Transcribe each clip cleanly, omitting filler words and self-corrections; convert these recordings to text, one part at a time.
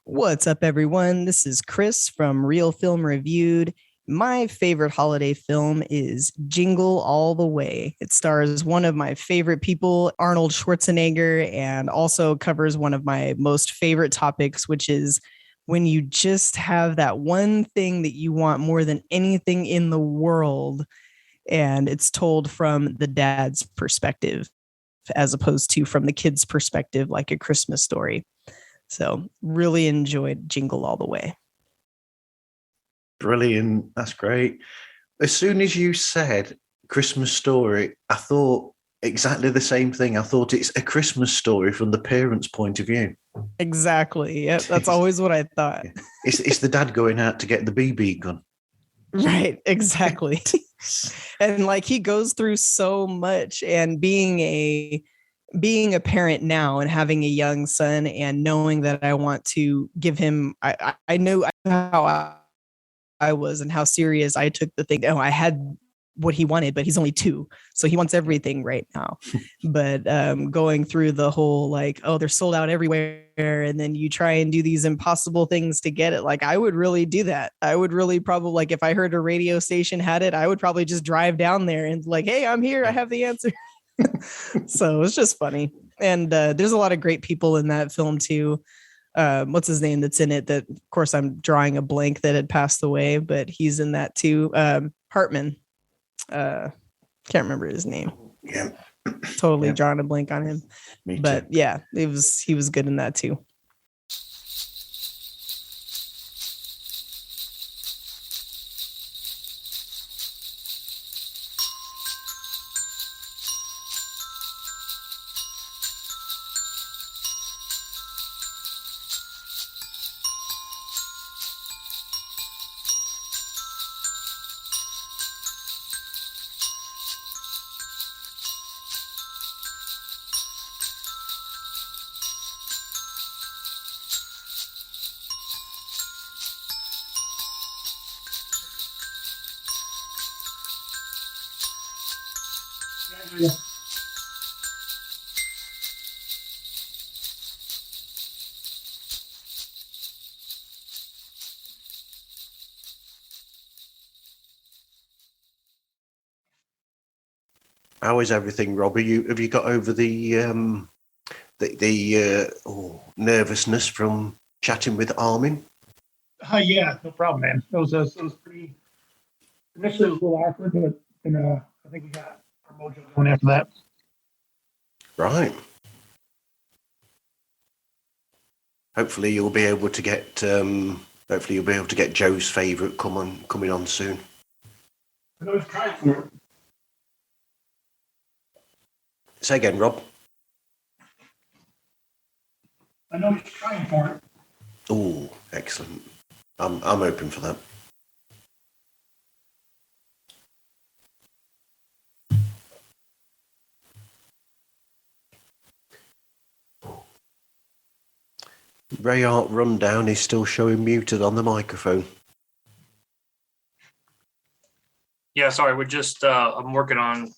What's up, everyone? This is Kris from Real Film Reviewed. My favorite holiday film is Jingle All the Way. It stars one of my favorite people, Arnold Schwarzenegger, and also covers one of my most favorite topics, which is when you just have that one thing that you want more than anything in the world, and it's told from the dad's perspective as opposed to from the kid's perspective, like A Christmas Story. So really enjoyed Jingle All the Way. Brilliant. That's great. As soon as you said Christmas Story, I thought exactly the same thing. I thought it's A Christmas Story from the parents' point of view. Exactly. Yeah, that's always what I thought. It's the dad going out to get the BB gun. Right. Exactly. And like he goes through so much, and being a parent now and having a young son and knowing that I want to give him, I know how I was and how serious I took the thing. I had what he wanted, but he's only 2. So he wants everything right now. But going through the whole like, oh, they're sold out everywhere. And then you try and do these impossible things to get it. Like I would really do that. I would really probably, like if I heard a radio station had it, I would probably just drive down there and like, hey, I'm here. I have the answer. So it's just funny. And there's a lot of great people in that film too. What's his name that's in it? That of course I'm drawing a blank that had passed away, but he's in that too. Hartman. Can't remember his name. Yeah. Totally drawing a blank on him. Me but too. Yeah, he was good in that too. Yeah. How is everything, Rob? Have you got over the nervousness from chatting with Armin? Yeah, no problem, man. It was pretty. Initially, it was a little awkward, but then I think we got our mojo going after that. Right. Hopefully, you'll be able to get. Joe's favourite coming on soon. I know he's trying for it. Say again, Rob. I know he's trying for it. Oh, excellent. I'm open for that. Rayhart Rundown is still showing muted on the microphone. Yeah, sorry, we're just I'm working on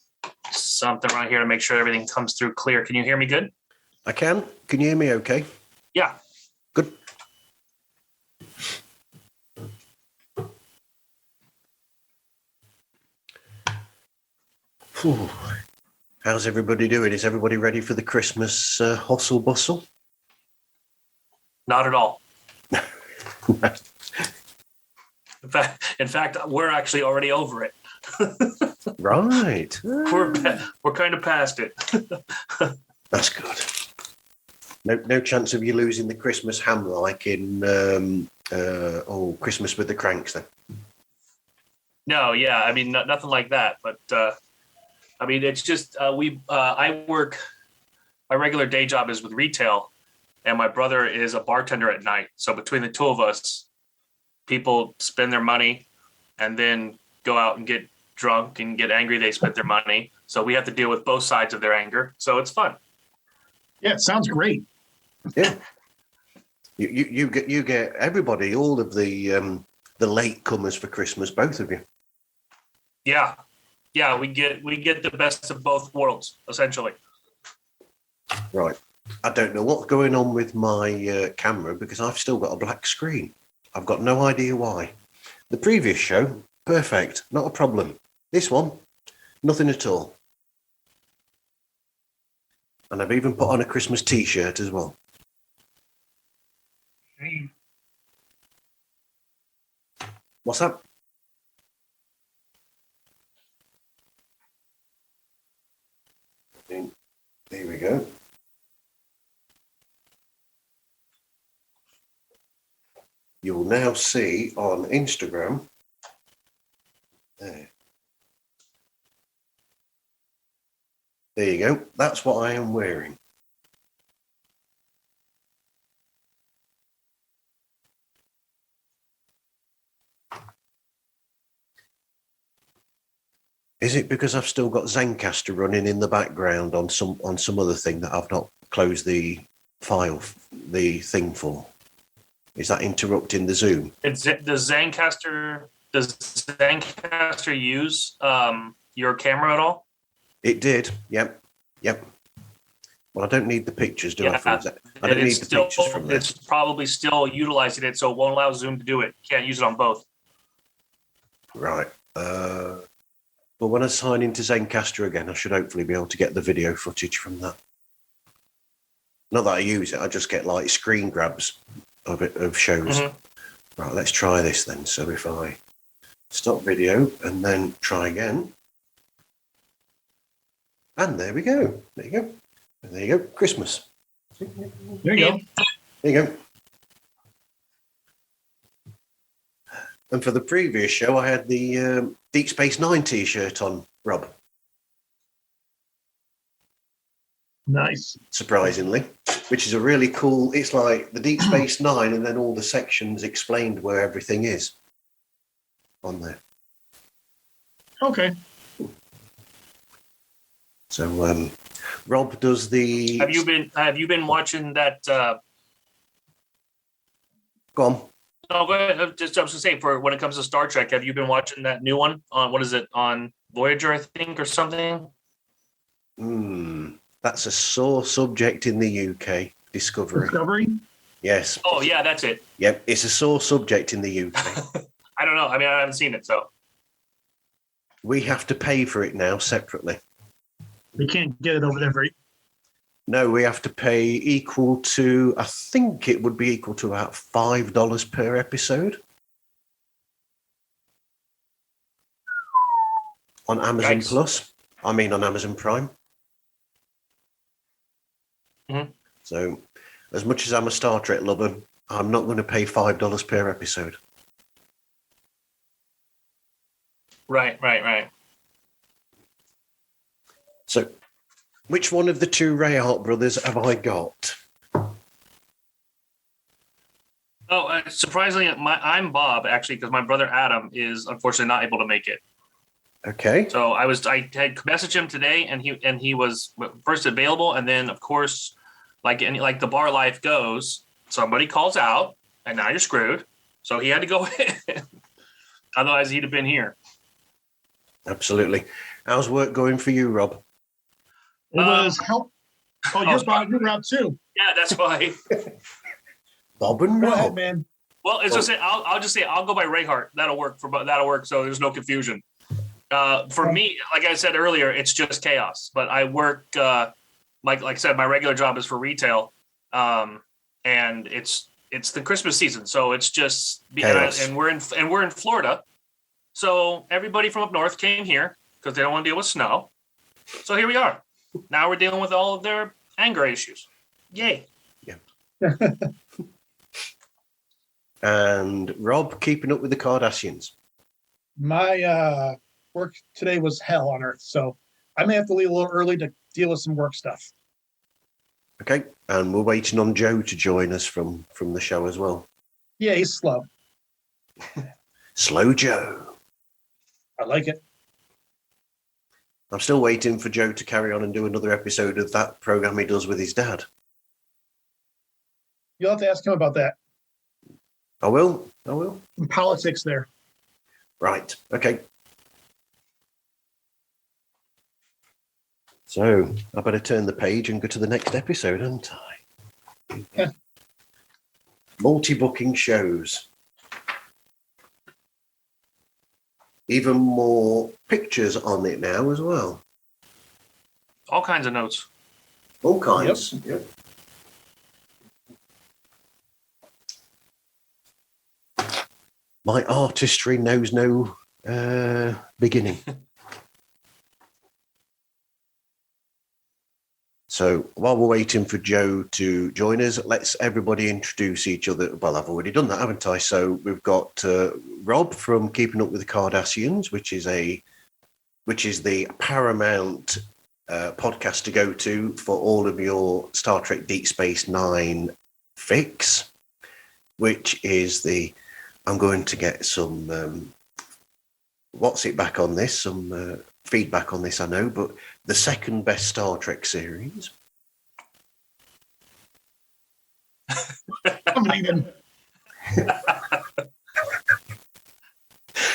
something right here to make sure everything comes through clear. Can you hear me good? I can. Can you hear me okay? Yeah. Good. Whew. How's everybody doing? Is everybody ready for the Christmas hustle bustle? Not at all. In fact, we're actually already over it. Right. We're kind of past it. That's good. No chance of you losing the Christmas ham like in Christmas with the Cranks then? No, yeah, I mean nothing like that. But I mean it's just I work. My regular day job is with retail, and my brother is a bartender at night. So between the two of us, people spend their money and then go out and get drunk and get angry they spent their money. So we have to deal with both sides of their anger. So it's fun. Yeah, it sounds great. Yeah. You get everybody, all of the late comers for Christmas, both of you. Yeah. Yeah, we get the best of both worlds, essentially. Right. I don't know what's going on with my camera because I've still got a black screen. I've got no idea why. The previous show, perfect, not a problem. This one, nothing at all. And I've even put on a Christmas t-shirt as well. What's that? There we go. You'll now see on Instagram. There. There you go. That's what I am wearing. Is it because I've still got Zencaster running in the background on some other thing that I've not closed the file, the thing for? Is that interrupting the Zoom? Does Zencaster use your camera at all? It did. Yep. Well, I don't need the pictures, do I? I don't need the pictures from this. It's probably still utilizing it, so it won't allow Zoom to do it. You can't use it on both. Right. But when I sign into Zencaster again, I should hopefully be able to get the video footage from that. Not that I use it, I just get like screen grabs of it, of shows. Mm-hmm. Right, let's try this then. So if I stop video and then try again. And there we go. There you go. And there you go. Christmas. There you go. There you go. And for the previous show, I had the Deep Space Nine t-shirt on, Rob. Nice. Surprisingly, which is a really cool, it's like the Deep Space Nine and then all the sections explained where everything is on there. Okay. So Rob does the... Have you been watching that... Go on. No, go ahead. I was just going to say, for when it comes to Star Trek, have you been watching that new one on, what is it, on Voyager, I think, or something? That's a sore subject in the UK. Discovery? Yes. Oh, yeah, that's it. Yep, it's a sore subject in the UK. I don't know. I mean, I haven't seen it, so. We have to pay for it now separately. We can't get it over there for... No, we have to pay equal to, I think it would be equal to about $5 per episode. On Amazon Yikes. Plus. I mean on Amazon Prime. Mm-hmm. So, as much as I'm a Star Trek lover, I'm not going to pay $5 per episode. Right. So, which one of the two Rayhart brothers have I got? Oh, surprisingly, I'm Bob, actually, because my brother Adam is unfortunately not able to make it. Okay. So I had messaged him today, and he was first available, and then of course, like the bar life goes, somebody calls out, and now you're screwed. So he had to go in. Otherwise, he'd have been here. Absolutely. How's work going for you, Rob? It was help. Oh, you're Rob too. Yeah, that's why. Bob and Go Rob. ahead, man. Well, it's just I'll just say I'll go by Rayhart. That'll work. So there's no confusion. For me, like I said earlier, it's just chaos. But I work like I said, my regular job is for retail, and it's the Christmas season, so it's just and we're in Florida, so everybody from up north came here because they don't want to deal with snow. So here we are. Now we're dealing with all of their anger issues. Yay! Yeah. And Rob, keeping up with the Cardassians. My work today was hell on Earth, so I may have to leave a little early to deal with some work stuff. Okay, and we're waiting on Joe to join us from the show as well. Yeah, he's slow. Slow Joe. I like it. I'm still waiting for Joe to carry on and do another episode of that program he does with his dad. You'll have to ask him about that. I will. Some politics there. Right, okay. So I better turn the page and go to the next episode, haven't I? Yeah. Multi-booking shows. Even more pictures on it now as well. All kinds of notes. All kinds. Yep. My artistry knows no beginning. So while we're waiting for Joe to join us, let's everybody introduce each other. Well, I've already done that, haven't I? So we've got Rob from Keeping Up with the Cardassians, which is the paramount podcast to go to for all of your Star Trek Deep Space Nine fix, which is I'm going to get some feedback on this, I know, but the second best Star Trek series. I'm leaving.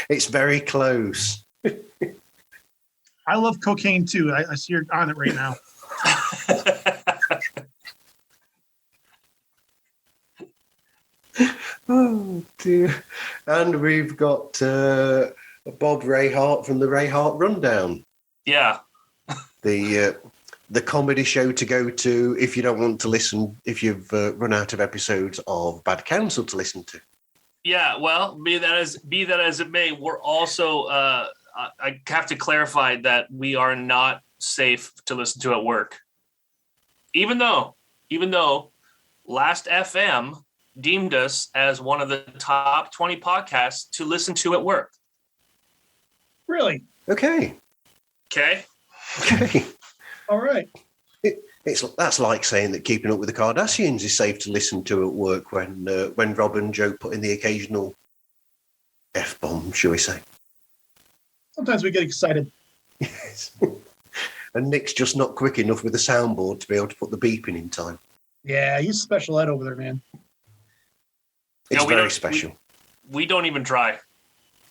It's very close. I love cocaine too. I see you're on it right now. Oh dear. And we've got Bob Rayhart from the Rayhart Rundown. Yeah. The comedy show to go to if you don't want to listen, if you've run out of episodes of Bad Counsel to listen to. Yeah, well, be that as it may, we're also I have to clarify that we are not safe to listen to at work. Even though Last FM deemed us as one of the top 20 podcasts to listen to at work. Really? Okay. Okay. All right. That's like saying that Keeping Up with the Cardassians is safe to listen to at work when Rob and Joe put in the occasional F-bomb, shall we say. Sometimes we get excited. Yes. And Nick's just not quick enough with the soundboard to be able to put the beeping in time. Yeah, he's special ed over there, man. It's very special. We don't even try.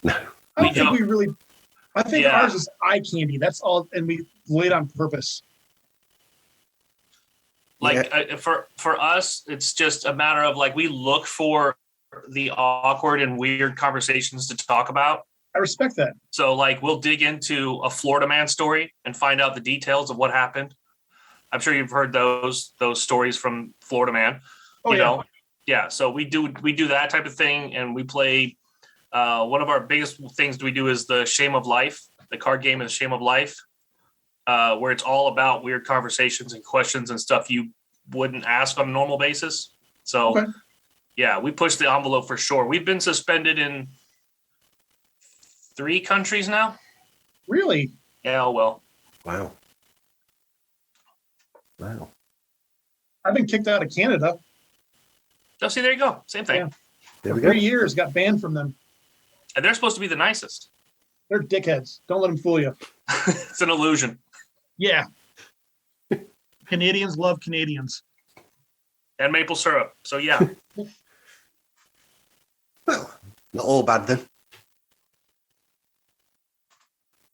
No. I think ours is eye candy. That's all, and we laid on purpose. For us, it's just a matter of we look for the awkward and weird conversations to talk about. I respect that. So we'll dig into a Florida man story and find out the details of what happened. I'm sure you've heard those stories from Florida man. Oh, you know? Yeah. So we do that type of thing, and we play. One of our biggest things we do is the Shame of Life. The card game is Shame of Life, where it's all about weird conversations and questions and stuff you wouldn't ask on a normal basis. So, Yeah, we push the envelope for sure. We've been suspended in 3 countries now. Really? Yeah. Oh, well. Wow. I've been kicked out of Canada. Oh, see, there you go. Same thing. Yeah. There we For go. 3 years, got banned from them. And they're supposed to be the nicest. They're dickheads. Don't let them fool you. It's an illusion. Yeah. Canadians love Canadians. And maple syrup. So, yeah. Well, not all bad then.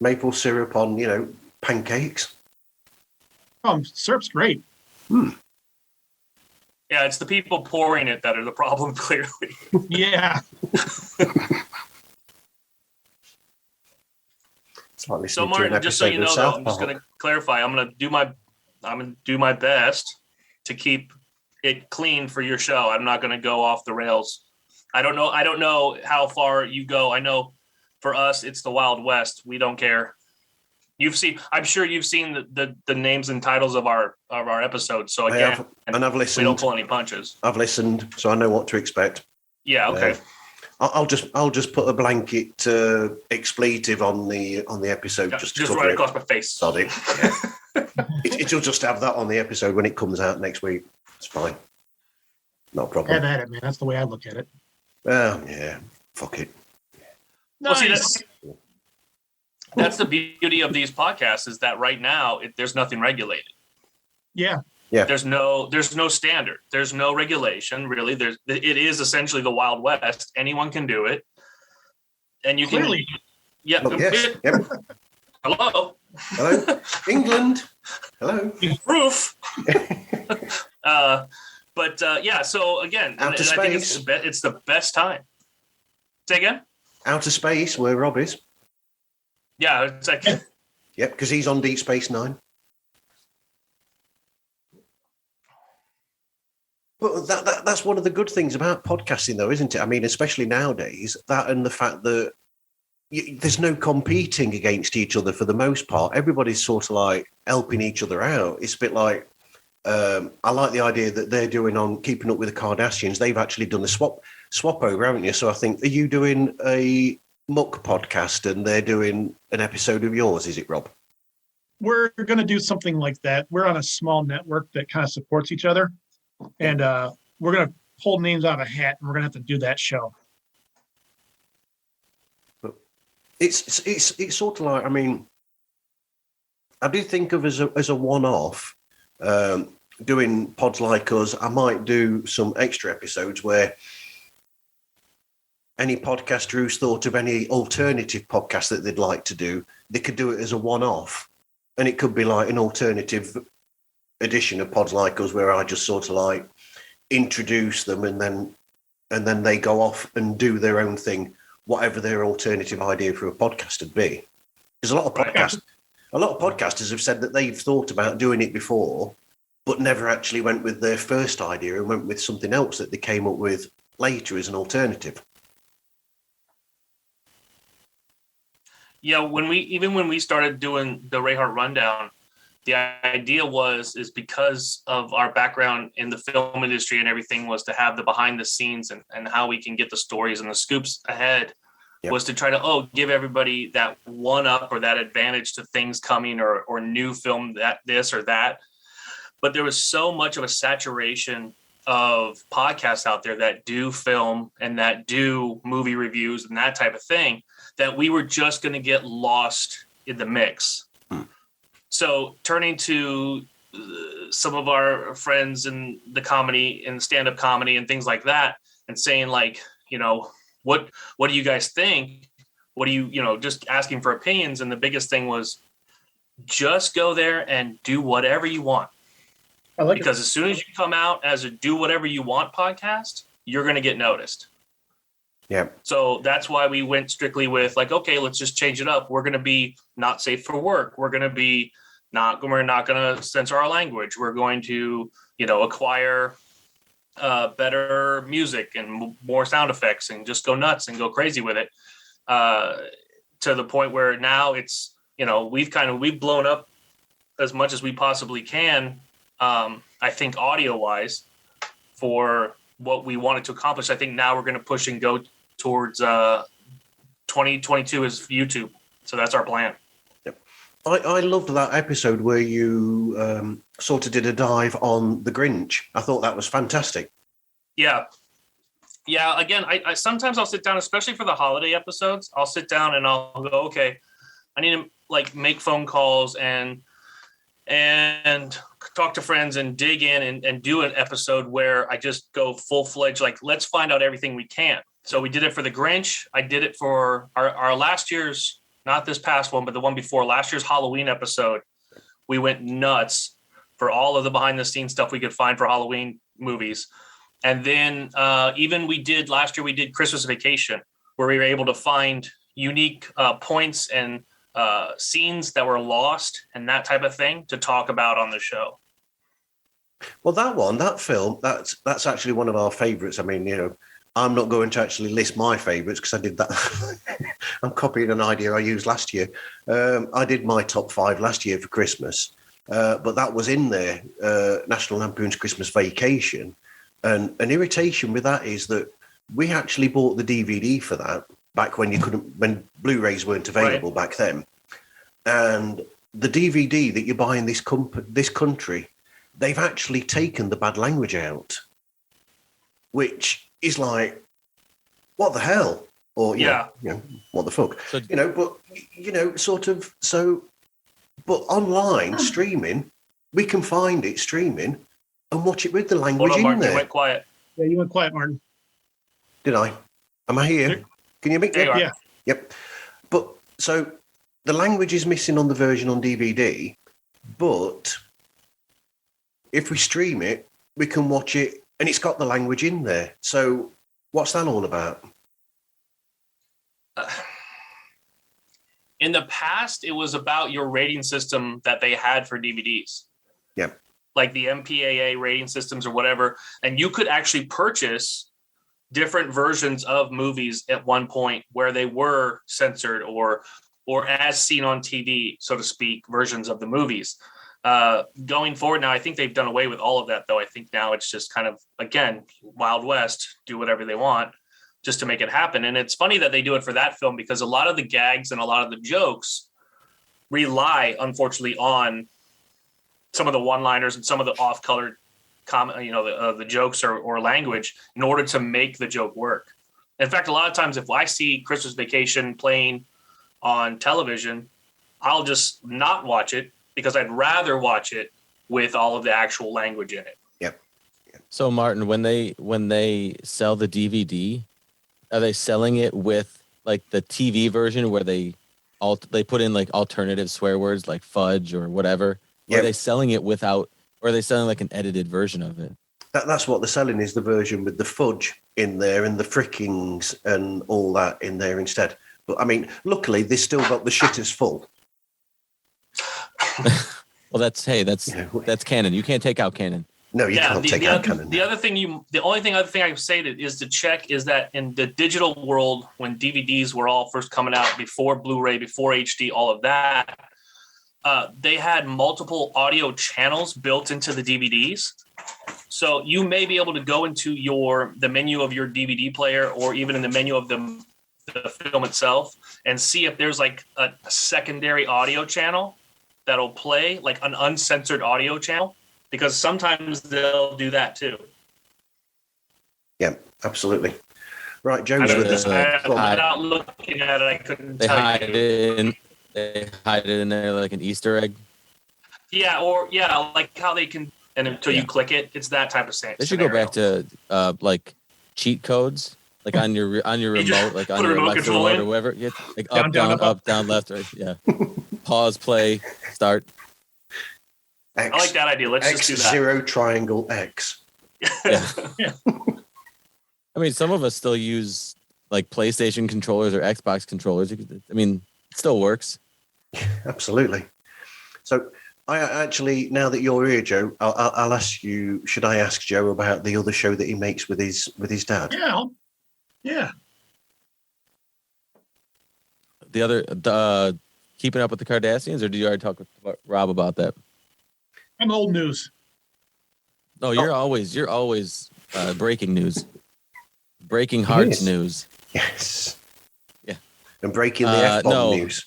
Maple syrup on, pancakes. Syrup's great. Yeah, it's the people pouring it that are the problem, clearly. Yeah. It's like listening So, to Martin, an just so you episode of know, South I'm just Park. going to clarify. I'm going to do my best to keep it clean for your show. I'm not going to go off the rails. I don't know how far you go. I know for us, it's the Wild West. We don't care. I'm sure you've seen the names and titles of our episodes. So again, I've listened. We don't pull any punches. I've listened, so I know what to expect. Yeah. Okay. I'll just put a blanket expletive on the episode. Yeah, just right across my face. Sorry. Yeah. It'll just have that on the episode when it comes out next week. It's fine. Not a problem. Have at it, man. That's the way I look at it. Yeah. Fuck it. Well, see, that's the beauty of these podcasts is that right now there's nothing regulated. Yeah. There's no standard. There's no regulation really. It is essentially the Wild West. Anyone can do it, and you Clearly. can. Yeah. Well, yes. Yep. Hello. Hello, England. Hello. Proof. Yeah. So again, Outer and I think space. it's the best time. Say again. Outer space, where Rob is. Yeah, it's like Yep, because he's on Deep Space Nine. But that's one of the good things about podcasting, though, isn't it? I mean, especially nowadays, that and the fact that there's no competing against each other for the most part. Everybody's sort of like helping each other out. It's a bit like, I like the idea that they're doing on Keeping Up with the Cardassians. They've actually done a swap over, haven't you? So I think, are you doing a Muck podcast and they're doing an episode of yours, is it, Rob? We're going to do something like that. We're on a small network that kind of supports each other. And we're going to pull names out of a hat, and we're going to have to do that show. It's sort of like, I mean, I do think of as a one-off, doing pods like us. I might do some extra episodes where any podcaster who's thought of any alternative podcast that they'd like to do, they could do it as a one-off, and it could be like an alternative edition of pods like us where I just sort of like introduce them and then they go off and do their own thing, whatever their alternative idea for a podcast would be. Because a lot of podcasters have said that they've thought about doing it before, but never actually went with their first idea and went with something else that they came up with later as an alternative. Yeah, when we started doing the Rayhart Rundown, the idea is because of our background in the film industry and everything, was to have the behind the scenes and how we can get the stories and the scoops ahead. Yep. Was to try to give everybody that one up or that advantage to things coming or new film, that this or that. But there was so much of a saturation of podcasts out there that do film and that do movie reviews and that type of thing, that we were just going to get lost in the mix. So turning to some of our friends in the comedy and stand-up comedy and things like that, and saying like, what do you guys think? What do you, just asking for opinions. And the biggest thing was just go there and do whatever you want. Because as soon as you come out as a do whatever you want podcast, you're going to get noticed. Yeah. So that's why we went strictly with like, okay, let's just change it up. We're going to be not safe for work. We're going to be we're not going to censor our language. We're going to, acquire better music and more sound effects and just go nuts and go crazy with it. To the point where now it's, we've blown up as much as we possibly can. I think audio wise for what we wanted to accomplish. I think now we're going to push and go towards 2022 is YouTube. So that's our plan. Yep. I loved that episode where you sort of did a dive on the Grinch. I thought that was fantastic. Yeah. Yeah. Again, I sometimes I'll sit down, especially for the holiday episodes, I'll sit down and I'll go, okay, I need to like make phone calls and talk to friends and dig in and do an episode where I just go full-fledged, like, let's find out everything we can. So we did it for the Grinch. I did it for our last year's, not this past one, but the one before, last year's Halloween episode. We went nuts for all of the behind-the-scenes stuff we could find for Halloween movies. And then even last year we did Christmas Vacation, where we were able to find unique points and scenes that were lost and that type of thing to talk about on the show. Well, that film, that's actually one of our favorites. I mean, I'm not going to actually list my favorites because I did that. I'm copying an idea I used last year. I did my top 5 last year for Christmas, but that was in there, National Lampoon's Christmas Vacation. And an irritation with that is that we actually bought the DVD for that back when when Blu-rays weren't available back then. And the DVD that you buy in this country, they've actually taken the bad language out, which is like, what the hell? Or, what the fuck? So, but online streaming, we can find it streaming and watch it with the language Martin, there. You went quiet. Yeah, you went quiet, Martin. Did I? Am I here? Can you make that? Yeah. Yep. But so the language is missing on the version on DVD, but if we stream it, we can watch it, and it's got the language in there. So what's that all about? In the past, it was about your rating system that they had for DVDs. Yeah. Like the MPAA rating systems or whatever. And you could actually purchase different versions of movies at one point where they were censored or as seen on TV, so to speak, versions of the movies. Going forward now, I think they've done away with all of that, though. I think now it's just kind of, again, Wild West, do whatever they want just to make it happen. And it's funny that they do it for that film because a lot of the gags and a lot of the jokes rely, unfortunately, on some of the one-liners and some of the off-colored the jokes or language in order to make the joke work. In fact, a lot of times if I see Christmas Vacation playing on television, I'll just not watch it because I'd rather watch it with all of the actual language in it. Yep. So Martin, when they sell the DVD, are they selling it with like the TV version where they put in like alternative swear words like fudge or whatever? Yep. Or are they selling it without, or are they selling like an edited version of it? That's what they're selling, is the version with the fudge in there and the frickings and all that in there instead. But I mean, luckily they still got the shitters full. Well, that's canon. You can't take out canon. No, you can't take out canon. The other thing I would say is to check is that in the digital world, when DVDs were all first coming out, before Blu-ray, before HD, all of that, they had multiple audio channels built into the DVDs. So you may be able to go into the menu of your DVD player or even in the menu of the film itself and see if there's like a secondary audio channel that'll play, like an uncensored audio channel, because sometimes they'll do that too. Yeah, absolutely. Right, Joe's with us. Without looking at it, I couldn't tell you. They hide it in there like an Easter egg. Yeah, like how they can, and until you click it, it's that type of scenario. They should go back to like cheat codes, like on your remote, like on your left remote or whatever. Like up, down, left, right. Yeah. Pause, play, start. I like that idea. Let's just do that. 0 triangle X. Yeah. I mean, some of us still use like PlayStation controllers or Xbox controllers. I mean, it still works. Absolutely. So I actually, now that you're here, Joe, I'll ask you, should I ask Joe about the other show that he makes with his dad? Yeah. The Keeping Up with the Cardassians, or did you already talk with Rob about that? I'm old news. No, you're always breaking news. Breaking hearts news. Yes. Yeah. And breaking the F-bomb news.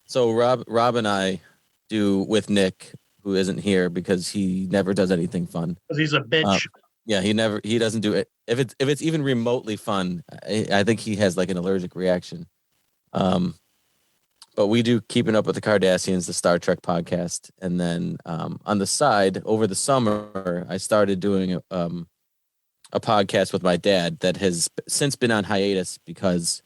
So Rob and I do with Nick, who isn't here because he never does anything fun. Because he's a bitch. Yeah, he doesn't do it. If it's even remotely fun, I think he has like an allergic reaction. But we do Keeping Up with the Cardassians, the Star Trek podcast. And then on the side, over the summer, I started doing a podcast with my dad that has since been on hiatus because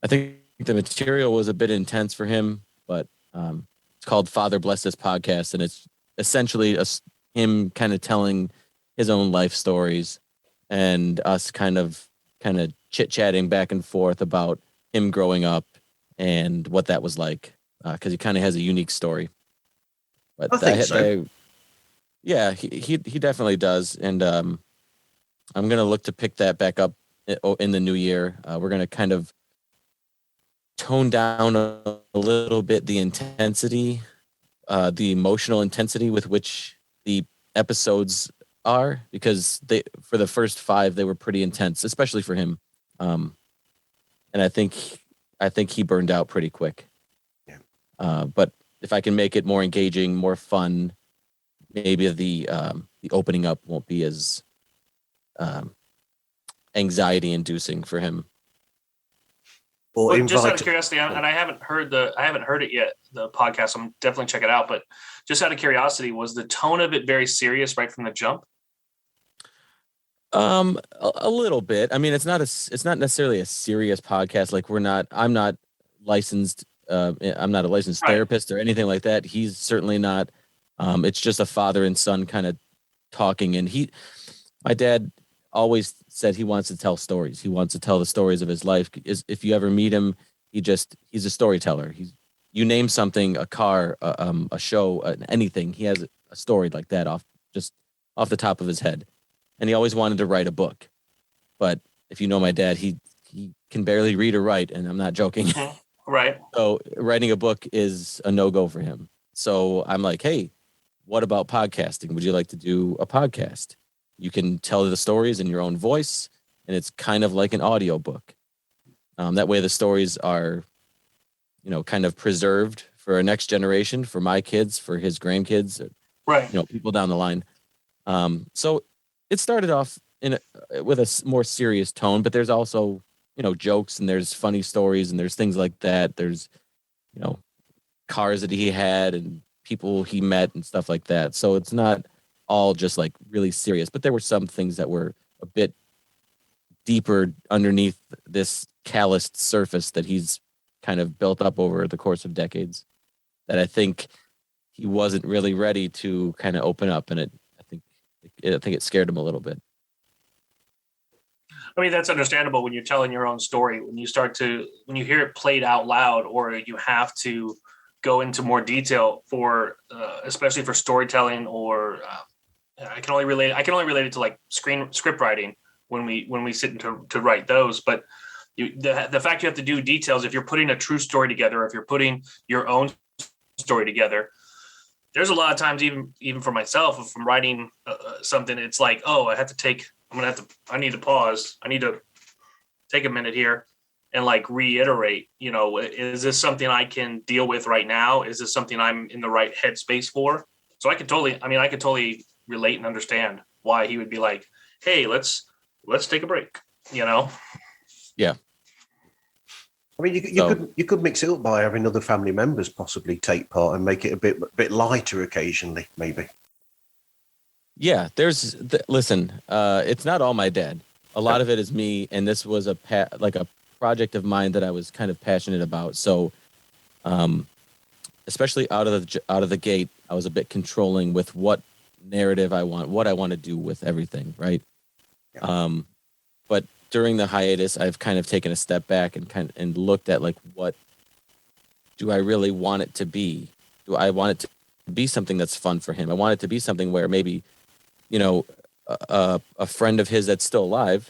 I think the material was a bit intense for him. But it's called Father Bless This Podcast. And it's essentially him kind of telling his own life stories and us kind of chit-chatting back and forth about him growing up and what that was like, because he kind of has a unique story. But I think so. Yeah, he definitely does, and I'm gonna look to pick that back up in the new year. We're gonna kind of tone down a little bit the intensity, the emotional intensity with which the episodes are, because for the first 5 they were pretty intense, especially for him, and I think he burned out pretty quick. Yeah. But if I can make it more engaging, more fun, maybe the opening up won't be as anxiety inducing for him. Or just out of curiosity, and I haven't heard it yet, the podcast. I'm definitely check it out. But just out of curiosity, was the tone of it very serious right from the jump? A little bit. I mean, it's not necessarily a serious podcast. Like I'm not licensed I'm not a licensed Right. therapist or anything like that. He's certainly not. It's just a father and son kind of talking. And my dad always said he wants to tell stories. He wants to tell the stories of his life. If you ever meet him, he's a storyteller. You name something, a car, a show, anything. He has a story like that off the top of his head. And he always wanted to write a book. But if you know my dad, he can barely read or write, and I'm not joking. Right. So writing a book is a no-go for him. So I'm like, hey, what about podcasting? Would you like to do a podcast? You can tell the stories in your own voice, and it's kind of like an audio book. That way the stories are, kind of preserved for a next generation, for my kids, for his grandkids, Right. people down the line. So it started off with a more serious tone, but there's also, jokes, and there's funny stories, and there's things like that. There's, cars that he had and people he met and stuff like that. So it's not all just like really serious, but there were some things that were a bit deeper underneath this calloused surface that he's kind of built up over the course of decades, that I think he wasn't really ready to kind of open up. And I think it scared him a little bit. I mean, that's understandable when you're telling your own story. When you hear it played out loud, or you have to go into more detail for, especially for storytelling, or I can only relate it to like script writing when we sit to write those. But the fact you have to do details, if you're putting a true story together, if you're putting your own story together, there's a lot of times, even for myself, if I'm writing something, it's like, oh, I need to pause. I need to take a minute here and like reiterate, is this something I can deal with right now? Is this something I'm in the right headspace for? So I could totally relate and understand why he would be like, hey, let's take a break, Yeah. I mean, you could mix it up by having other family members possibly take part and make it a bit lighter occasionally, maybe. Yeah, listen, it's not all my dad. A lot of it is me, and this was a project of mine that I was kind of passionate about. So, especially out of the gate, I was a bit controlling with what narrative I want, what I want to do with everything, right? Yeah. But during the hiatus, I've kind of taken a step back and looked at like, what do I really want it to be? Do I want it to be something that's fun for him? I want it to be something where maybe, a friend of his that's still alive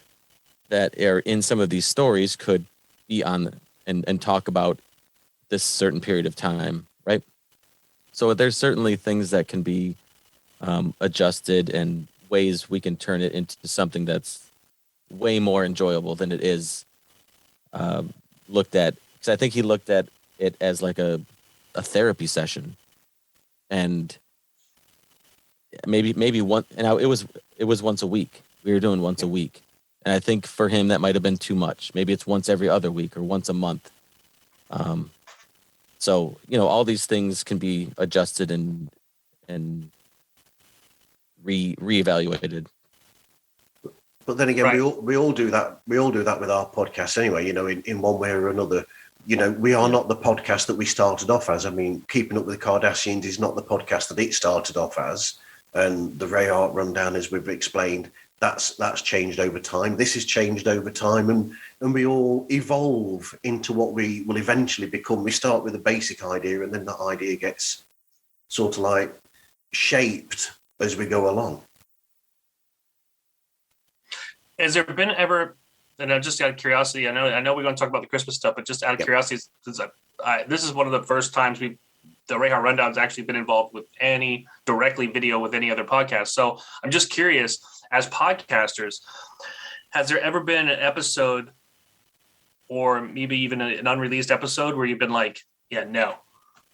that are in some of these stories could be on and talk about this certain period of time, right? So there's certainly things that can be adjusted, and ways we can turn it into something that's way more enjoyable than it is looked at. Because I think he looked at it as like a therapy session, and maybe one. And it was once a week. We were doing once a week, and I think for him that might have been too much. Maybe it's once every other week or once a month. So all these things can be adjusted and reevaluated. But then again, Right. we all do that. We all do that with our podcast anyway. In one way or another. We are not the podcast that we started off as. I mean, Keeping Up with the Cardassians is not the podcast that it started off as, and the Rayhart Rundown, as we've explained, that's changed over time. This has changed over time, and we all evolve into what we will eventually become. We start with a basic idea, and then that idea gets sort of like shaped as we go along. Has there been ever, and just out of curiosity, I know we're going to talk about the Christmas stuff, but just out of curiosity, because this is one of the first times the Rayhart Rundown has actually been involved with any directly video with any other podcast. So I'm just curious, as podcasters, has there ever been an episode, or maybe even an unreleased episode, where you've been like, yeah, no,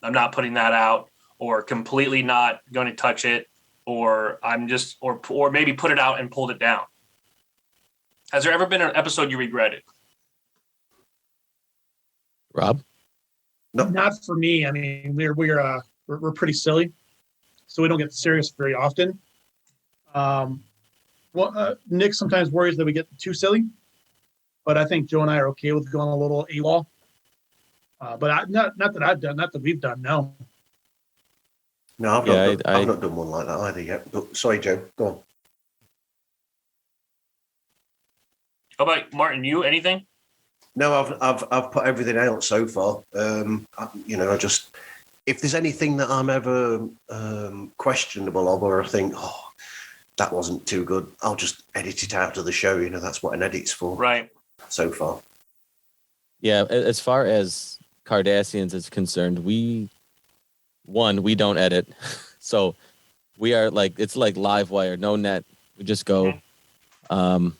I'm not putting that out, or completely not going to touch it, or I'm just, or maybe put it out and pulled it down? Has there ever been an episode you regretted? Rob? No. Not for me. I mean, we're pretty silly, so we don't get serious very often. Nick sometimes worries that we get too silly, but I think Joe and I are okay with going a little AWOL. But not that I've done, not that we've done. No. No, I've not done one like that either yet. But sorry, Joe, go on. How about Martin? You anything? No, I've put everything out so far. I just, if there's anything that I'm ever questionable of, or I think, oh, that wasn't too good, I'll just edit it out of the show. That's what an edit's for. Right. So far. Yeah, as far as Cardassians is concerned, we don't edit, so we are it's like live wire, no net. We just go. And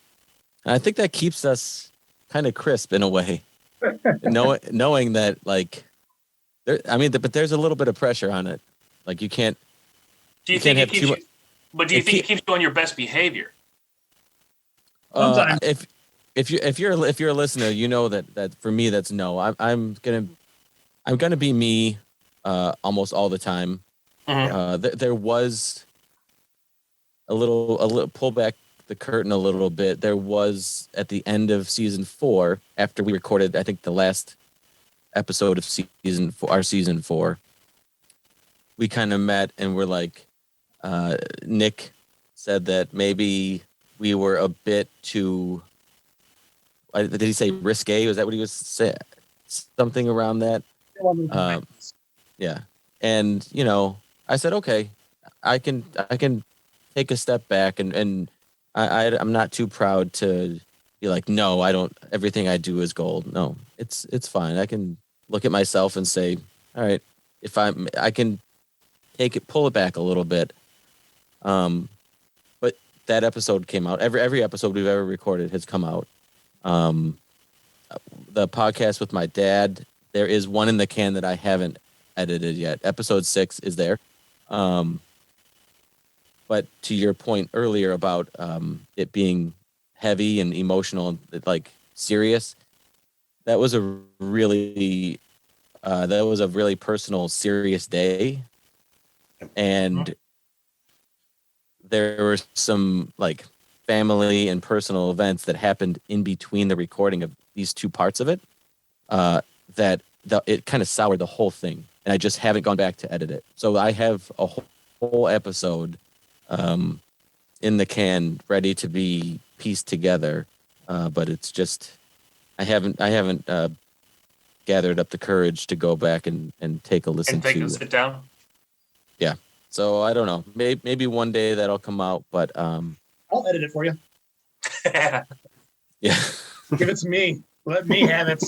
I think that keeps us kind of crisp in a way, knowing that but there's a little bit of pressure on it. Like you can't. Do you think it keeps you? But do you think it keeps you on your best behavior? Sometimes. If you're a listener, you know that for me that's no. I'm gonna be me almost all the time. There was a little pull back the curtain a little bit. There was at the end of season 4, after we recorded, I think the last episode of season 4, we kind of met and we're like, Nick said that maybe we were a bit too, did he say risque? Was that what he was saying? Something around that. Yeah. And, I said, okay, I can take a step back and I'm not too proud to be like, no, I don't, everything I do is gold. No, it's fine. I can look at myself and say, all right, if I can pull it back a little bit. But that episode came out. Every episode we've ever recorded has come out. The podcast with my dad, there is one in the can that I haven't edited yet. Episode 6 is there. But to your point earlier about it being heavy and emotional and serious, that was a really personal, serious day. And there were some family and personal events that happened in between the recording of these two parts of it that it kind of soured the whole thing. And I just haven't gone back to edit it. So I have a whole episode in the can ready to be pieced together. But it's just, I haven't gathered up the courage to go back and take a listen to. And sit down. Yeah. So I don't know. Maybe one day that'll come out, but I'll edit it for you. Yeah. Give it to me. Let me have it.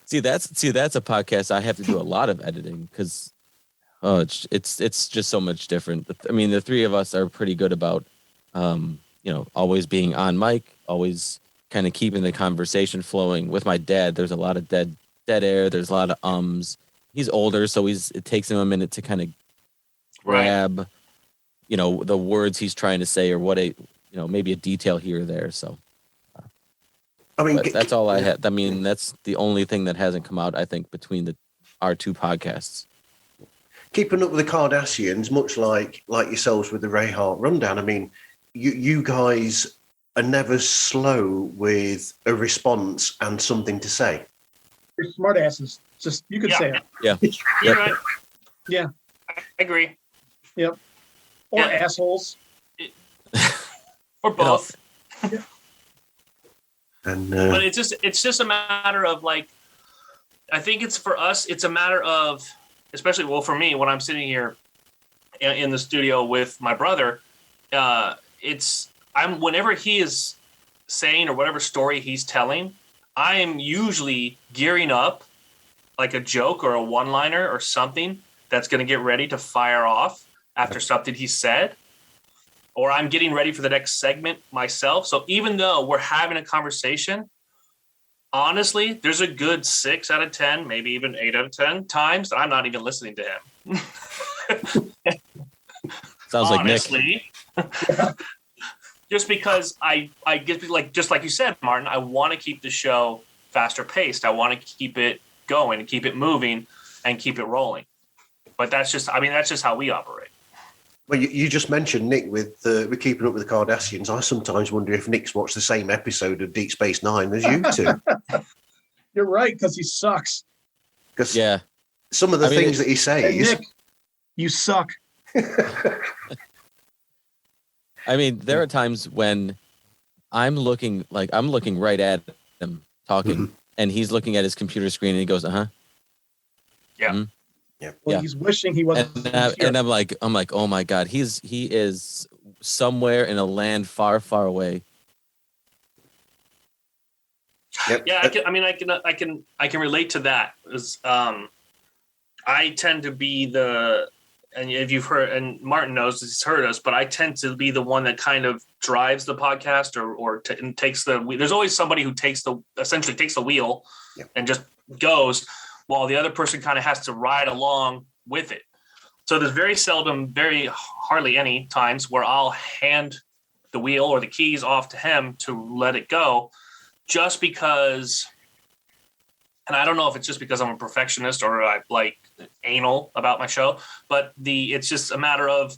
See, that's a podcast I have to do a lot of editing because it's just so much different. I mean, the three of us are pretty good about always being on mic, always kind of keeping the conversation flowing. With my dad, there's a lot of dead air. There's a lot of ums. He's older, so it takes him a minute to kind of grab, the words he's trying to say or what maybe a detail here or there. So, I mean, that's all I had. I mean, that's the only thing that hasn't come out, I think, between our two podcasts. Keeping up with the Cardassians, much like yourselves with the Rayhart Rundown. I mean, you guys are never slow with a response and something to say. You're smart asses. Just you could say it. Yeah. You're right. Yeah. I agree. Yep. Or assholes. Or both. Yeah. And but it's just a matter of I think it's for us, it's a matter of, especially for me, when I'm sitting here in the studio with my brother, whenever he is saying or whatever story he's telling, I am usually gearing up like a joke or a one-liner or something that's going to get ready to fire off after something he said, or I'm getting ready for the next segment myself. So even though we're having a conversation, honestly, there's a good 6 out of 10, maybe even 8 out of 10 times that I'm not even listening to him. Sounds honestly, like Nick. Just because I get just like you said, Martin, I want to keep the show faster paced. I want to keep it going and keep it moving and keep it rolling. But that's just how we operate. Well, you just mentioned Nick with keeping up with the Cardassians. I sometimes wonder if Nick's watched the same episode of Deep Space Nine as you two. You're right, because he sucks. Because Yeah. some of the things that he Hey, says. Nick, you suck. I mean, there are times when I'm looking right at him talking, and he's looking at his computer screen, and he goes, "Uh-huh." Yeah. Mhm. Yeah. Well, Yeah. he's wishing he wasn't here. And I'm like, oh my God, he is somewhere in a land far, far away. Yep. Yeah, I can relate to that. I tend to be and if you've heard, and Martin knows, he's heard us, but I tend to be the one that kind of drives the podcast and takes there's always somebody who essentially takes the wheel and just goes, while the other person kind of has to ride along with it. So there's very hardly any times where I'll hand the wheel or the keys off to him to let it go, just because. And I don't know if it's just because I'm a perfectionist or I like anal about my show, but it's just a matter of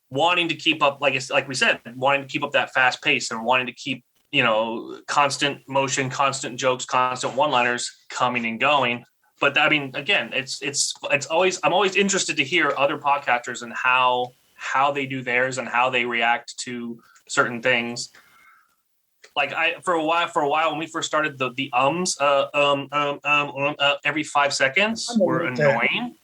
wanting to keep up, like we said, wanting to keep up that fast pace and wanting to keep, constant motion, constant jokes, constant one-liners coming and going. But I mean, again, I'm always interested to hear other podcasters and how they do theirs and how they react to certain things. Like for a while when we first started, the ums every 5 seconds were annoying,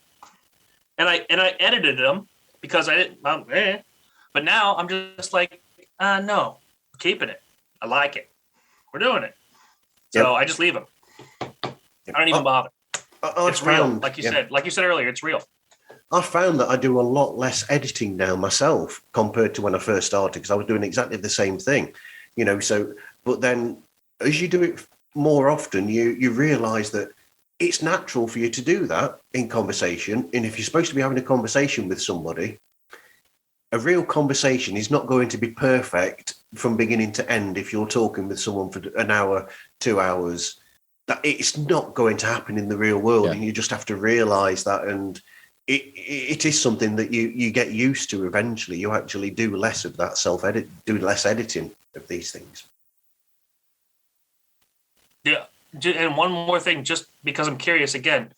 and I edited them because I didn't. But now I'm just like, no, we're keeping it. I like it. We're doing it. So I just leave them. I don't even bother. It's real, like you said earlier. It's real. I found that I do a lot less editing now myself compared to when I first started, because I was doing exactly the same thing. But then as you do it more often, you realize that it's natural for you to do that in conversation. And if you're supposed to be having a conversation with somebody, a real conversation is not going to be perfect from beginning to end. If you're talking with someone for an hour, 2 hours, that it's not going to happen in the real world. And you just have to realize that. And it is something that you get used to eventually. You actually do less of that do less editing of these things. Yeah. And one more thing, just because I'm curious again,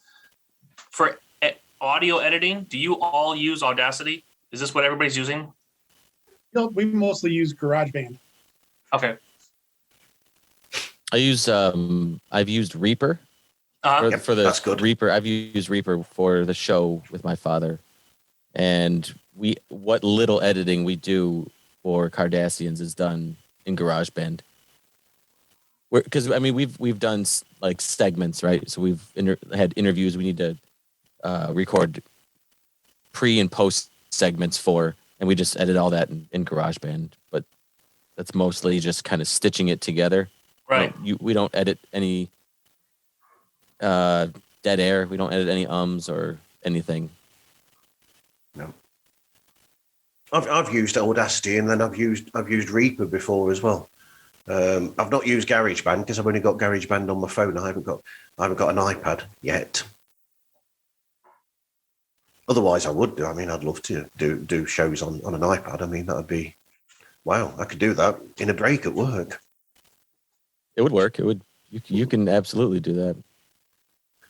for audio editing, do you all use Audacity? Is this what everybody's using? We mostly use GarageBand. Okay. I've used Reaper. For the that's good. Reaper, I've used Reaper for the show with my father, and what little editing we do for Cardassians is done in GarageBand. Because I mean we've done like segments, right? So we've had interviews we need to record pre and post segments for, and we just edit all that in GarageBand. But that's mostly just kind of stitching it together. Right. We don't edit any dead air. We don't edit any ums or anything. No. I've used Audacity, and then I've used Reaper before as well. I've not used GarageBand because I've only got GarageBand on my phone. I haven't got an iPad yet. Otherwise, I would do. I mean, I'd love to do shows on an iPad. I mean, that would be wow. I could do that in a break at work. It would work. It would. You can absolutely do that.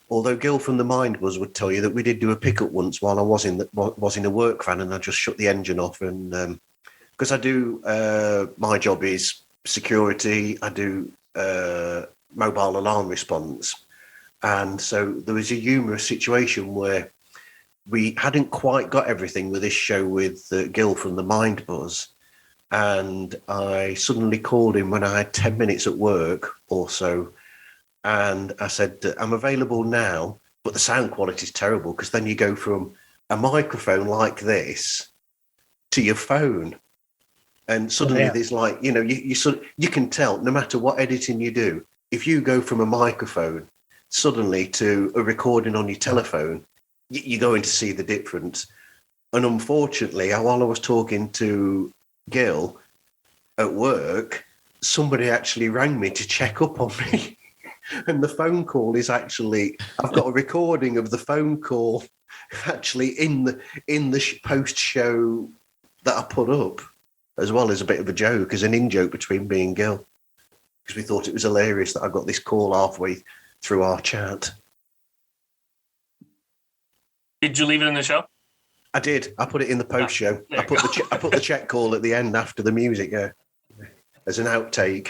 Although Gil from the Mind Buzz would tell you that we did do a pickup once while I was in a work van, and I just shut the engine off, and because I do my job is security. I do mobile alarm response, and so there was a humorous situation where we hadn't quite got everything with this show with Gil from the Mind Buzz, and I suddenly called him when I had 10 minutes at work or so, and I said, I'm available now, but the sound quality is terrible, because then you go from a microphone like this to your phone, and suddenly there's like, you can tell, no matter what editing you do, if you go from a microphone suddenly to a recording on your telephone, you're going to see the difference. And unfortunately, while I was talking to Gil at work, somebody actually rang me to check up on me. And the phone call is actually, I've got a recording of the phone call actually in the post show that I put up, as well as a bit of a joke, as an in-joke between me and Gil, because we thought it was hilarious that I got this call halfway through our chat. Did you leave it in the show? I did. I put it in the post show. There I you put the check call at the end after the music, as an outtake.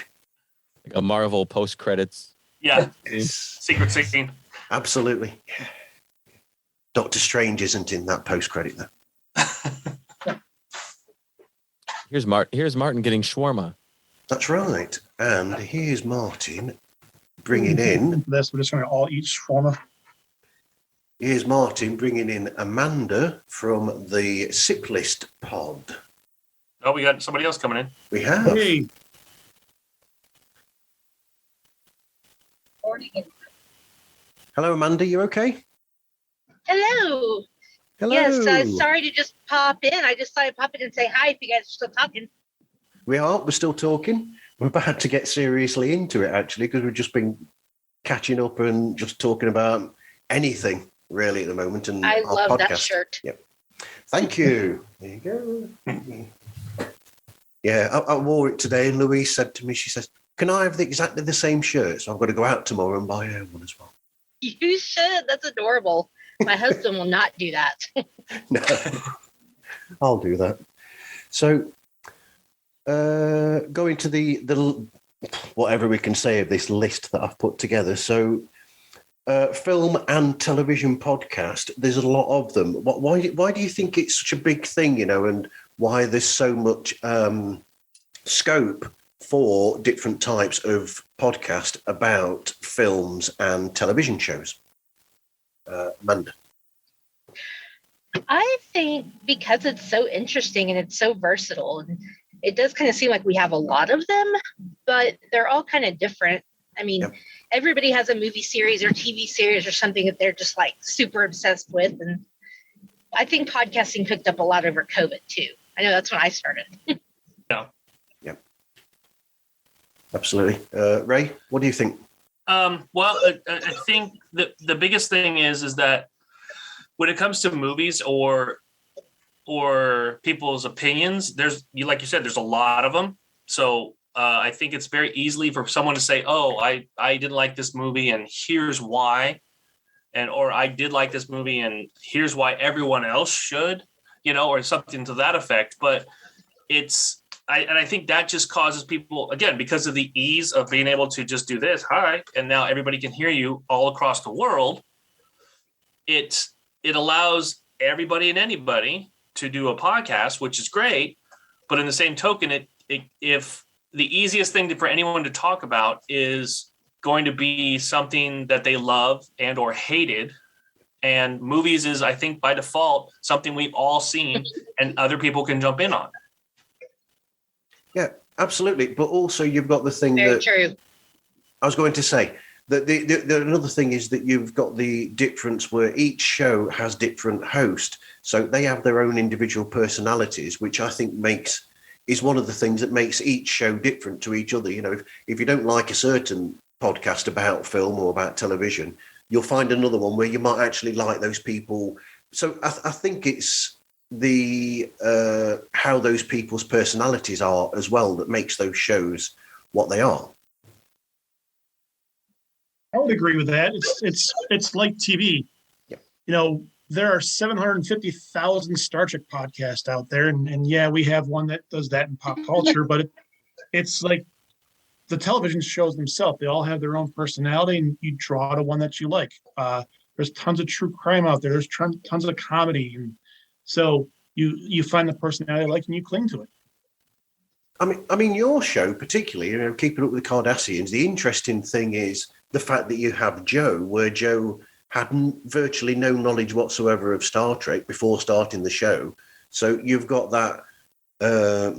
Like a Marvel post credits. Yeah. Yes. Secret scene. Absolutely. Yeah. Doctor Strange isn't in that post credit though. Here's Martin getting shawarma. That's right. And here's Martin bringing in. This we're just going to all eat shawarma. Here's Martin bringing in Amanda from the Sip List pod. Oh, we got somebody else coming in. We have. Hey, Hello, Amanda. You okay? Hello. Hello. Yes, sorry to just pop in. I just thought I'd pop in and say hi if you guys are still talking. We are. We're still talking. We're about to get seriously into it, actually, because we've just been catching up and just talking about anything, really, at the moment. And I our love podcast. that shirt. Yep. Thank you. There you go. Yeah, I wore it today, and Louise said to me, she says, "Can I have exactly the same shirt?" So I've got to go out tomorrow and buy her one as well. You should. That's adorable. My husband will not do that. No, I'll do that. So, going to the whatever we can say of this list that I've put together. So, film and television podcast. There's a lot of them. Why do you think it's such a big thing? And why there's so much scope for different types of podcast about films and television shows? Amanda. I think because it's so interesting and it's so versatile, and it does kind of seem like we have a lot of them, but they're all kind of different. I mean, Yep. Everybody has a movie series or TV series or something that they're just like super obsessed with. And I think podcasting picked up a lot over COVID too. I know that's when I started. Absolutely. Ray, what do you think? Well, I think the biggest thing is that when it comes to movies or people's opinions, like you said, there's a lot of them. So I think it's very easily for someone to say, "Oh, I didn't like this movie, and here's why," or "I did like this movie, and here's why everyone else should," or something to that effect. But I think that just causes people, again, because of the ease of being able to just do this, hi, and now everybody can hear you all across the world. It allows everybody and anybody to do a podcast, which is great. But in the same token, if the easiest thing for anyone to talk about is going to be something that they love and or hated, and movies is, I think, by default, something we've all seen and other people can jump in on. Yeah, absolutely. But also you've got the thing Very that true. I was going to say that the another thing is that you've got the difference where each show has different hosts. So they have their own individual personalities, which I think is one of the things that makes each show different to each other. If you don't like a certain podcast about film or about television, you'll find another one where you might actually like those people. So I think it's the how those people's personalities are as well that makes those shows what they are. I would agree with that. It's like TV. Yep. There are 750,000 Star Trek podcasts out there, and yeah, we have one that does that in pop culture, but it's like the television shows themselves. They all have their own personality, and you draw to one that you like. There's tons of true crime out there. There's tons of comedy, and so you find the personality you like and you cling to it. I mean, your show particularly, Keeping Up with the Cardassians. The interesting thing is the fact that you have Joe, where Joe had virtually no knowledge whatsoever of Star Trek before starting the show. So you've got that,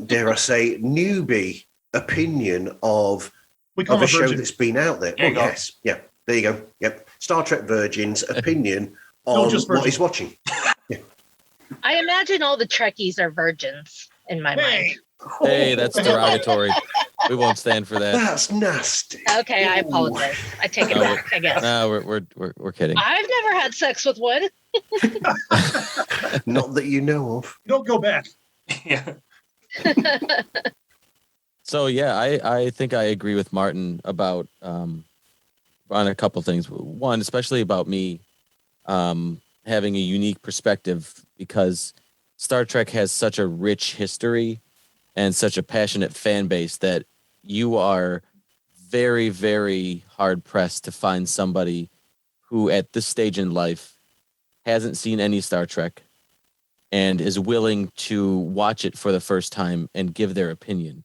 dare I say, newbie opinion of a show that's been out there. There you go. Yes. Yeah. There you go. Yep. Star Trek virgin's opinion on what he's watching. I imagine all the Trekkies are virgins in my mind. Hey, that's derogatory. We won't stand for that. That's nasty. Okay, I apologize. I take it back, I guess. No, we're kidding. I've never had sex with one. Not that you know of. Don't go back. Yeah. So yeah, I think I agree with Martin about on a couple things. One, especially about me, having a unique perspective because Star Trek has such a rich history and such a passionate fan base that you are very, very hard pressed to find somebody who at this stage in life hasn't seen any Star Trek and is willing to watch it for the first time and give their opinion.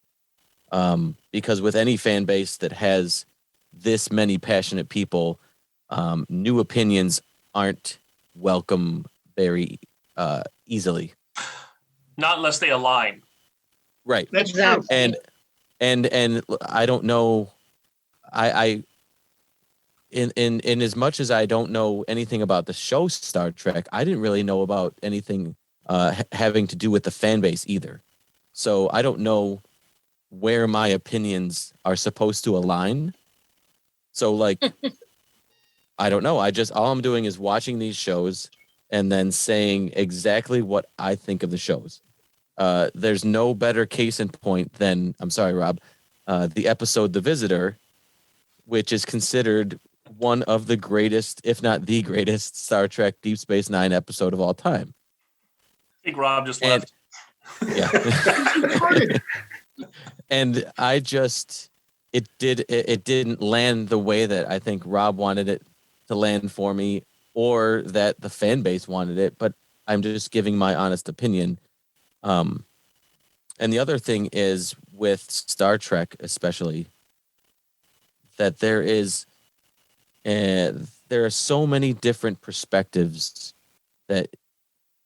Because with any fan base that has this many passionate people, new opinions aren't welcome very easily. Not unless they align. Right. That's Exactly. true. And I don't know. I in as much as I don't know anything about the show Star Trek, I didn't really know about anything having to do with the fan base either. So I don't know where my opinions are supposed to align. So like, I don't know. All I'm doing is watching these shows and then saying exactly what I think of the shows. There's no better case in point than, I'm sorry, Rob, the episode The Visitor, which is considered one of the greatest, if not the greatest, Star Trek Deep Space Nine episode of all time. I think Rob just left. Yeah. And it didn't land the way that I think Rob wanted it to land for me, or that the fan base wanted it, but I'm just giving my honest opinion. And the other thing is with Star Trek, especially, that there are so many different perspectives that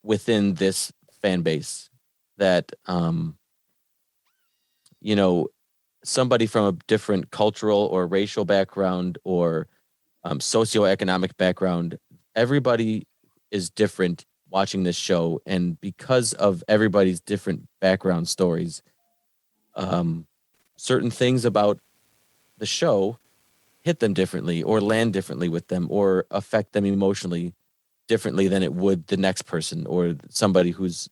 within this fan base that, somebody from a different cultural or racial background or socioeconomic background, everybody is different watching this show. And because of everybody's different background stories, certain things about the show hit them differently or land differently with them or affect them emotionally differently than it would the next person or somebody who's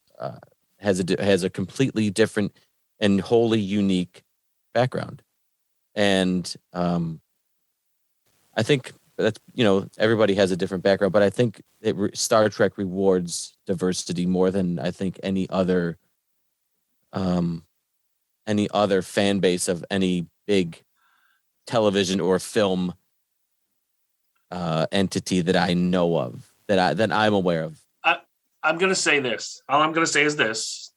has a completely different and wholly unique background. And I think that's, everybody has a different background, but I think Star Trek rewards diversity more than I think any other fan base of any big television or film entity that I know of, that I'm aware of. I'm going to say this. All I'm going to say is this,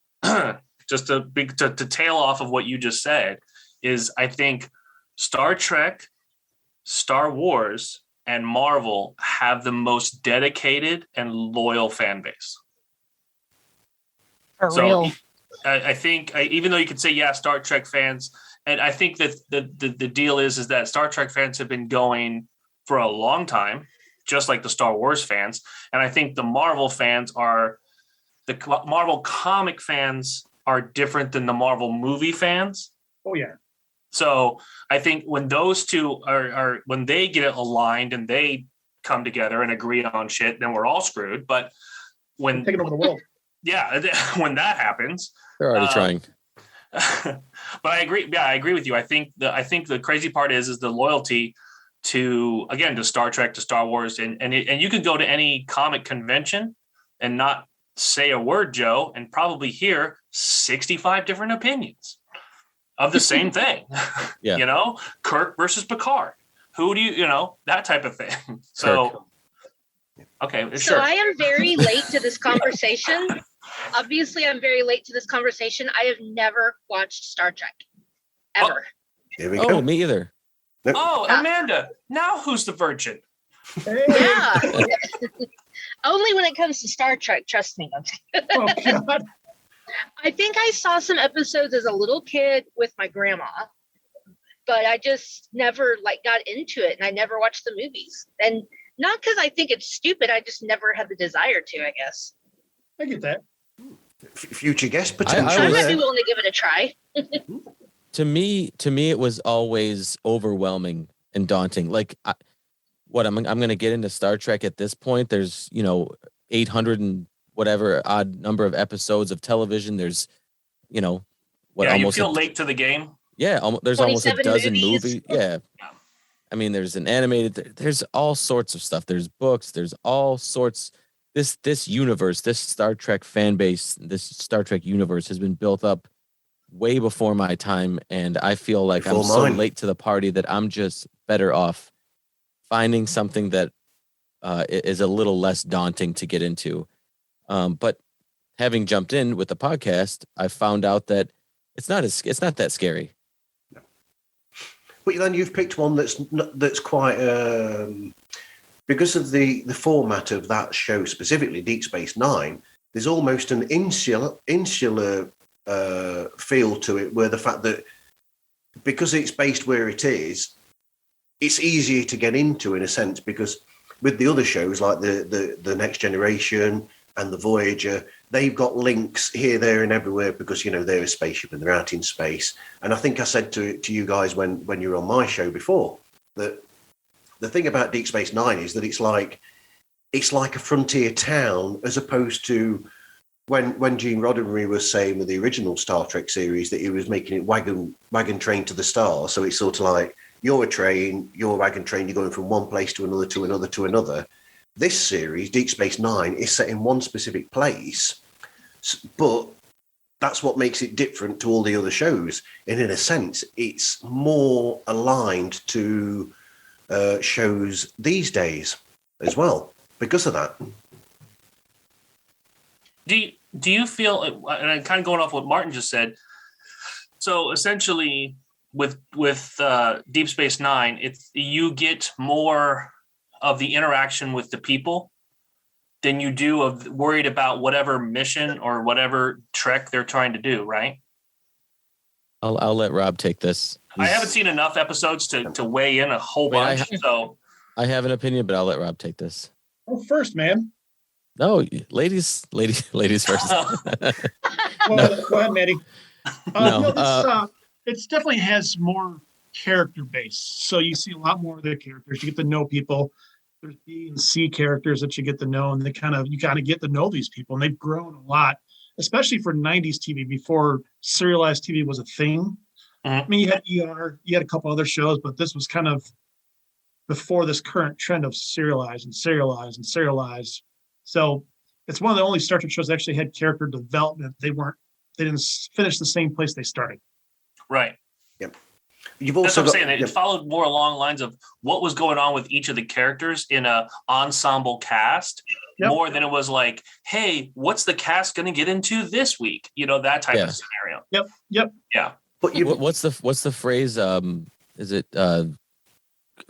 just to tail off of what you just said, is I think Star Trek, Star Wars, and Marvel have the most dedicated and loyal fan base. For real. I think, even though you could say, yeah, Star Trek fans, and I think that the deal is that Star Trek fans have been going for a long time, just like the Star Wars fans. And I think the Marvel comic fans are different than the Marvel movie fans. Oh, yeah. So I think when those two are when they get aligned and they come together and agree on shit, then we're all screwed. But when taking over the world, yeah, when that happens, they're already trying. But I agree. Yeah, I agree with you. I think the crazy part is the loyalty to Star Trek, to Star Wars, and you can go to any comic convention and not say a word, Joe, and probably hear 65 different opinions of the same thing. Yeah. Kirk versus Picard. Who do that type of thing. So, okay, So sure. I am very late to this conversation. Obviously, I'm very late to this conversation. I have never watched Star Trek, ever. Here we Oh, go. me either. Oh, Amanda, now who's the virgin? hey, Yeah. Only when it comes to Star Trek, trust me. oh God, I think I saw some episodes as a little kid with my grandma, but I just never got into it, and I never watched the movies. And not because I think it's stupid, I just never had the desire to, I guess. I get that. Future guest I potential. might be there. willing to give it a try. To me, it was always overwhelming and daunting. Like, I'm going to get into Star Trek at this point. There's 800 and whatever odd number of episodes of television. There's You almost feel late to the game. Yeah, there's almost a 27 dozen movies. movies. Yeah. I mean, there's an animated, there's all sorts of stuff. There's books, there's all sorts this universe, this Star Trek fan base, this Star Trek universe has been built up way before my time, and I feel like I'm so late to the party that I'm just better off finding something that is a little less daunting to get into. But having jumped in with the podcast, I found out that it's not that scary. But then you've picked one that's quite because of the format of that show, specifically Deep Space Nine. There's almost an insular feel to it, where the fact that because it's based where it is, it's easier to get into in a sense, because with the other shows like the Next Generation and the Voyager, they've got links here, there, and everywhere because they're a spaceship and they're out in space. And I think I said to you guys when you were on my show before that the thing about Deep Space Nine is that it's like a frontier town, as opposed to when Gene Roddenberry was saying with the original Star Trek series that he was making it wagon train to the stars. So it's sort of like you're a train, you're a wagon train, you're going from one place to another, to another, to another. This series, Deep Space Nine, is set in one specific place, but that's what makes it different to all the other shows. And in a sense, it's more aligned to shows these days as well because of that. Do you feel, and I'm kind of going off what Martin just said, so essentially with Deep Space Nine, you get more of the interaction with the people than you do of worried about whatever mission or whatever trek they're trying to do, right? I'll let Rob take this. I haven't seen enough episodes to weigh in a whole bunch. So I have an opinion, but I'll let Rob take this. Go first, man. No, ladies first. Well, go ahead, Maddie. It definitely has more character base. So you see a lot more of the characters. You get to know people. There's B and C characters that you get to know, and you kind of get to know these people. And they've grown a lot, especially for 90s TV before serialized TV was a thing. I mean, you had ER, you had a couple other shows, but this was kind of before this current trend of serialized. So it's one of the only Star Trek shows that actually had character development. They didn't finish the same place they started. Right. Yep. That's what I'm saying. It followed more along lines of what was going on with each of the characters in a ensemble cast, more than it was like, hey, what's the cast going to get into this week? That type of scenario. Yep. Yeah. But what's the phrase? Is it a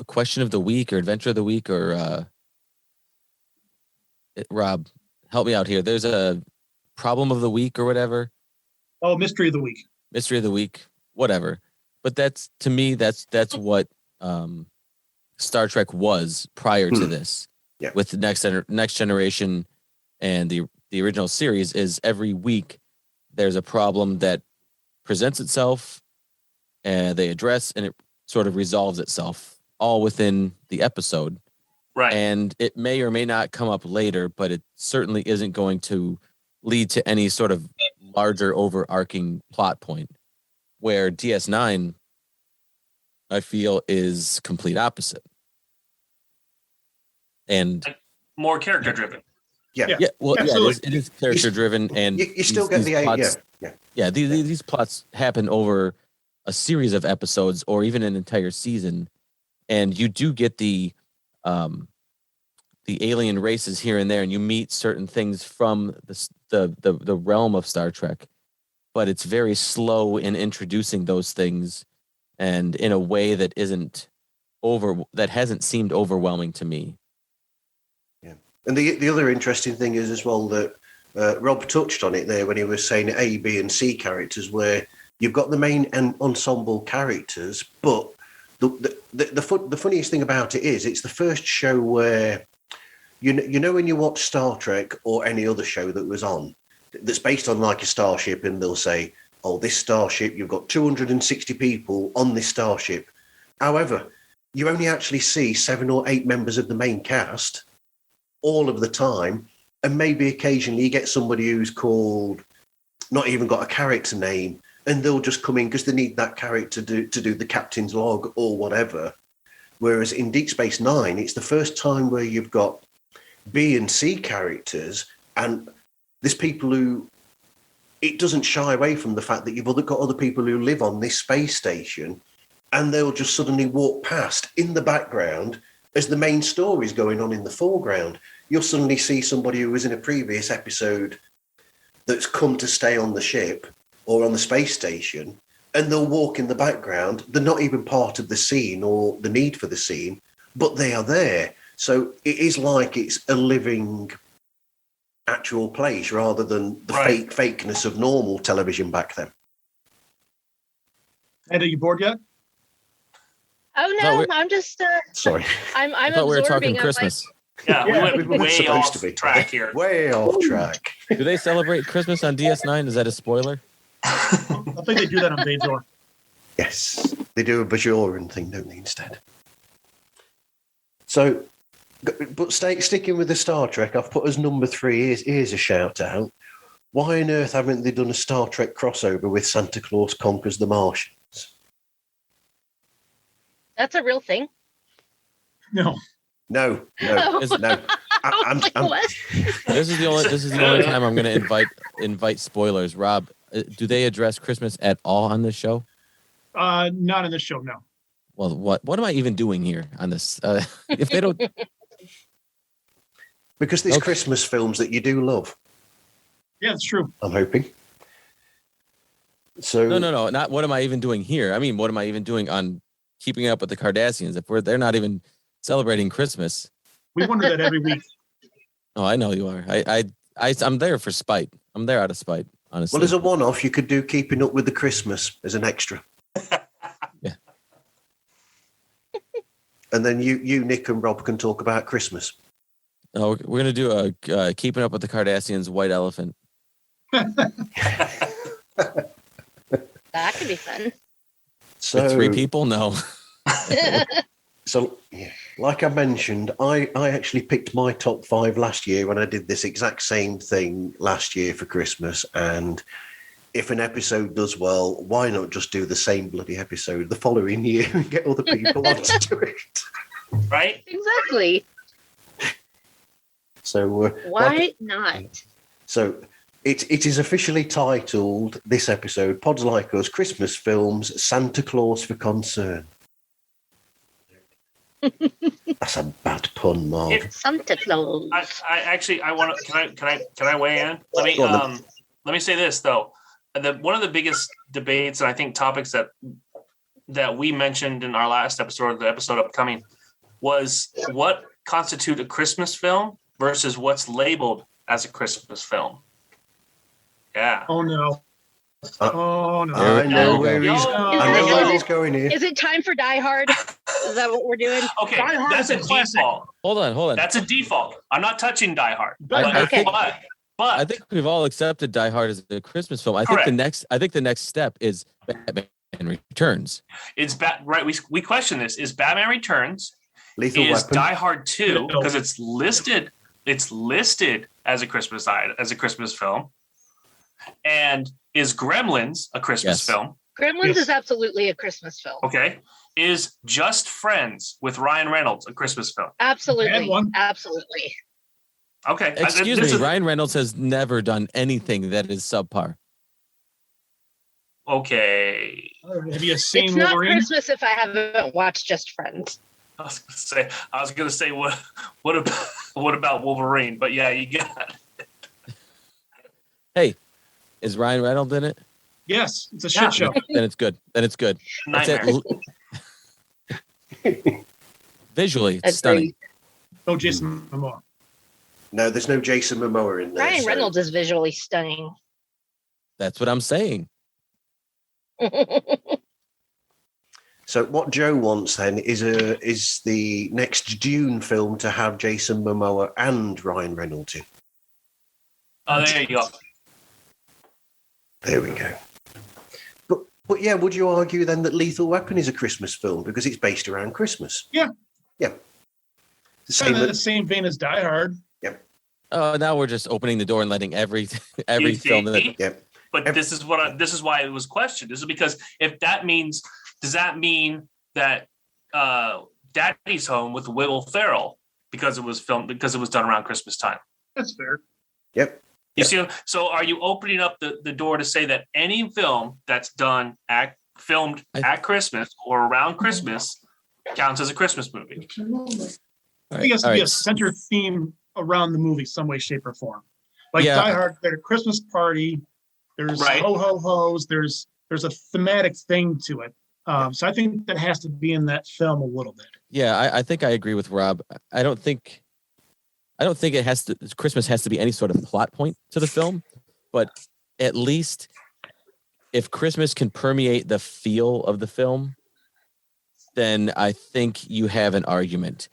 question of the week or adventure of the week or? Rob, help me out here. There's a problem of the week or whatever. Oh, mystery of the week. Mystery of the week, whatever. But that's to me, that's what Star Trek was prior to this. Yeah. With the Next Generation and the original series, is every week there's a problem that presents itself and they address, and it sort of resolves itself all within the episode. Right. And it may or may not come up later, but it certainly isn't going to lead to any sort of larger overarching plot point, where DS9, I feel, is complete opposite. And more character driven. Yeah. Well, it is character driven, and you still get the plots, these plots happen over a series of episodes or even an entire season, and you do get the alien races here and there, and you meet certain things from the realm of Star Trek, but it's very slow in introducing those things, and in a way that hasn't seemed overwhelming to me. Yeah, and the other interesting thing is as well that Rob touched on it there when he was saying A, B, and C characters, where you've got the main and ensemble characters, but the funniest thing about it is it's the first show where you know when you watch Star Trek or any other show that was on that's based on like a starship, and they'll say, oh, this starship, you've got 260 people on this starship. However, you only actually see 7 or 8 members of the main cast all of the time, and maybe occasionally you get somebody who's called, not even got a character name, and they'll just come in because they need that character to do the captain's log or whatever. Whereas in Deep Space Nine, it's the first time where you've got B and C characters, and there's people who it doesn't shy away from the fact that you've got other people who live on this space station, and they'll just suddenly walk past in the background as the main story is going on in the foreground. You'll suddenly see somebody who was in a previous episode that's come to stay on the ship or on the space station, and they'll walk in the background. They're not even part of the scene or the need for the scene, but they are there. So it is like it's a living actual place rather than the fakeness of normal television back then. Ed, are you bored yet? Oh no, I'm just sorry. I'm I thought we were talking absorbing. Christmas. Yeah, we we went were way supposed off to be. track here. Way off track. Do they celebrate Christmas on DS9? Is that a spoiler? I think they do that on Bajor. Yes, they do a Bajoran thing, don't they, instead? So, but sticking with the Star Trek, I've put as number 3. Here's a shout out. Why on earth haven't they done a Star Trek crossover with Santa Claus Conquers the Martians? That's a real thing. No. No. I'm, What? This is the only time I'm going to invite spoilers. Rob, do they address Christmas at all on this show? Not in this show, no. Well, what am I even doing here on this? If they don't, because there's Christmas films that you do love. Yeah, it's true. I'm hoping. So no, not what am I even doing here? I mean, what am I even doing on Keeping Up with the Cardassians? If they're not even celebrating Christmas. We wonder that every week. Oh, I know you are. I'm there for spite. I'm there out of spite, honestly. Well, as a one-off, you could do Keeping Up with the Christmas as an extra. Yeah. And then you, Nick, and Rob can talk about Christmas. Oh, we're gonna do a Keeping Up with the Cardassians White Elephant. That could be fun. So With 3 people? No. So, yeah, like I mentioned, I actually picked my top 5 last year when I did this exact same thing last year for Christmas. And if an episode does well, why not just do the same bloody episode the following year and get other people on to do it? Right? Exactly. So Why not? So it is officially titled, this episode, Pods Like Us, Christmas Films, Santa Claus for Concern. That's a bad pun, Marv. Santa Claus. I want to. Can I weigh in? Let me say this though. One of the biggest debates and I think topics that we mentioned in our last episode, or the episode upcoming, was what constitute a Christmas film versus what's labeled as a Christmas film. Yeah. Oh no. Oh no. I know where Is he's going here. Is it time for Die Hard? Is that what we're doing? Okay, Die Hard that's is a a classic. default. Hold on. That's a default. I'm not touching Die Hard. Okay. But I think we've all accepted Die Hard as a Christmas film. I Correct. think the next step is Batman Returns. it's right. We question this. Is Batman Returns Lethal is Weapon. Die Hard 2 because it's listed as a Christmas film, and is Gremlins a Christmas Yes. film? Gremlins Yes. is absolutely a Christmas film. Okay, is Just Friends with Ryan Reynolds a Christmas film? Absolutely. Bad one. Absolutely. Okay, Excuse this me, is- Ryan Reynolds has never done anything that is subpar. Okay, Have you seen It's not Wolverine? Christmas if I haven't watched Just Friends. I was gonna say what about Wolverine? But yeah, you got it. Hey, is Ryan Reynolds in it? Yes, it's a Yeah. shit show. Then it's good. That's Nightmare. it. Visually, it's Agreed. stunning. No Jason Momoa. No, there's no Jason Momoa in there. Ryan so- Reynolds is visually stunning. That's what I'm saying. So what Joe wants then is the next Dune film to have Jason Momoa and Ryan Reynolds in. Oh, there you go. There we go. But yeah, would you argue then that Lethal Weapon is a Christmas film because it's based around Christmas? Yeah. Yeah. The Kind same. of the same vein as Die Hard. Now we're just opening the door and letting every You film that see? Yeah. But this is why it was questioned. This is because if that means, does that mean that Daddy's Home with Will Ferrell because it was done around Christmas time. That's fair. Yep. You see, so are you opening up the door to say that any film that's filmed at Christmas or around Christmas counts as a Christmas movie? I think it has to be a center theme around the movie, some way, shape, or form. Like Die Hard, there's a Christmas party. There's ho ho ho's. There's a thematic thing to it. So I think that has to be in that film a little bit. Yeah, I think I agree with Rob. I don't think it has to. Christmas has to be any sort of plot point to the film, but at least if Christmas can permeate the feel of the film, then I think you have an argument.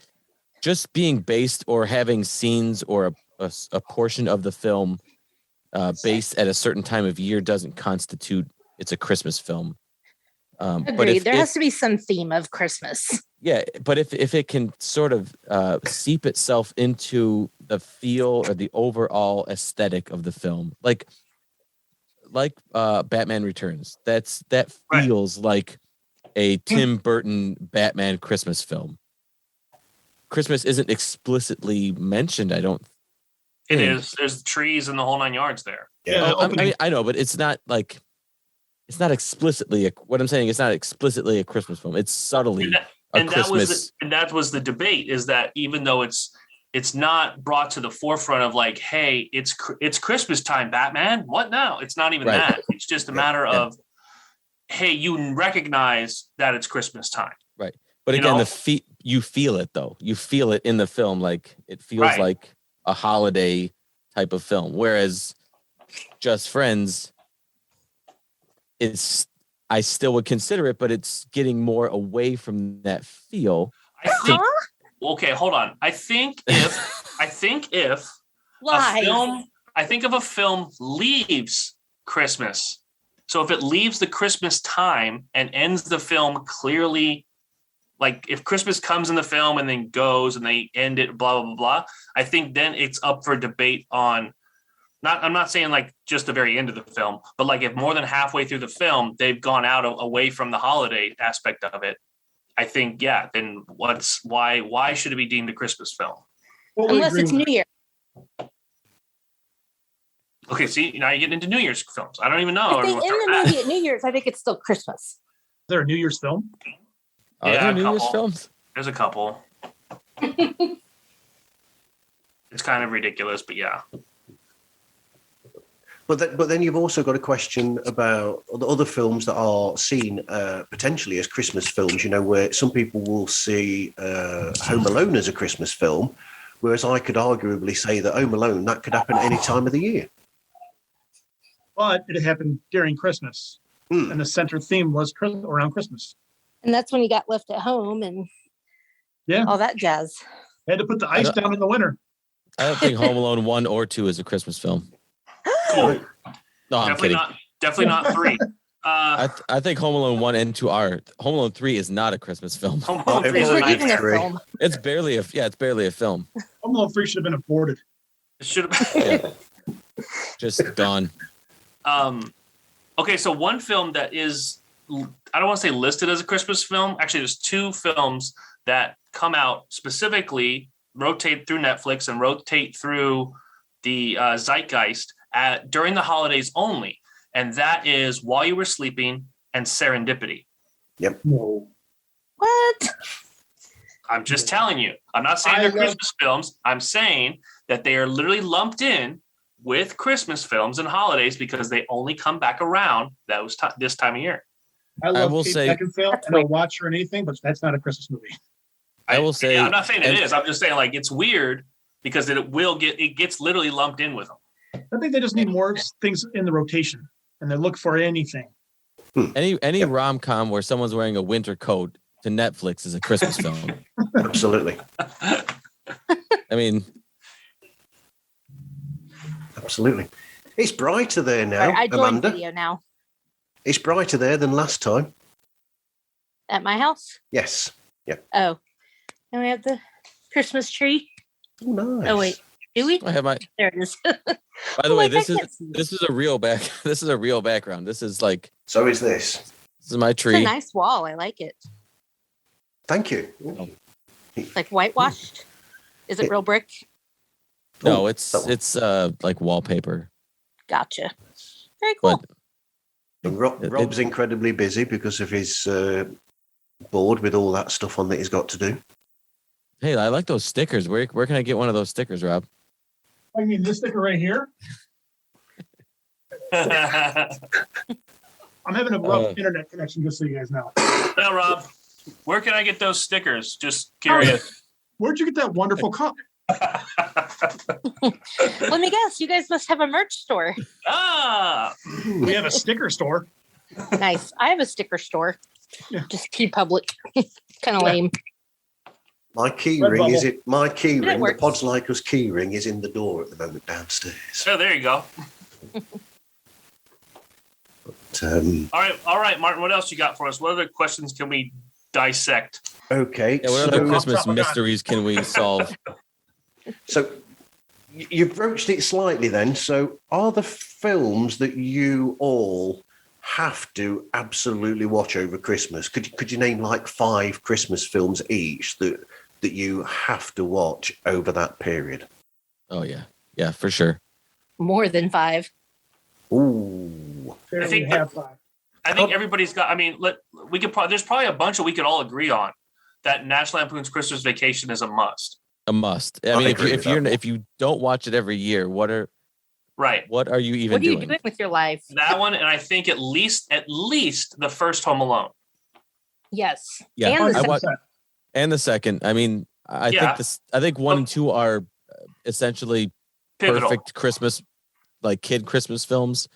Just being based or having scenes or a portion of the film based at a certain time of year doesn't constitute it's a Christmas film. Agreed. There has to be some theme of Christmas. Yeah, but if it can sort of seep itself into the feel or the overall aesthetic of the film, like Batman Returns, that feels like a Tim Burton Batman Christmas film. Christmas isn't explicitly mentioned, I don't think. It is. There's trees and the whole 9 yards there. Yeah, I know, but it's not explicitly what I'm saying. It's not explicitly a Christmas film. It's subtly Christmas. That was the debate, is that even though it's not brought to the forefront of like, hey, it's Christmas time, Batman. What now? It's not even that. It's just a matter of, hey, you recognize that it's Christmas time. Right. But again, you feel it though. You feel it in the film, like it feels like a holiday type of film. Whereas Just Friends, I still would consider it, but it's getting more away from that feel. Okay, hold on. I think if a film leaves Christmas, so if it leaves the Christmas time and ends the film clearly, like if Christmas comes in the film and then goes and they end it, blah, blah, blah, blah, I think then it's up for debate on, I'm not saying like just the very end of the film, but like if more than halfway through the film, they've gone out away from the holiday aspect of it, I think, then why should it be deemed a Christmas film? Unless it's New Year. Okay, see, now you're getting into New Year's films. I don't even know. If they end the movie at New Year's, I think it's still Christmas. Is there a New Year's film? Are there New Year's films? There's a couple. It's kind of ridiculous, but yeah. But then you've also got a question about the other films that are seen potentially as Christmas films, where some people will see Home Alone as a Christmas film, whereas I could arguably say that Home Alone, that could happen at any time of the year. But it happened during Christmas, and the center theme was around Christmas. And that's when you got left at home and all that jazz. Had to put the ice down in the winter. I don't think Home Alone 1 or 2 is a Christmas film. No, I'm kidding. Definitely not 3. I think Home Alone 1 and 2 are. Home Alone 3 is not a Christmas film. Home Alone 3 is a nice film. It's barely a film. Home Alone 3 should have been aborted. It should have been. Just gone. Okay, so one film that is, I don't want to say listed as a Christmas film. Actually, there's 2 films that come out specifically, rotate through Netflix and rotate through the zeitgeist during the holidays only. And that is While You Were Sleeping and Serendipity. Yep. Whoa. What? I'm just telling you. I'm not saying they're Christmas films. I'm saying that they are literally lumped in with Christmas films and holidays because they only come back around this time of year. I will Kate Beckinsale, and I'll watch her in anything, but that's not a Christmas movie. I will say. I'm not saying it is. I'm just saying like it's weird because it gets literally lumped in with them. I think they just need more things in the rotation, and they look for anything. Any rom-com where someone's wearing a winter coat to Netflix is a Christmas film. Absolutely. I mean, absolutely. It's brighter there now, I joined Amanda. video now. It's brighter there than last time. At my house? Yes. Yeah. Oh. And we have the Christmas tree. Oh, nice. Oh, wait. Do we? I have my. There it is. By the way, this is a real This is a real background. This is like. So is this. This is my tree. It's a nice wall. I like it. Thank you. Like whitewashed. Is it real brick? No, Oh, it's that one. like wallpaper. Gotcha. Very cool. But And Rob's incredibly busy because of his board with all that stuff on that he's got to do. hey, I like those stickers. Where can I get one of those stickers, Rob? I mean, this sticker right here. I'm having a rough internet connection, just so you guys know. Now, Rob, where can I get those stickers? Just curious. Where'd you get that wonderful cup? Let me guess. You guys must have a merch store. Ah, We have a sticker store. Nice. I have a sticker store. Yeah. Just TeePublic. Kind of lame. My key Red ring bubble. is it. My key That ring, the works. Pods Like Us key ring, is in the door at the moment downstairs. so there you go. All right, Martin. What else you got for us? What other questions can we dissect? Okay, Yeah, what other so, Christmas mysteries can we solve? so you've broached it slightly then. So are the films that you all have to absolutely watch over Christmas? Could you name like 5 Christmas films each that you have to watch over that period? Oh yeah, for sure. More than 5. Ooh. There I think we have 5. I think everybody's got. I mean, we could. There's probably a bunch that we could all agree on. That National Lampoon's Christmas Vacation is a must. A must. I I mean, agree with that. if you don't watch it every year, what are Right. you even What are you doing? doing with your life? That one, and I think at least the first Home Alone. Yes. Yeah, And the I second. watch and the second. I mean, I think 1 and 2 are essentially Pivotal. perfect Christmas, like kid Christmas films.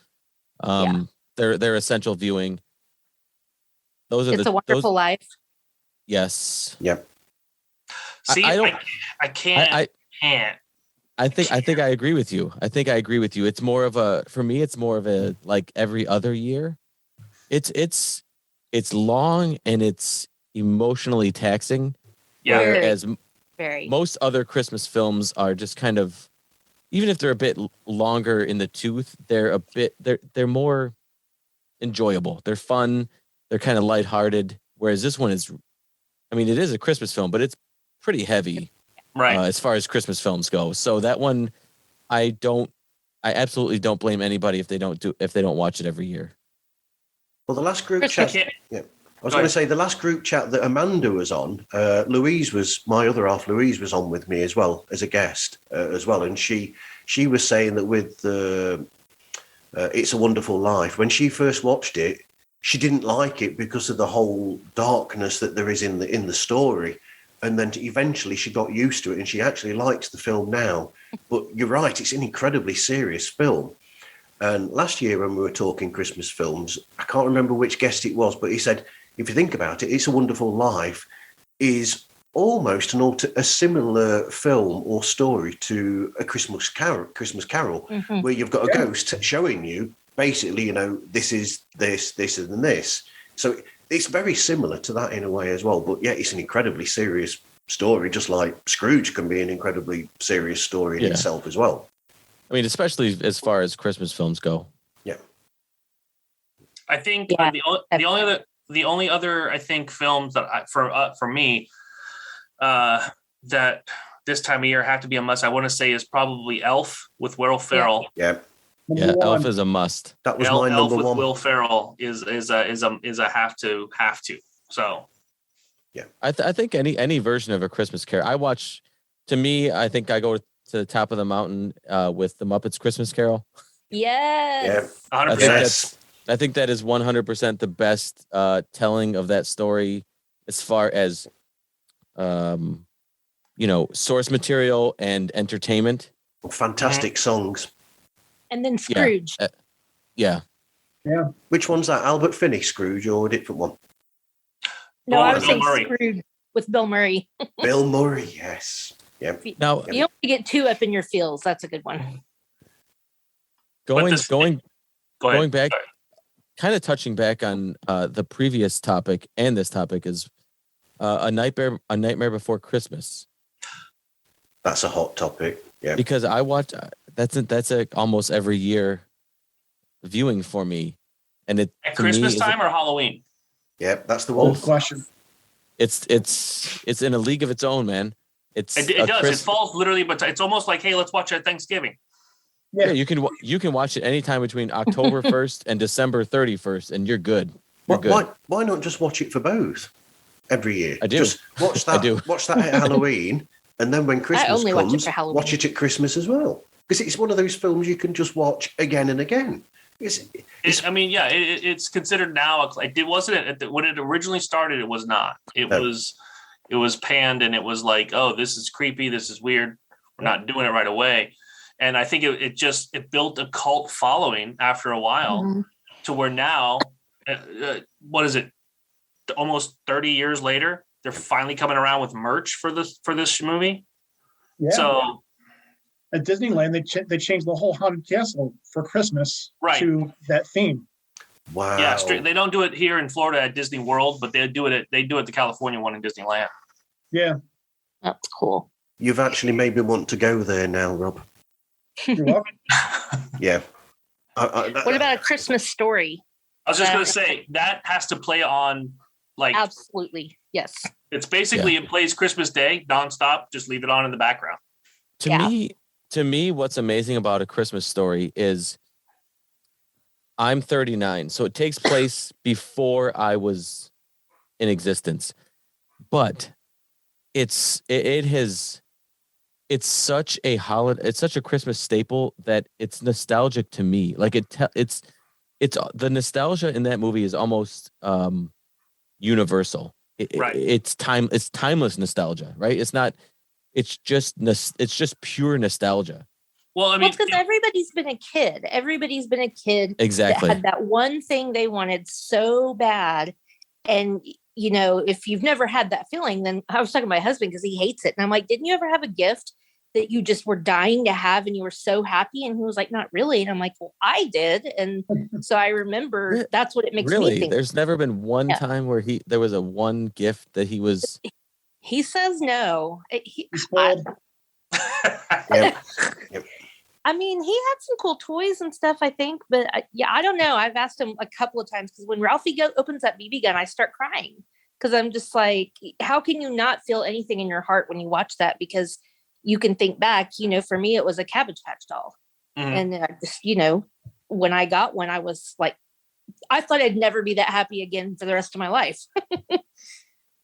They're essential viewing. Those are It's a Wonderful Life. Yes. Yep. See, I can't. I think I agree with you. It's more of a like every other year. It's long and it's emotionally taxing. Yeah. Whereas Very. most other Christmas films are just kind of, even if they're a bit longer in the tooth, they're more enjoyable. They're fun. They're kind of lighthearted. Whereas this one is, I mean, it is a Christmas film, but it's pretty heavy, Right. as far as Christmas films go. So that one, I absolutely don't blame anybody if they don't watch it every year. Well, the last group Christmas- chat. Yeah. I was Go going to ahead. say the last group chat that Amanda was on, Louise was my other half. Louise was on with me as well as a guest as well, and she was saying that with It's a Wonderful Life, when she first watched it, she didn't like it because of the whole darkness that there is in the story, and then eventually she got used to it, and she actually likes the film now. But you're right; it's an incredibly serious film. And last year when we were talking Christmas films, I can't remember which guest it was, but he said, if you think about it, It's a Wonderful Life is almost a similar film or story to a Christmas Carol, Mhm. where you've got a ghost showing you basically, this is this, and this. So it's very similar to that in a way as well. But yeah, it's an incredibly serious story, just like Scrooge can be an incredibly serious story in itself as well. I mean, especially as far as Christmas films go. Yeah. I think Yeah, the only other I think films that for me that this time of year have to be a must, I want to say, is probably Elf with Will Ferrell. Yeah. Yeah, Elf is a must. That was Elf my number with one. Will Ferrell is a have to. So I think any version of A Christmas Carol. I think I go to the top of the mountain with the Muppets Christmas Carol. Yes. 100%. Yes. I think that is 100% the best telling of that story as far as source material and entertainment. Fantastic songs. And then Scrooge. Yeah. Which one's that? Albert Finney Scrooge or a different one? No, I was Bill saying Murray. Scrooge with Bill Murray. Bill Murray, yes. Yeah. Now You don't get too up in your feels. That's a good one. going Go ahead. back, Sorry. kind of touching back on the previous topic and this topic is a Nightmare Before Christmas. That's a hot topic. Yeah. Because I watch that's a almost every year viewing for me, and it At to me Christmas is time or Halloween? Yeah, that's the one. Good question. it's in a league of its own, man. It does. It falls literally, but it's almost like, hey, let's watch it at Thanksgiving. Yeah, you can watch it anytime between October 1st and December 31st, and you're good. Why not just watch it for both every year? I do. Just watch that. I do. Watch that at Halloween, and then when Christmas only watch it comes, for Halloween. watch it at Christmas as well. Because it's one of those films you can just watch again and again. It's considered now. It wasn't when it originally started. It was not. It was panned, and it was like, oh, this is creepy. This is weird. We're not doing it right away. And I think it built a cult following after a while to where now, what is it? Almost 30 years later, they're finally coming around with merch for this movie. Yeah. So at Disneyland, they changed the whole Haunted Castle for Christmas to that theme. Wow. Yeah, they don't do it here in Florida at Disney World, but they do it the California one in Disneyland. Yeah. That's cool. You've actually made me want to go there now, Rob. You're welcome. Yeah. What about A Christmas Story? I was just going to say that has to play on Absolutely. Yes. It's basically it plays Christmas Day nonstop. Just leave it on in the background. To me, what's amazing about A Christmas Story is I'm 39, so it takes place before I was in existence, but it's such a holiday. It's such a Christmas staple that it's nostalgic to me. Like it's the nostalgia in that movie is almost universal. It's timeless nostalgia, right? It's just pure nostalgia. Well, I mean, because everybody's been a kid. Everybody's been a kid exactly that had that one thing they wanted so bad. And if you've never had that feeling, then I was talking to my husband because he hates it. And I'm like, didn't you ever have a gift that you just were dying to have and you were so happy? And he was like, not really. And I'm like, well, I did. And so I remember that's what it makes me think. There's never been one time where there was a one gift that he was. He says no. Yep. I mean, he had some cool toys and stuff, I think, but I don't know. I've asked him a couple of times because when Ralphie opens that BB gun, I start crying because I'm just like, how can you not feel anything in your heart when you watch that? Because you can think back, for me, it was a Cabbage Patch doll. And I just, when I got one, I was like, I thought I'd never be that happy again for the rest of my life.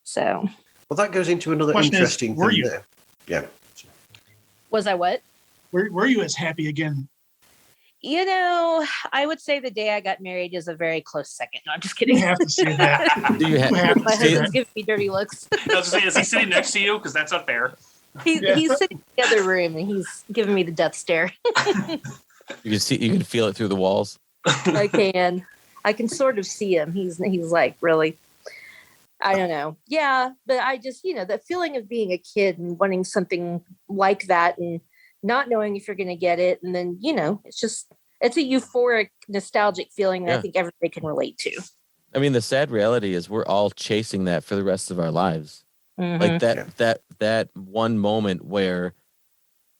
So. Well, that goes into another interesting thing there. Yeah. Was I what? Were you as happy again? I would say the day I got married is a very close second. No, I'm just kidding. You have to say that. Do you have my husband's giving me dirty looks. I was going to say, is he sitting next to you? Because that's unfair. He's sitting in the other room and he's giving me the death stare. You can feel it through the walls. I can sort of see him. He's like, really? I don't know. Yeah, but I just, that feeling of being a kid and wanting something like that and not knowing if you're going to get it. And then, it's a euphoric, nostalgic feeling that I think everybody can relate to. I mean, the sad reality is we're all chasing that for the rest of our lives. Mm-hmm. Like that one moment where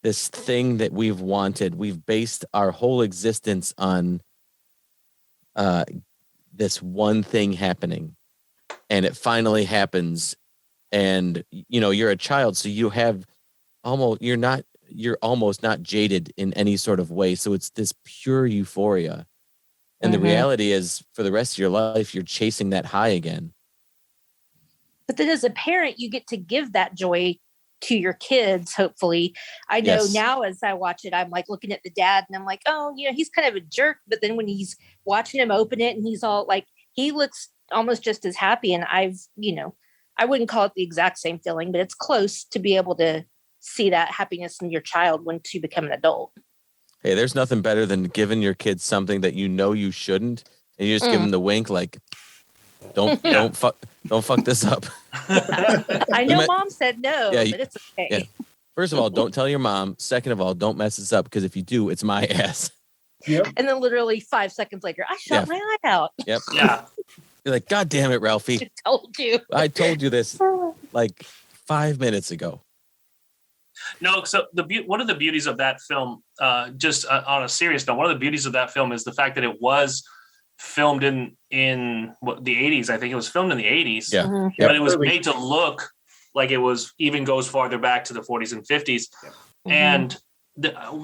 this thing that we've wanted, we've based our whole existence on this one thing happening. And it finally happens, and you're a child, so you're almost not jaded in any sort of way. So it's this pure euphoria, and the reality is, for the rest of your life, you're chasing that high again. But then, as a parent, you get to give that joy to your kids. Hopefully, I know now as I watch it, I'm like looking at the dad, and I'm like, oh, he's kind of a jerk. But then when he's watching him open it, and he's all like, he looks almost just as happy. And I wouldn't call it the exact same feeling, but it's close to be able to see that happiness in your child once you become an adult. Hey, there's nothing better than giving your kids something that you shouldn't, and you just give them the wink, like, don't fuck this up. I know mom said no, but it's okay. Yeah. First of all, don't tell your mom. Second of all, don't mess this up, because if you do, it's my ass. Yep. And then literally 5 seconds later, I shot my eye out. Yep. Yeah. You're like, God damn it, Ralphie. I told you this like 5 minutes ago. No, so one of the beauties of that film, just on a serious note, one of the beauties of that film is the fact that it was filmed in the 80s. I think it was filmed in the 80s. Yeah. But it was made to look like it was even goes farther back to the 40s and 50s. And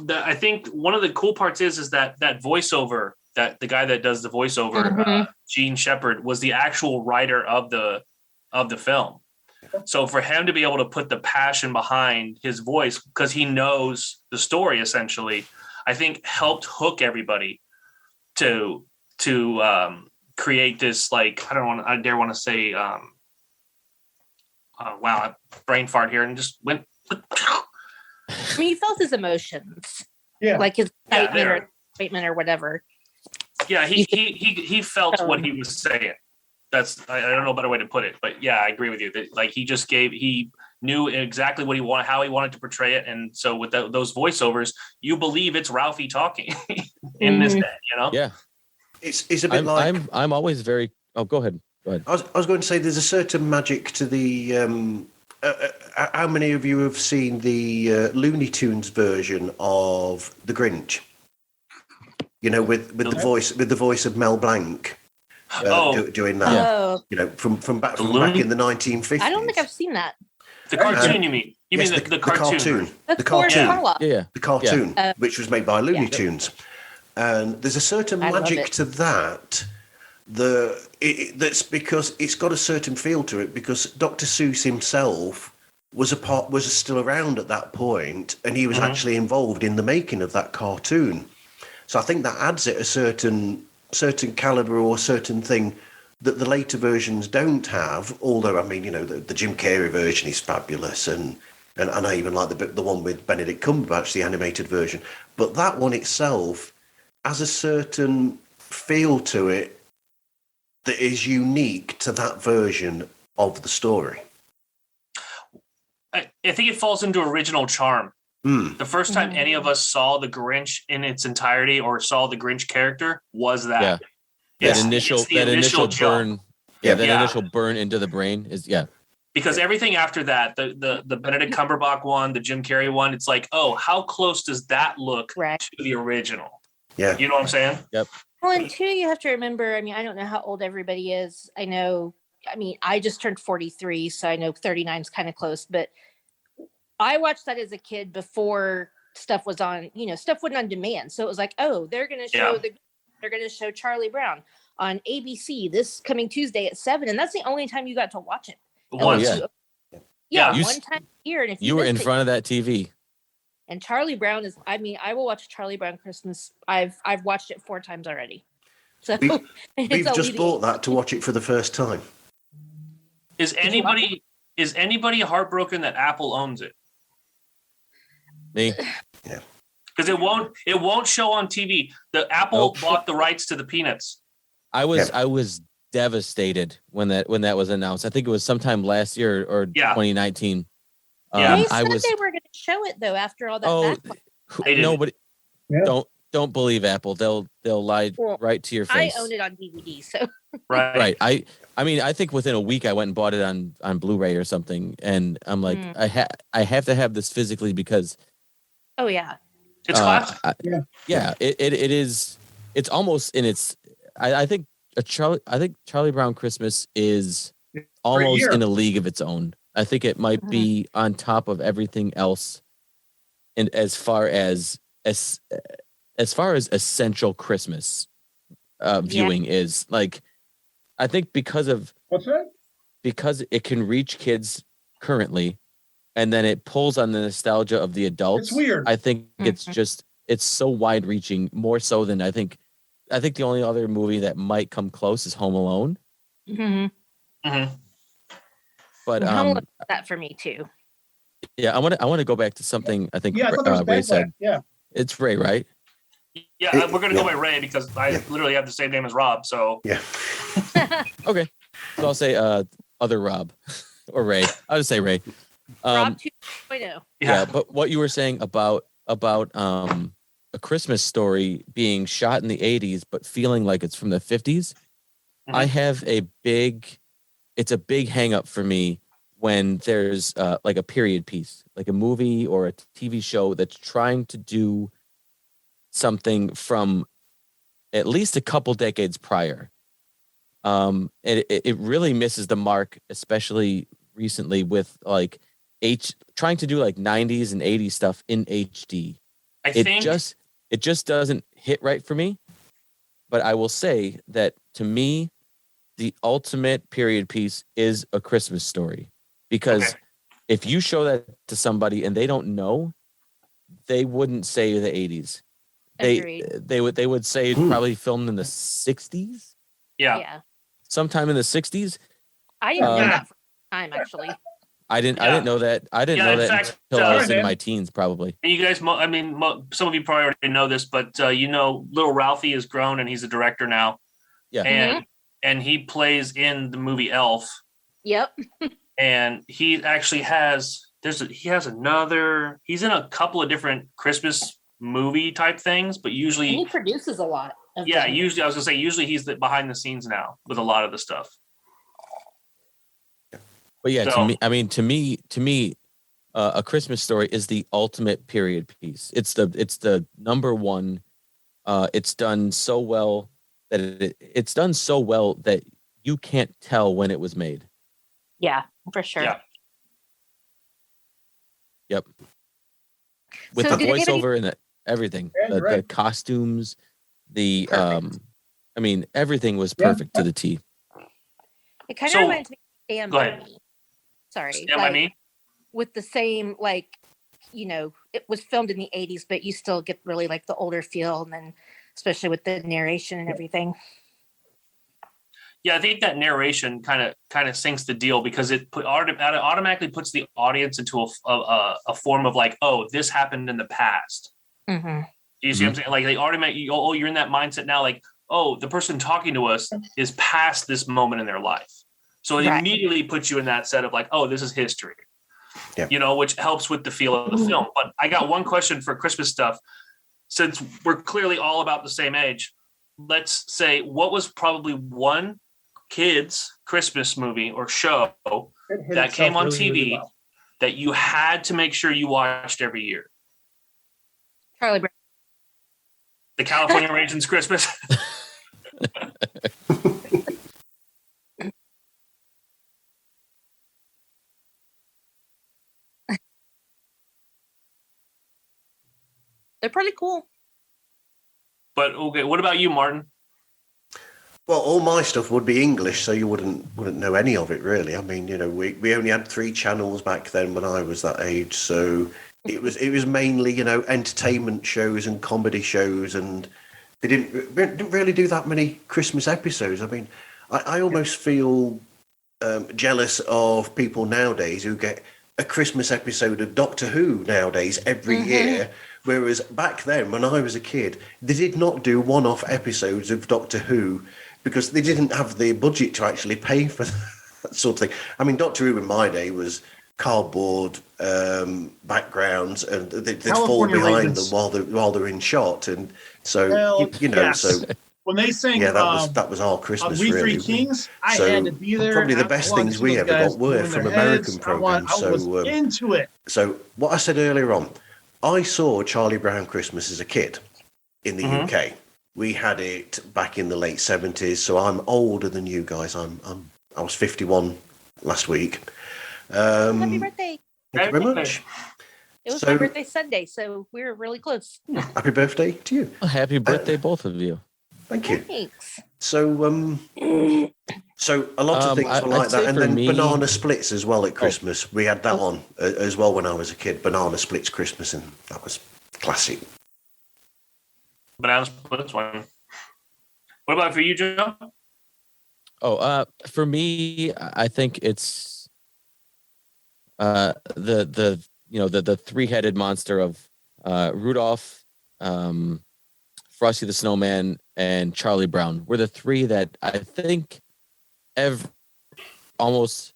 I think one of the cool parts is that voiceover, that the guy that does the voiceover, Gene Shepard, was the actual writer of the film. So for him to be able to put the passion behind his voice, because he knows the story essentially, I think helped hook everybody to create this, like, I dare want to say, wow, brain fart here and just went. I mean, he felt his emotions. Yeah. Like his excitement or whatever. Yeah, he felt what he was saying. That's, I don't know a better way to put it, but yeah, I agree with you that, like, he knew exactly what he wanted, how he wanted to portray it, and so with those voiceovers, you believe it's Ralphie talking in this day, you know? Yeah, it's a bit like I'm always very. Oh, go ahead. I was going to say there's a certain magic to the. How many of you have seen the Looney Tunes version of The Grinch? You know, with the voice of Mel Blanc. Doing that, you know, from back in the 1950s. I don't think I've seen that. The cartoon, you mean? You mean the cartoon? The cartoon. The cartoon, which was made by Looney Tunes, and there's a certain magic to that. That's because it's got a certain feel to it. Because Dr. Seuss himself was still around at that point, and he was actually involved in the making of that cartoon. So I think that adds it a certain caliber or certain thing that the later versions don't have. Although, I mean, you know, the Jim Carrey version is fabulous, and I even like the one with Benedict Cumberbatch, the animated version. But that one itself has a certain feel to it that is unique to that version of the story. I think it falls into original charm. The first time any of us saw the Grinch in its entirety or saw the Grinch character was that. Yeah. That initial burn. That initial burn into the brain is Because everything after that, the Benedict Cumberbatch one, the Jim Carrey one, it's like, oh, how close does that look to the original? Yeah. You know what I'm saying? Yep. Well, and two, you have to remember, I mean, I don't know how old everybody is. I just turned 43, so I know 39 is kind of close, but I watched that as a kid before stuff was on, stuff wasn't on demand. So it was like, oh, they're going to show Charlie Brown on ABC this coming Tuesday at 7. And that's the only time you got to watch it. One time a year. And if you were in front of that TV. And Charlie Brown is, I will watch Charlie Brown Christmas. I've watched it 4 times already. So we've just bought that to watch it for the first time. Is anybody heartbroken that Apple owns it? Me? Yeah. Because it won't show on TV. The Apple bought the rights to the Peanuts. I was devastated when that was announced. I think it was sometime last year or 2019. They said they were going to show it though after all that. Nobody. Don't believe Apple. They'll lie right to your face. I own it on DVD, so right. I think within a week I went and bought it on Blu-ray or something, and I'm like, I have to have this physically because. Oh yeah. It's classic. It is. It's almost in its. I think Charlie Brown Christmas is almost in a league of its own. I think it might be on top of everything else, and as far as essential Christmas viewing is, like, I think because it can reach kids currently, and then it pulls on the nostalgia of the adults. It's weird. I think it's so wide reaching, more so than I think the only other movie that might come close is Home Alone. But Home Alone is that for me too. Yeah, I want to go back to something I think Ray said. Yeah. It's Ray, right? Yeah, we're gonna go by Ray because I literally have the same name as Rob. So yeah. Okay, so I'll say other Rob or Ray. I'll just say Ray. Rob 2.0. Yeah, but what you were saying about A Christmas Story being shot in the 80s but feeling like it's from the 50s, I have it's a big hang up for me when there's like a period piece, like a movie or a TV show that's trying to do something from at least a couple decades prior. It really misses the mark, especially recently with like trying to do like 90s and 80s stuff in HD. It just doesn't hit right for me. But I will say that to me, the ultimate period piece is A Christmas Story, because if you show that to somebody and they don't know, they wouldn't say the 80s. They would say probably filmed in the 60s. Yeah. Sometime in the 60s. I didn't know that for a time, actually. I didn't know that. I didn't know that fact, until I was in my teens, probably. And you guys, some of you probably already know this, but little Ralphie is grown and he's a director now. Yeah. And he plays in the movie Elf. Yep. And he actually he's in a couple of different Christmas movie type things, but usually he produces a lot. Usually I was gonna say he's behind the scenes now with a lot of the stuff. But yeah, to me, A Christmas Story is the ultimate period piece. It's the number one. It's done so well that you can't tell when it was made. Yeah, for sure. Yeah. Yep. With the voiceover and everything, the costumes, everything was perfect to the T. It kind of reminds me of Stand By Me. Sorry. Stand By Me? With the same, it was filmed in the 80s, but you still get really like the older feel, and then especially with the narration and everything. Yeah, I think that narration kind of sinks the deal, because it automatically puts the audience into a form of like, oh, this happened in the past. Mm-hmm. Do you see what I'm saying? Like they automatically, oh, you're in that mindset now. Like, oh, the person talking to us is past this moment in their life, so it immediately puts you in that set of like, oh, this is history. Yeah. Which helps with the feel of the film. But I got one question for Christmas stuff. Since we're clearly all about the same age, let's say, what was probably one kids' Christmas movie or show that came on TV that you had to make sure you watched every year? Charlie Brown. The California Raisins Christmas. They're pretty cool. But okay, what about you, Martin? Well, all my stuff would be English, so you wouldn't know any of it really. I mean, we only had 3 channels back then when I was that age, so it was mainly entertainment shows and comedy shows, and they didn't really do that many Christmas episodes. I mean, I almost feel jealous of people nowadays who get a Christmas episode of Doctor Who nowadays every year. Whereas back then, when I was a kid, they did not do one-off episodes of Doctor Who because they didn't have the budget to actually pay for that sort of thing. I mean, Doctor Who in my day was cardboard backgrounds, and they'd fall behind them while they're in shot, and so so when they sang, that was our Christmas. We really. 3 Kings. I had to be there. Probably the best things we ever got were from American programs. I was into it. So what I said earlier on. I saw Charlie Brown Christmas as a kid in the UK. We had it back in the late 70s, so I'm older than you guys. I was 51 last week. Happy birthday! Thank you very much. It was my birthday Sunday, so we were really close. Happy birthday to you! Well, happy birthday, both of you. Thank you. Thanks. So a lot of things were like that, and then banana splits as well at Christmas. We had that on as well when I was a kid. Banana splits Christmas, and that was classic. Banana splits one. What about for you, Joe? For me, I think it's the 3-headed monster of Rudolph, Frosty the Snowman, and Charlie Brown were the 3 that I think almost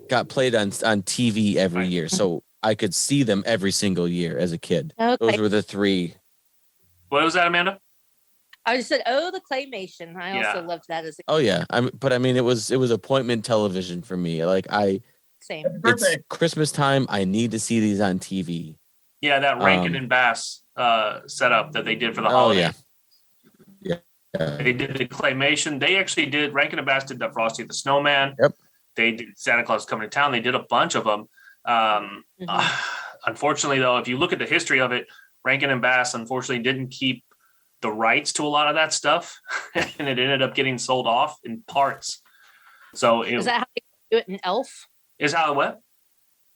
got played on TV every year. So I could see them every single year as a kid. Okay. Those were the 3. What was that, Amanda? I just said, the claymation. I also loved that as a kid. Oh yeah. It was appointment television for me. Same. It's Christmas time. I need to see these on TV. Yeah, that Rankin and Bass setup that they did for the holiday. Oh yeah. They did the claymation. They actually did. Rankin and Bass did the Frosty the Snowman. Yep. They did Santa Claus Coming to Town. They did a bunch of them. Unfortunately, though, if you look at the history of it, Rankin and Bass unfortunately didn't keep the rights to a lot of that stuff, and it ended up getting sold off in parts. So Is that how they do it in Elf? Is how it went?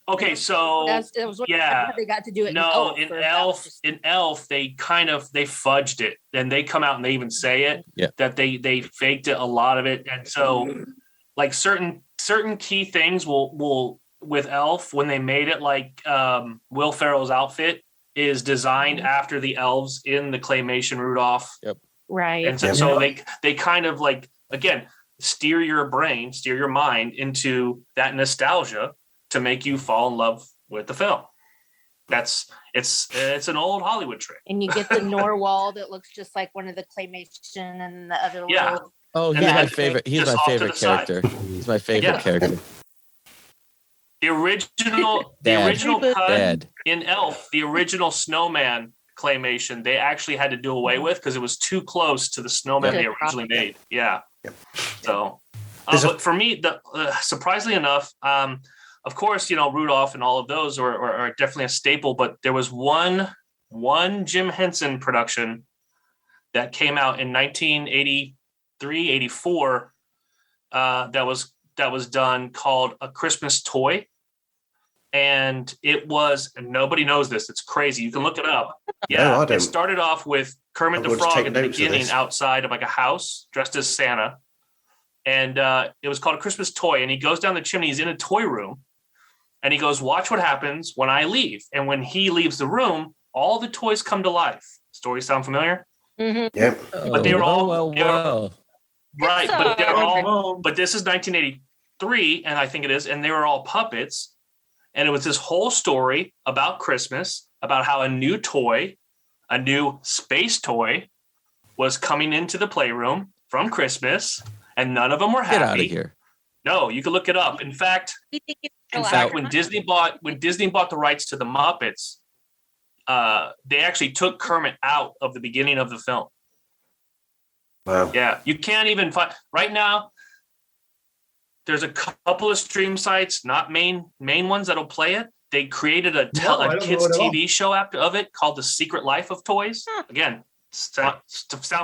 Okay, so That was how they got to do it. No, in Elf, they fudged it, and they come out and they even say it that they faked it, a lot of it, and so like certain key things will with Elf when they made it, like Will Ferrell's outfit is designed after the elves in the claymation Rudolph. Yep. Right. And so they kind of like, again, steer your mind into that nostalgia to make you fall in love with the film. It's an old Hollywood trick. And you get the Norwal that looks just like one of the claymation and the other little. Oh, he's my favorite. He's my favorite character. He's my favorite character. The original cut in Elf, the original snowman claymation, they actually had to do away with because it was too close to the snowman they originally made. Yeah. So, but for me, surprisingly enough, of course, Rudolph and all of those are definitely a staple. But there was one Jim Henson production that came out in 1983, 84. That was done called A Christmas Toy. And it was, and nobody knows this, it's crazy. You can look it up. Yeah, it started off with Kermit the Frog at the beginning outside of like a house dressed as Santa. And it was called A Christmas Toy. And he goes down the chimney, he's in a toy room. And he goes, watch what happens when I leave. And when he leaves the room, all the toys come to life. Stories sound familiar? Yeah. But they were all... Right, but they're all. But this is 1983, and I think it is, and they were all puppets, and it was this whole story about Christmas, about how a new space toy, was coming into the playroom from Christmas, and none of them were happy. Get out of here! No, you can look it up. In fact, when Disney bought the rights to the Muppets, they actually took Kermit out of the beginning of the film. Wow. Yeah, you can't even find right now. There's a couple of stream sites, not main ones that'll play it. They created a kids TV show of it called The Secret Life of Toys. Again, sound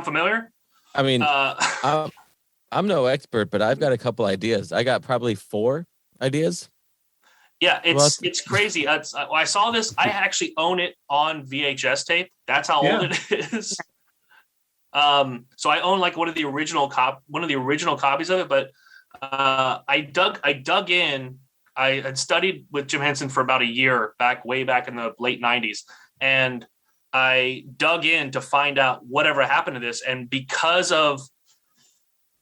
familiar? I mean, I'm no expert, but I've got a couple ideas. I got probably 4 ideas. Yeah, it's crazy. I saw this. I actually own it on VHS tape. That's how old it is. So I own like one of the original copies of it, but I dug in. I had studied with Jim Henson for about a year way back in the late 90s, and I dug in to find out whatever happened to this. And because of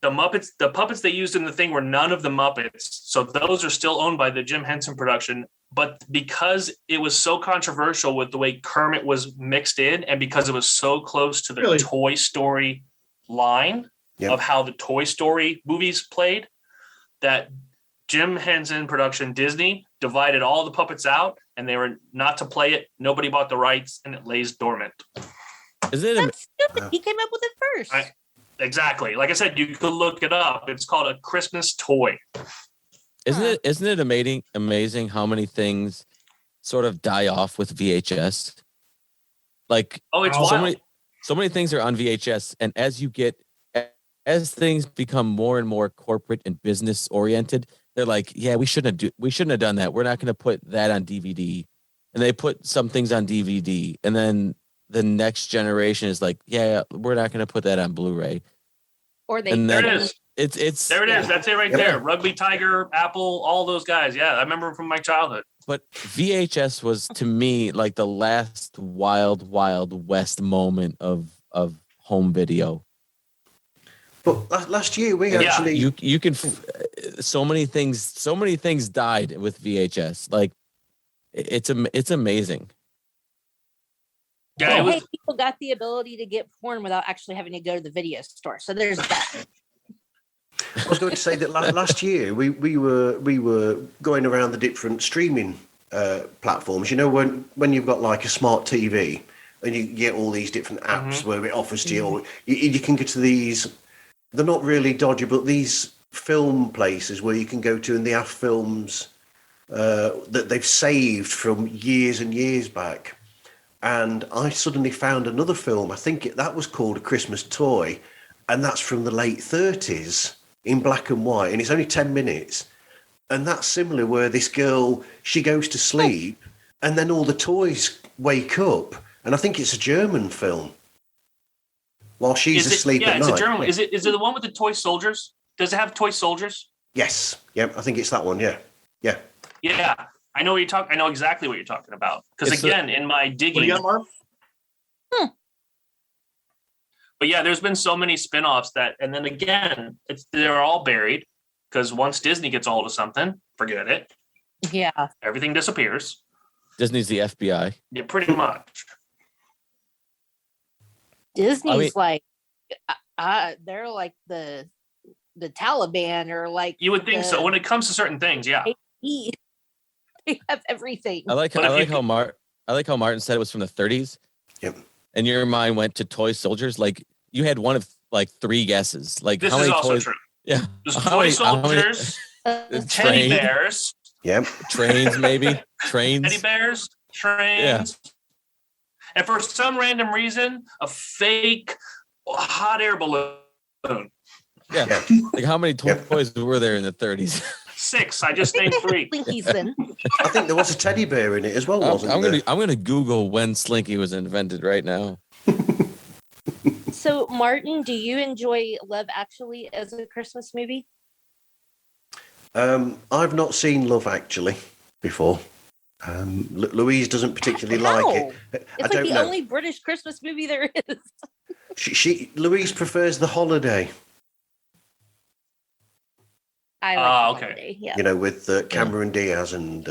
the puppets they used in the thing were none of the Muppets, so those are still owned by the Jim Henson production. But because it was so controversial with the way Kermit was mixed in, and because it was so close to the Toy Story line of how the Toy Story movies played, that Jim Henson production, Disney, divided all the puppets out, and they were not to play it. Nobody bought the rights, and it lays dormant. That's stupid. He came up with it first. Exactly. Like I said, you could look it up. It's called A Christmas Toy. Isn't it amazing how many things sort of die off with VHS? Like, it's wild. So many things are on VHS, and as things become more and more corporate and business oriented, they're like, yeah, we shouldn't have done that. We're not going to put that on DVD. And they put some things on DVD, and then the next generation is like, yeah, we're not going to put that on Blu-ray. Or they. And there it is. It's there it is. That's it right there. Rugby Tiger, Apple, all those guys. Yeah, I remember from my childhood. But VHS was to me like the last wild west moment of home video. But last year we actually you can so many things died with VHS. Like it's amazing. Yeah, people got the ability to get porn without actually having to go to the video store. So there's that. I was going to say that last year we were going around the different streaming platforms. You know, when you've got like a smart TV and you get all these different apps where it offers to you, you can get to these. They're not really dodgy, but these film places where you can go to, and they have films that they've saved from years and years back. And I suddenly found another film. I think that was called A Christmas Toy, and that's from the late 30s in black and white, and it's only 10 minutes. And that's similar, where this girl, she goes to sleep, and then all the toys wake up. And I think it's a German film. While she's asleep at night. Yeah, it's a German one. Is it the one with the toy soldiers? Does it have toy soldiers? Yes. Yep, I think it's that one, yeah. Yeah. Yeah. I know exactly what you're talking about. Because again, in my digging. What do you got, Marv? But yeah, there's been so many spin-offs and then again, they're all buried, because once Disney gets a hold of something, forget it. Yeah. Everything disappears. Disney's the FBI. Yeah, pretty much. Disney's they're like the Taliban, or like you would think so when it comes to certain things. Yeah, they have everything. I like how Martin said it was from the 30s. Yep. And your mind went to toy soldiers. Like you had one of like 3 guesses. Like this how is many also toys? true. Yeah. There's toy soldiers, teddy bears. Yep. Trains, maybe. Trains. Teddy bears, trains. Yeah. And for some random reason, a fake hot air balloon. Yeah. Like how many toys were there in the 30s? 6. I just named 3. Slinky's then. I think there was a teddy bear in it as well, wasn't there? I'm gonna Google when Slinky was invented right now. So, Martin, do you enjoy Love Actually as a Christmas movie? I've not seen Love Actually before. Louise doesn't particularly like it. It's like the only British Christmas movie there is. Louise prefers The Holiday. I like The Holiday, yeah. You know, with Cameron Diaz and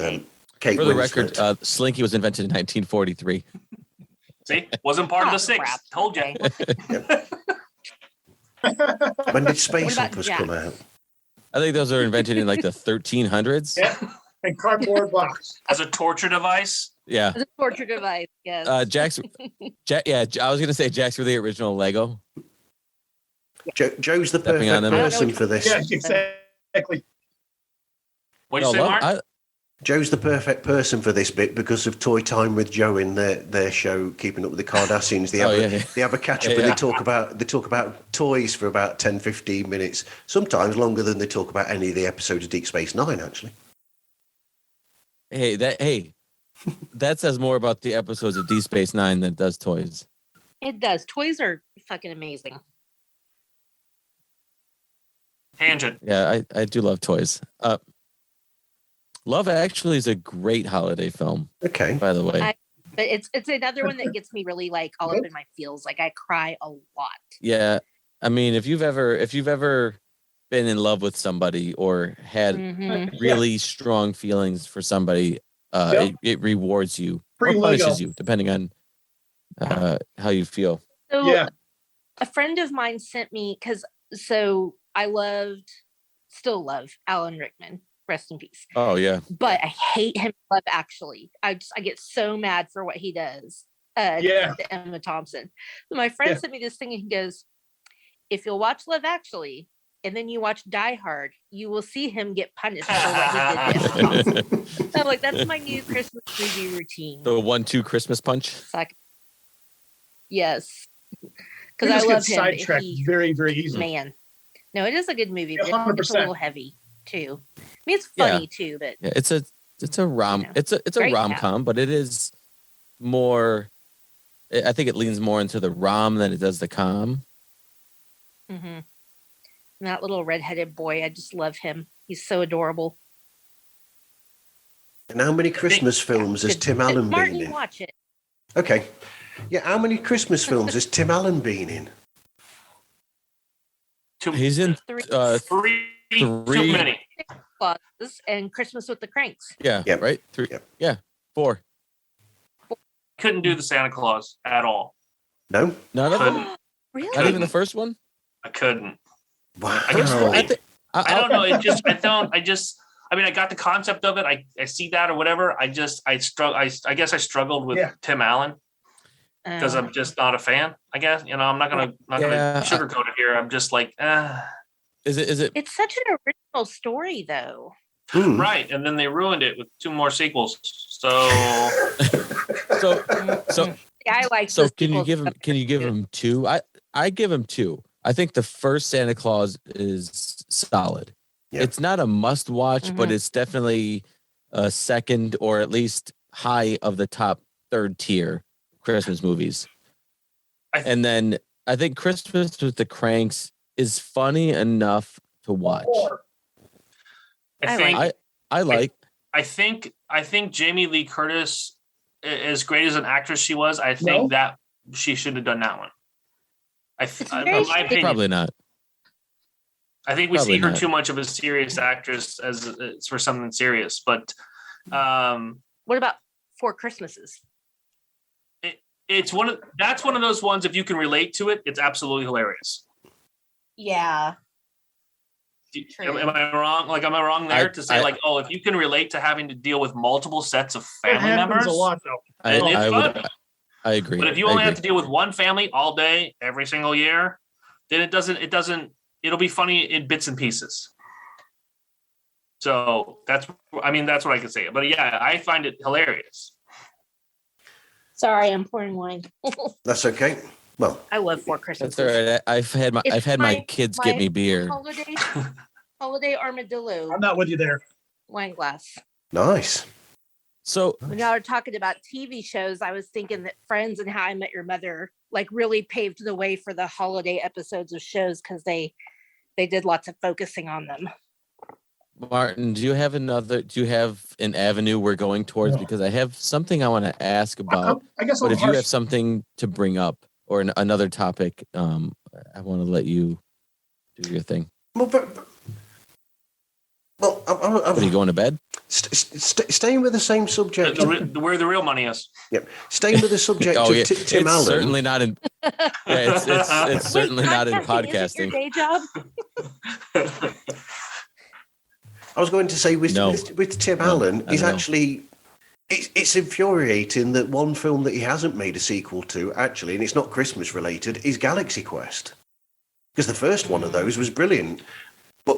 Kate For the Winslet. record, Slinky was invented in 1943. See, wasn't part of the 6. Crap. Told you. When did Space Operas come out? I think those are invented in like the 1300s. Yeah, and cardboard box. As a torture device. Yeah. As a torture device, yes. I was gonna say Jack's were the original Lego. Joe's the Stepping on perfect them. person for this. Yeah, exactly. What did you say, Mark? Joe's the perfect person for this bit because of Toy Time with Joe in their show, Keeping Up with the Kardashians. They have a catch up and they talk about toys for about 10, 15 minutes, sometimes longer than they talk about any of the episodes of Deep Space Nine, actually. That says more about the episodes of Deep Space Nine than it does toys. It does. Toys are fucking amazing. Tangent. Yeah, I do love toys. Love Actually is a great holiday film. Okay. By the way. But it's another one that gets me really like all up in my feels. Like I cry a lot. Yeah. I mean, if you've ever been in love with somebody or had really strong feelings for somebody, it rewards you or punishes you, depending on how you feel. So a friend of mine sent me, so I still love Alan Rickman. Rest in peace. Oh yeah. But I hate him in Love Actually. I get so mad for what he does. To Emma Thompson. So my friend sent me this thing and he goes, if you'll watch Love Actually and then you watch Die Hard, you will see him get punished for what he did to Emma Thompson. So I'm like, that's my new Christmas movie routine. The 1-2 Christmas punch. Yes. Because I love him. Sidetracked very, very easily. Man. No, it is a good movie, but 100%. it's a little heavy too. I mean, it's funny too, but it's a rom-com, but it is more. I think it leans more into the rom than it does the com. Mm-hmm. And that little redheaded boy, I just love him. He's so adorable. And how many Christmas films has Tim Allen been in? Watch it. Okay. Yeah, how many Christmas films has Tim Allen been in? He's in three. Too many. Claus and Christmas with the Cranks. Yeah. Right. 3. Yeah. 4. Couldn't do the Santa Claus at all. No. None of them. Really? Not even the first one. I couldn't. Wow. I guess I don't know. I mean, I got the concept of it. I see that or whatever. I guess I struggled with Tim Allen because I'm just not a fan. I guess I'm not gonna sugarcoat it here. I'm just like, Is it? It's such an original story, though. Right, and then they ruined it with 2 more sequels. So So Yeah, I like. so the can you sequels give him 2? I give him 2. I think the first Santa Claus is solid. Yeah. It's not a must watch, but Mhm. it's definitely a second or at least high of the top third tier Christmas movies. And then I think Christmas with the Cranks is funny enough to watch. I think Jamie Lee Curtis, as great as an actress she was, I think that she should have done that one. In my opinion, Probably not. I think we Probably see her not. too much of a serious actress as for something serious. But What about Four Christmases? that's one of those ones. If you can relate to it, it's absolutely hilarious. Yeah. Am I wrong? Like, am I wrong there to say if you can relate to having to deal with multiple sets of family members? A lot, though. I agree. But if you only have to deal with one family all day, every single year, then it'll be funny in bits and pieces. So that's what I can say. But yeah, I find it hilarious. Sorry, I'm pouring wine. That's okay. Well, I love Four Christmases. That's all right. I've had my kids get me beer. Holiday armadillo I'm not with you there. wine glass. nice. So When y'all are talking about TV shows, I was thinking that Friends and How I Met Your Mother really paved the way for the holiday episodes of shows because they did lots of focusing on them. Martin, do you have an avenue we're going towards? No. Because I have something I want to ask about. I guess But I'm if you harsh. have something to bring up or another topic, I want to let you do your thing. Well, Are you going to bed? Staying with the same subject. Where the real money is. Yep. Staying with the subject Oh, of yeah. Tim It's Allen. certainly not in. Yeah, it's certainly not in Podcasting podcasting. isn't your day job? I was going to say with Tim Allen, I he's don't know. actually. It's infuriating that one film that he hasn't made a sequel to, actually, and it's not Christmas related, is Galaxy Quest. Because the first one of those was brilliant. But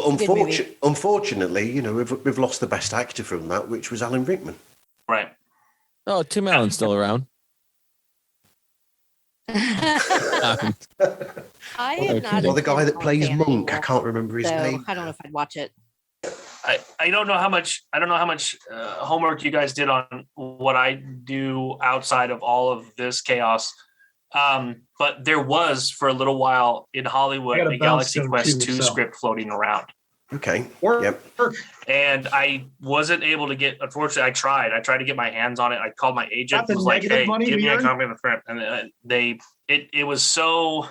unfortunately, we've lost the best actor from that, which was Alan Rickman. Right. Oh, Tim Allen's still around. I am not. Well, a the guy Tim that Allen plays fan Monk, I anymore, can't remember his so name. I don't know if I'd watch it. I don't know how much homework you guys did on what I do outside of all of this chaos. But there was for a little while in Hollywood a Galaxy Quest 2 script floating around. Okay. Yep. And I wasn't able to get. Unfortunately, I tried to get my hands on it. I called my agent. Not the Was like, negative "Hey, money give we me a earned? copy of the script." And it was so.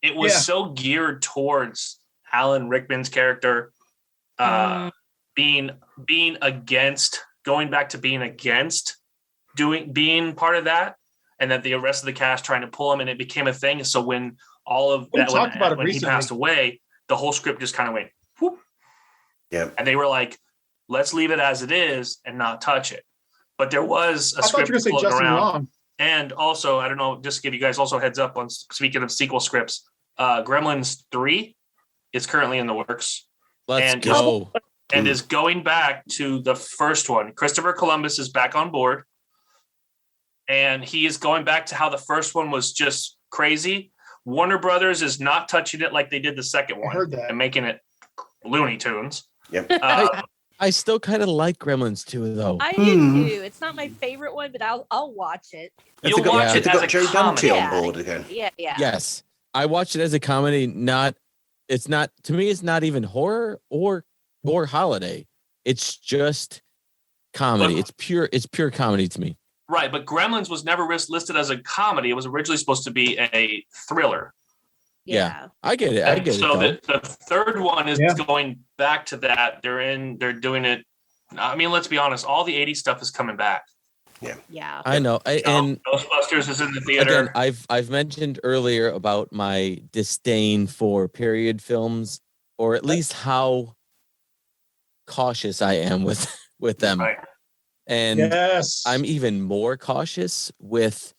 It was so geared towards Alan Rickman's character, being against, going back to being against being part of that, and that the rest of the cast trying to pull him, and it became a thing. So when all of We that, talked about it when he recently. passed away, the whole script just kind of went whoop. Yeah. And they were like, let's leave it as it is and not touch it. But there was a I thought you script were going to say floating Justin around. Long. And also, I don't know, just to give you guys also a heads up on, speaking of sequel scripts, Gremlins 3 is currently in the works. Let's go. And is going back to the first one. Christopher Columbus is back on board. And he is going back to how the first one was just crazy. Warner Brothers is not touching it like they did the second one. I heard that. And making it Looney Tunes. Yep. I still kind of like Gremlins 2, though. I do too. It's not my favorite one, but I'll watch it. You'll watch it Have as they a got Joe comedy. Dante on board again? Yeah. Yes, I watched it as a comedy. It's not to me. It's not even horror or holiday. It's just comedy. But- It's pure comedy to me. Right, but Gremlins was never listed as a comedy. It was originally supposed to be a thriller. Yeah. I get it. So Though. the third one is going back to that. They're doing it. I mean, let's be honest. All the 80s stuff is coming back. Yeah. I know. And Ghostbusters is in the theater. again, I've mentioned earlier about my disdain for period films, or at least how cautious I am with them. Right. And Yes. I'm even more cautious with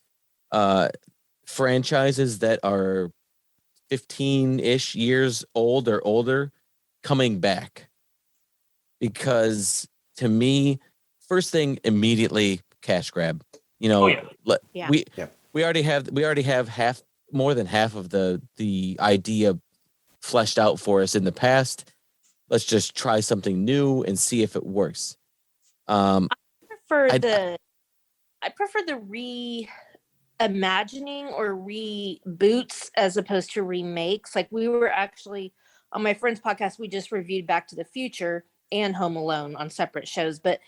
franchises that are 15-ish years old or older coming back. Because to me, first thing immediately cash grab. You know, Yeah. we already have more than half of the idea fleshed out for us in the past. Let's just try something new and see if it works. I prefer the reimagining or reboots as opposed to remakes. Like we were actually on my friend's podcast, we just reviewed Back to the Future and Home Alone on separate shows, but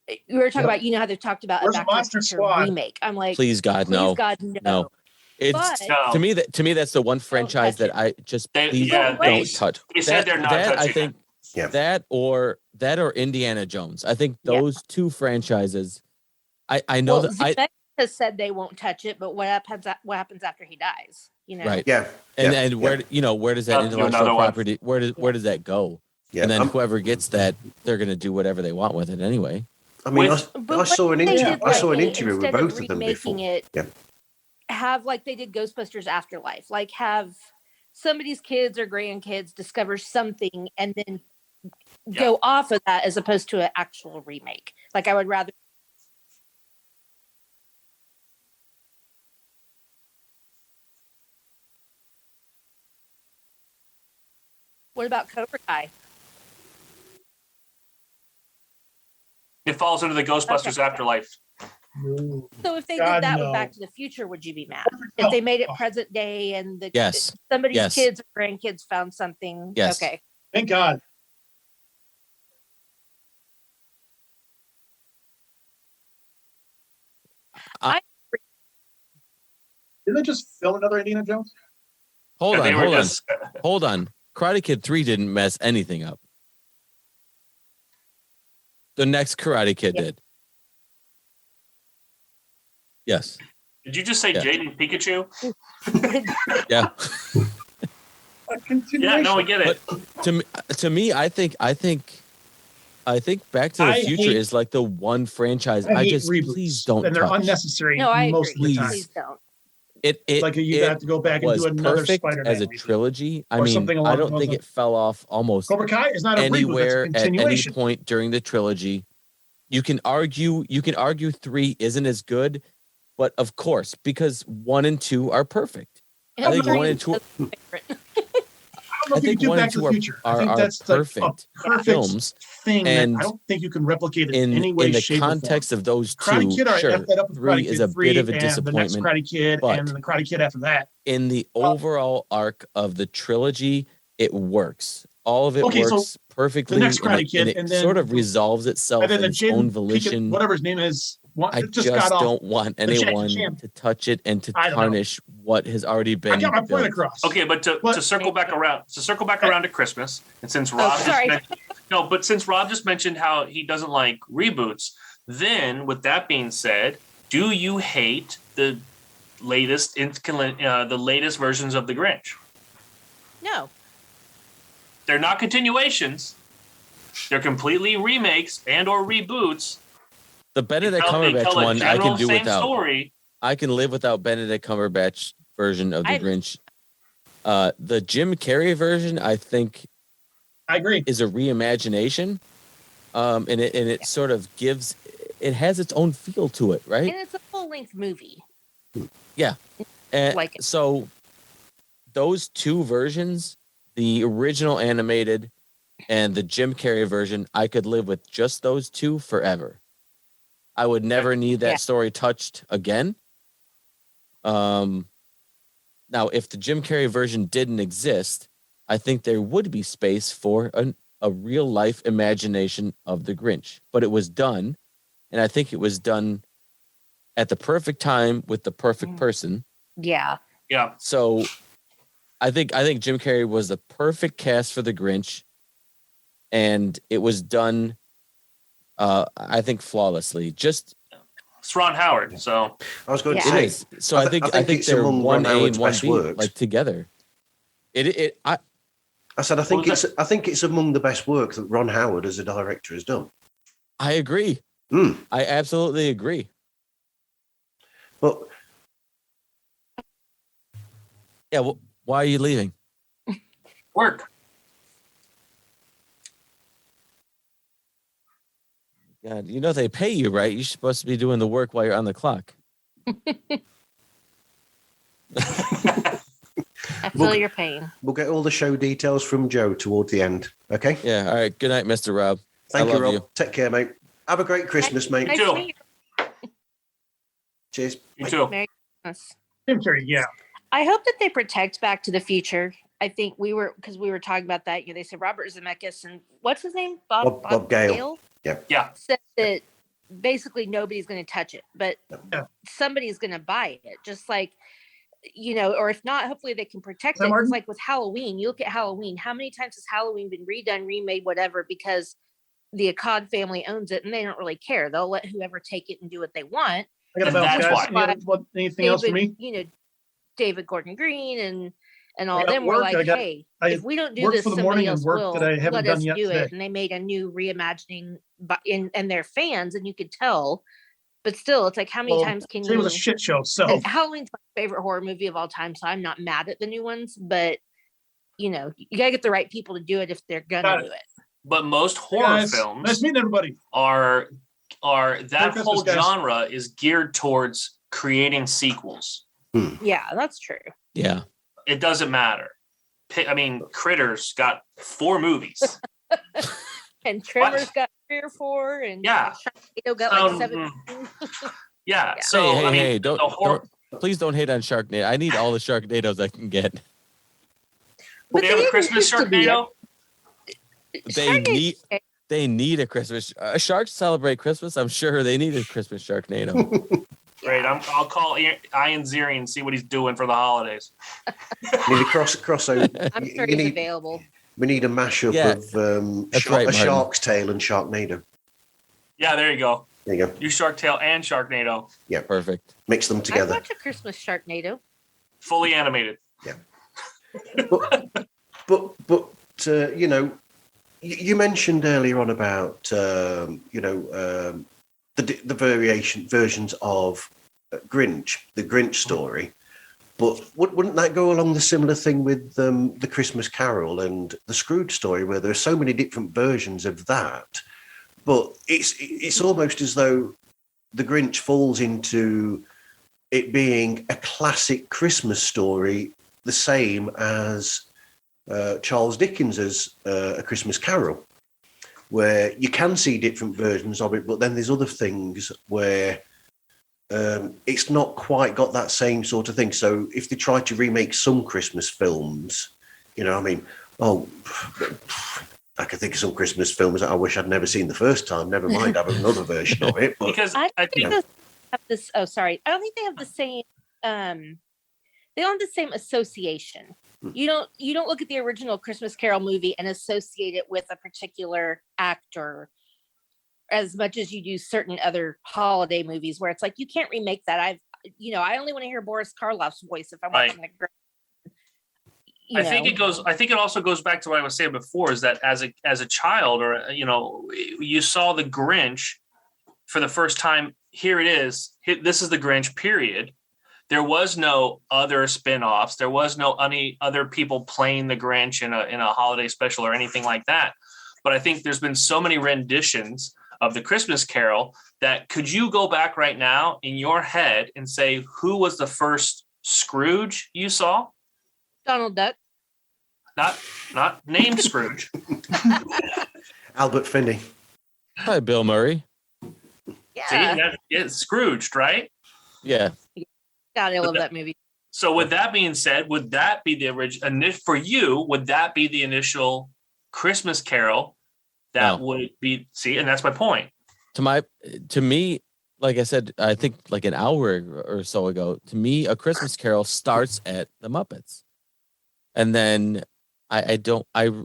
we were talking about, you know how they've talked about Where's a Back to Monster the Future Squad? remake. I'm like, please God, no. no. It's But- to me that's the one franchise touch that I just They- please yeah, don't touch. They said they're not that touching I think Yeah. that or Indiana Jones. I think Yeah. those two franchises. I know that Zemeckis has said they won't touch it, but what happens after he dies? You know, right. Yeah. And where where does that Do intellectual another one. property where does that go? Yeah. And then whoever gets that, they're gonna do whatever they want with it anyway. I mean, But I saw an what they interview. did, I saw an like, interview with instead of both of them remaking before. it, Yeah. have like they did Ghostbusters Afterlife, like have somebody's kids or grandkids discover something and then go off of that as opposed to an actual remake. Like I would rather. What about Cobra Kai? It falls under the Ghostbusters Okay. Afterlife. No. So if they God, did that no. with Back to the Future, would you be mad? If they made it present day and Yes. somebody's Yes. kids or grandkids found something? Yes. Okay. Thank God. Didn't they just film another Indiana Jones? Hold And on, they were hold on. just- Hold on. Karate Kid 3 didn't mess anything up. The next Karate Kid Yeah. did. Yes. Did you just say Yeah. Jaden Pikachu? Yeah. A continuation. Yeah, no, I get it. To me, I think Back to the I Future hate- is like the one franchise I I hate just reboots, please don't and they're touch. unnecessary No, I most agree. of the time. Please don't. It Like you have to go back and was do another perfect Spider-Man as a reboot. trilogy. I Or mean, something I along don't those think lines. it fell off almost Cobra Kai is not a anywhere reboot; it's a at any continuation. point during the trilogy. You can argue 3 isn't as good, but of course, because 1 and 2 are perfect. I think 1 and 2 I don't know I if you think can do 1 and Back to 2 the Future. I think are that's perfect like a perfect films. thing. And that I don't think you can replicate it in In any way, the shape, or form. context of those Karate two, Kid, I sure, F that up with 3 Karate is Kid a 3 bit of a and the next disappointment. Karate Kid but- and then the Karate Kid after that. In the overall arc of the trilogy, it works. All of it Okay, so works perfectly. next and Karate it, Kid, and it and then sort of the- resolves itself And then in the its own Jaden volition. whatever his name is, I just just got off. don't want the Jackie anyone Chan. to touch it and to I don't know. tarnish what has already been I got my point built. across. Okay, but to circle back around to Christmas, and since Rob just sorry. mentioned, since Rob just mentioned how he doesn't like reboots, then with that being said, do you hate the latest versions of the Grinch? No. They're not continuations. They're completely remakes and or reboots. The Benedict They Cumberbatch tell a one I general can do same without. story. I can live without Benedict Cumberbatch version of the I- Grinch. The Jim Carrey version, I think, I agree. is a reimagination, and it sort of has its own feel to it, right? And it's a full length movie. And Like it. so those two versions, the original animated and the Jim Carrey version, I could live with just those two forever. I would never need that Yeah. story touched again. Now, if the Jim Carrey version didn't exist, I think there would be space for a real life imagination of the Grinch. But it was done, and I think it was done at the perfect time with the perfect person. Yeah. Yeah. So I think Jim Carrey was the perfect cast for the Grinch, and it was done I think flawlessly. Just It's Ron Howard. So I was going to Yeah. it say, is. So I think it's they're among one Ron A Howard's and one best B works. like together. I said I think What was it's among the best work that Ron Howard as a director has done. I agree. Mm. I absolutely agree. But Yeah, well, Why are you leaving? Work. God, you know they pay you, right? You're supposed to be doing the work while you're on the clock. I feel your pain. We'll get all the show details from Joe toward the end. Okay. Yeah. All right. Good night, Mr. Rob. Thank I you, love Rob. you. Take care, mate. Have a great Christmas, mate. Nice too. to meet Cheers. You Bye. too. Merry Christmas. Tim Curry, yeah. I hope that they protect Back to the Future. I think we were talking about that. They said Robert Zemeckis and what's his name? Bob Gale. Yeah. Said that basically nobody's going to touch it, but Yeah. somebody's going to buy it. Just like, or if not, hopefully they can protect it. Martin? It's like with Halloween. You look at Halloween. How many times has Halloween been redone, remade, whatever, because the Akkad family owns it and they don't really care. They'll let whoever take it and do what they want. I got And about that's guys. why. Anything else for me? David Gordon Green and all I got them were work. like, I if we don't do work this, for the somebody morning and else work will. that I haven't Let done us yet do today. it. And they made a new reimagining, and they're fans, and you could tell. But still, it's like, how many times can It you? was a shit show. So And Halloween's my favorite horror movie of all time, so I'm not mad at the new ones. But you gotta get the right people to do it if they're gonna do it. But most horror guys, films nice meeting everybody. are that Christmas, whole guys. genre is geared towards creating sequels. Yeah, that's true. Yeah. It doesn't matter. I mean, Critters got 4 movies. And Tremors got 3 or 4, and Yeah. Sharknado got like 7. Yeah. Yeah. So hey, I mean, hey, the horror. please don't hate on Sharknado. I need all the Sharknadoes I can get. But They have a didn't Christmas used to be Sharknado. They need a Christmas. Sharks celebrate Christmas. I'm sure they need a Christmas Sharknado. Great. I'll call Ian Ziering and see what he's doing for the holidays. Need a crossover. I'm sure he's available. We need a mashup Yeah. of That's right, a Martin. Shark's Tale and Sharknado. Yeah, there you go. There you go. You Shark Tale and Sharknado, Perfect. Mix them I together. watch a Christmas Sharknado. fully animated. But you mentioned earlier on about the versions of Grinch, the Grinch story. But wouldn't that go along the similar thing with the Christmas Carol and the Scrooge story, where there are so many different versions of that? But it's almost as though the Grinch falls into it being a classic Christmas story, the same as Charles Dickens's A Christmas Carol, where you can see different versions of it, but then there's other things where it's not quite got that same sort of thing. So if they try to remake some Christmas films, I can think of some Christmas films that I wish I'd never seen the first time. Never mind having another version of it. But Because I I think think those have this. Oh, sorry. I don't think they have the same. They don't have the same association. You don't look at the original Christmas Carol movie and associate it with a particular actor as much as you do certain other holiday movies, where it's like you can't remake that. I only want to hear Boris Karloff's voice if I'm watching the. I think it also goes back to what I was saying before, is that as a child, or you saw the Grinch for the first time. Here it is. This is the Grinch, period. There was no other spin-offs. There was no any other people playing the Grinch in a holiday special or anything like that. But I think there's been so many renditions of the Christmas Carol that could you go back right now in your head and say who was the first Scrooge you saw? Donald Duck. Not named Scrooge. Albert Finney. Hi, Bill Murray. Yeah. See, it's Scrooged, right? Yeah. God, I love that movie. So with that being said, would that be the original for you? Would that be the initial Christmas Carol? That would be and that's my point. To me, like I said, I think like an hour or so ago, to me, A Christmas Carol starts at the Muppets. And then I don't care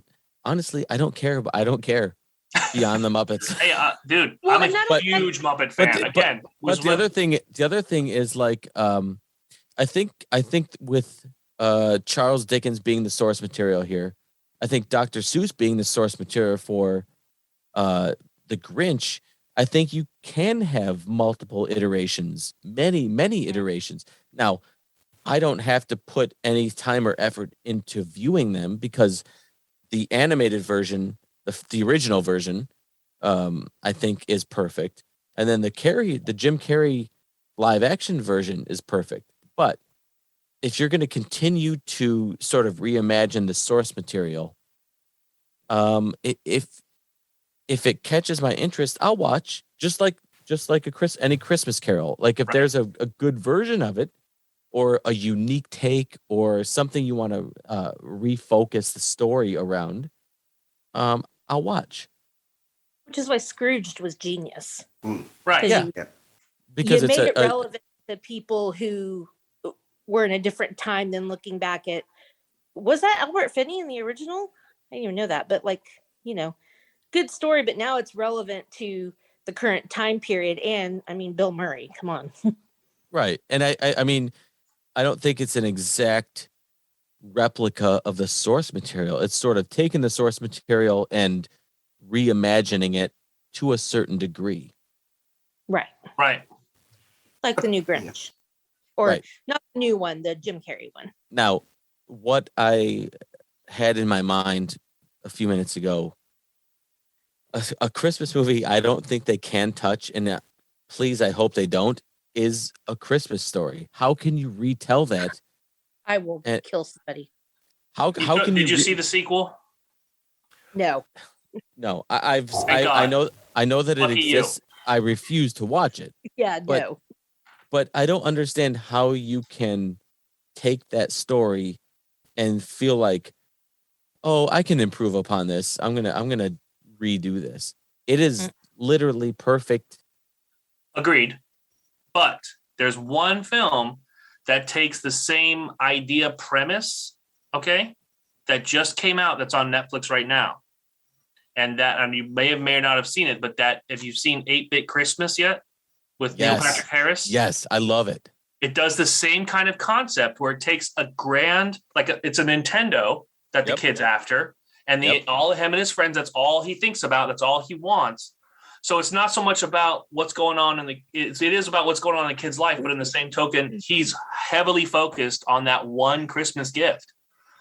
beyond the Muppets. Hey, dude, Well, I'm a huge Muppet fan. But the other thing is like, I think with Charles Dickens being the source material here, I think Dr. Seuss being the source material for the Grinch, I think you can have multiple iterations, many iterations. Now, I don't have to put any time or effort into viewing them because the animated version, the original version, I think is perfect. And then the Jim Carrey live action version is perfect. But if you're going to continue to sort of reimagine the source material, if it catches my interest, I'll watch just like any Christmas Carol. Like if there's a good version of it, or a unique take, or something you want to refocus the story around, I'll watch. Which is why Scrooged was genius. Right. Yeah. Because you made it relevant to people who were in a different time than looking back at. Was that Albert Finney in the original? I didn't even know that, but good story. But now it's relevant to the current time period, and I mean Bill Murray. Come on. Right, and I mean, I don't think it's an exact replica of the source material. It's sort of taking the source material and reimagining it to a certain degree. Right. Like the new Grinch. Or not the new one, the Jim Carrey one. Now, what I had in my mind a few minutes ago, a Christmas movie I don't think they can touch, and please, I hope they don't, is A Christmas Story. How can you retell that? I will kill somebody. How can Did you see the sequel? No. No, I know that it exists. I refuse to watch it. Yeah, no. But I don't understand how you can take that story and feel like, oh, I can improve upon this. I'm gonna redo this. It is literally perfect. Agreed. But there's one film that takes the same idea premise, okay, that just came out, that's on Netflix right now. And you may or not have seen it, but that, if you've seen 8-Bit Christmas yet with Neil Patrick Harris. Yes, I love it. It does the same kind of concept where it takes it's a Nintendo that the kid's after, and all him and his friends, that's all he thinks about, that's all he wants. So it's not so much about what's going on it is about what's going on in the kid's life, but in the same token, he's heavily focused on that one Christmas gift.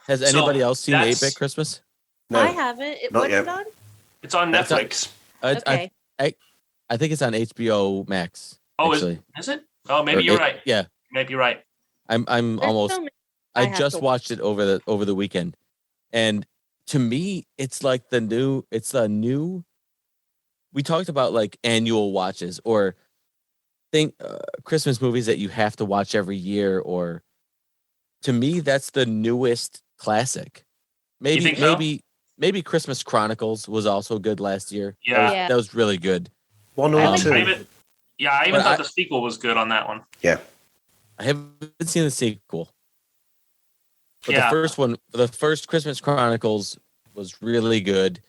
Has anybody else seen 8-Bit Christmas? No, I haven't. What's it on? It's on Netflix. Okay. I think it's on HBO Max. Oh, actually. Is it? Oh, maybe you're right. Yeah, maybe you're right. I'm almost. I just watched it over the weekend, and to me, it's like the new. It's a new. We talked about like annual watches or Christmas movies that you have to watch every year, or to me, that's the newest classic. Maybe Christmas Chronicles was also good last year. Yeah, that was really good. One or two. I even thought the sequel was good on that one. Yeah. I haven't seen the sequel. But the first one, the first Christmas Chronicles was really good.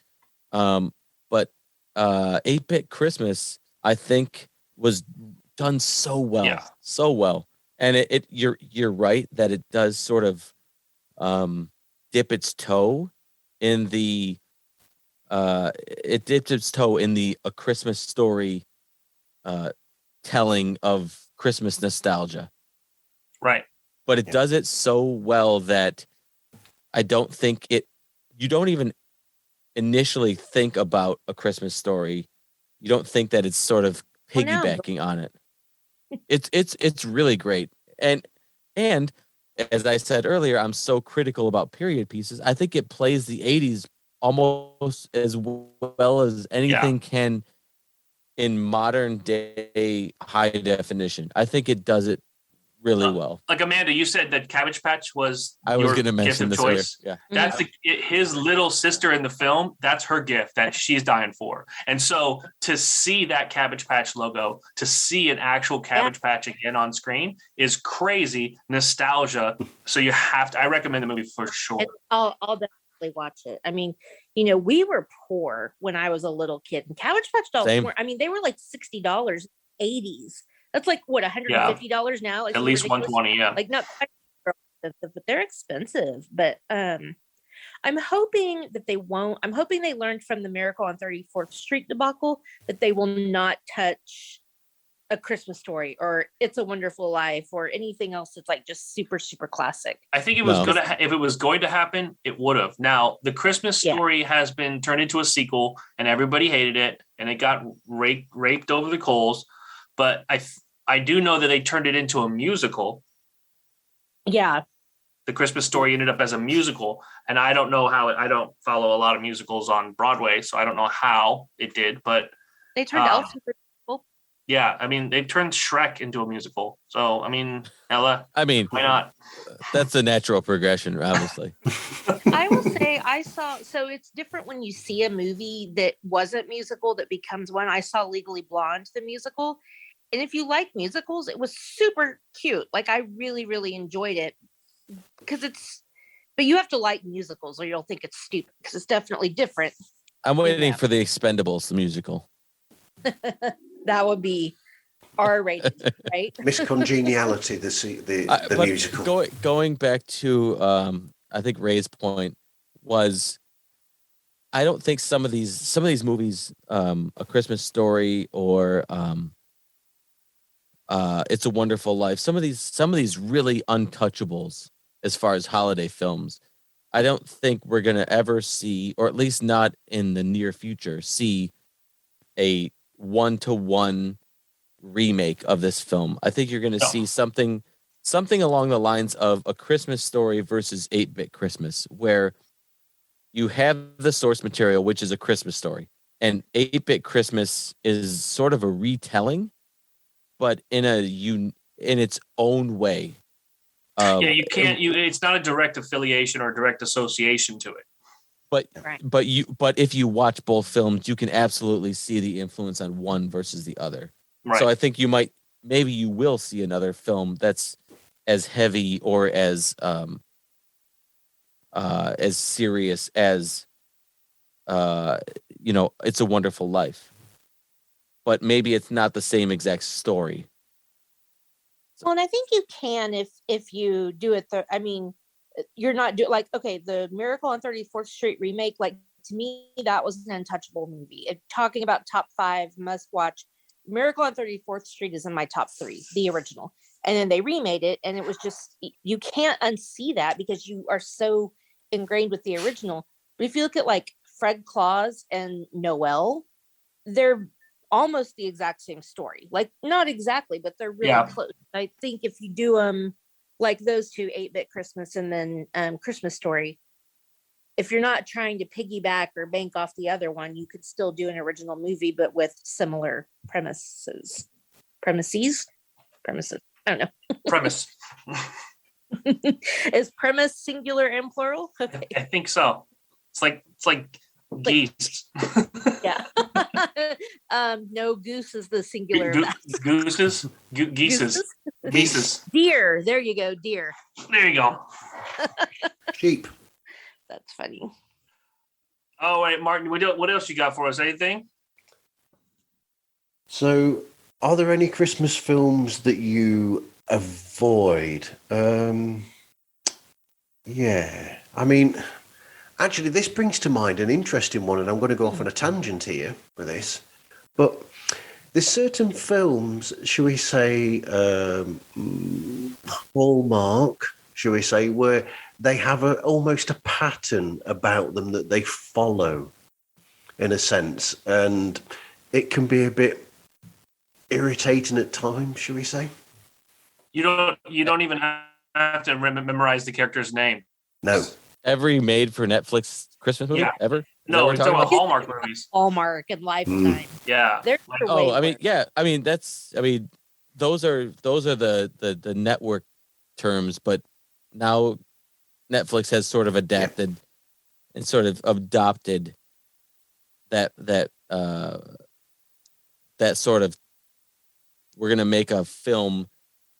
But 8-Bit Christmas, I think, was done so well. Yeah. So well. And you're right that it does sort of dip its toe in the A Christmas Story telling of Christmas nostalgia. Right. But it does it so well that I don't think you don't even initially think about A Christmas Story. You don't think that it's sort of piggybacking on it. It's really great. And as I said earlier, I'm so critical about period pieces. I think it plays the 80s almost as well as anything can in modern day high definition. I think it does it really well. Like Amanda, you said that Cabbage Patch was I was going to mention this choice. Yeah, that's his little sister in the film. That's her gift that she's dying for. And so to see that Cabbage Patch logo, to see an actual Cabbage Patch again on screen is crazy nostalgia. So you have to. I recommend the movie for sure. I'll definitely watch it. I mean, we were poor when I was a little kid, and Cabbage Patch dolls were. I mean, they were like $60, 80s. That's like what, $150 now? At least ridiculous. $120, yeah. Like not quite expensive, but they're expensive. But I'm hoping that they won't. I'm hoping they learned from the Miracle on 34th Street debacle that they will not touch A Christmas Story or It's a Wonderful Life or anything else that's like just super, super classic. I think it was if it was going to happen, it would have. Now, The Christmas Story has been turned into a sequel, and everybody hated it, and it got raped over the coals. But I do know that they turned it into a musical. Yeah. The Christmas Story ended up as a musical, and I don't know how I don't follow a lot of musicals on Broadway, so I don't know how it did, but they turned Elf into yeah, I mean, they turned Shrek into a musical. So, I mean, Ella, why not? That's a natural progression, obviously. I will say so it's different when you see a movie that wasn't musical that becomes one. I saw Legally Blonde, the musical. And if you like musicals, it was super cute. Like, I really, really enjoyed it because but you have to like musicals or you'll think it's stupid because it's definitely different. I'm waiting for the Expendables, the musical. That would be R-rated, right? Miss Congeniality, the musical. Going back to I think Ray's point was, I don't think some of these movies, A Christmas Story or It's a Wonderful Life, some of these really untouchables as far as holiday films, I don't think we're gonna ever see, or at least not in the near future, see a 1-to-1 remake of this film. I think you're going to see something along the lines of A Christmas Story versus 8-Bit Christmas, where you have the source material, which is A Christmas Story, and 8-Bit Christmas is sort of a retelling, but in its own way. You can't. It's not a direct affiliation or direct association to it. But if you watch both films, you can absolutely see the influence on one versus the other. Right. So I think maybe you will see another film that's as heavy or as serious as It's a Wonderful Life. But maybe it's not the same exact story. Well, and I think you can if you do it. You're not the Miracle on 34th Street remake. Like, to me, that was an untouchable movie. Talking about top 5 must watch, Miracle on 34th Street is in my top 3, the original. And then they remade it, and it was just, you can't unsee that because you are so ingrained with the original. But if you look at like Fred Claus and Noel, they're almost the exact same story. Like, not exactly, but they're really close. I think if you do like those two, 8-Bit Christmas and then Christmas Story, if you're not trying to piggyback or bank off the other one, you could still do an original movie, but with similar premises. I don't know. Premise. Is premise singular and plural? Okay. I think so. It's like geese. Yeah. No, goose is the singular. Gooses? Geeses. Deer. There you go. Deer. There you go. Sheep. That's funny. Oh, wait, Martin, what else you got for us? Anything? So, are there any Christmas films that you avoid? Yeah. I mean, actually, this brings to mind an interesting one, and I'm going to go off on a tangent here with this. But there's certain films, shall we say, Hallmark, shall we say, where they have almost a pattern about them that they follow, in a sense, and it can be a bit irritating at times, shall we say? You don't even have to memorize the character's name. No. Every made-for-Netflix Christmas movie ever? No, we're talking about Hallmark movies. Hallmark and Lifetime. Yeah. Those are the network terms, but now Netflix has sort of adapted and sort of adopted that sort of, we're gonna make a film,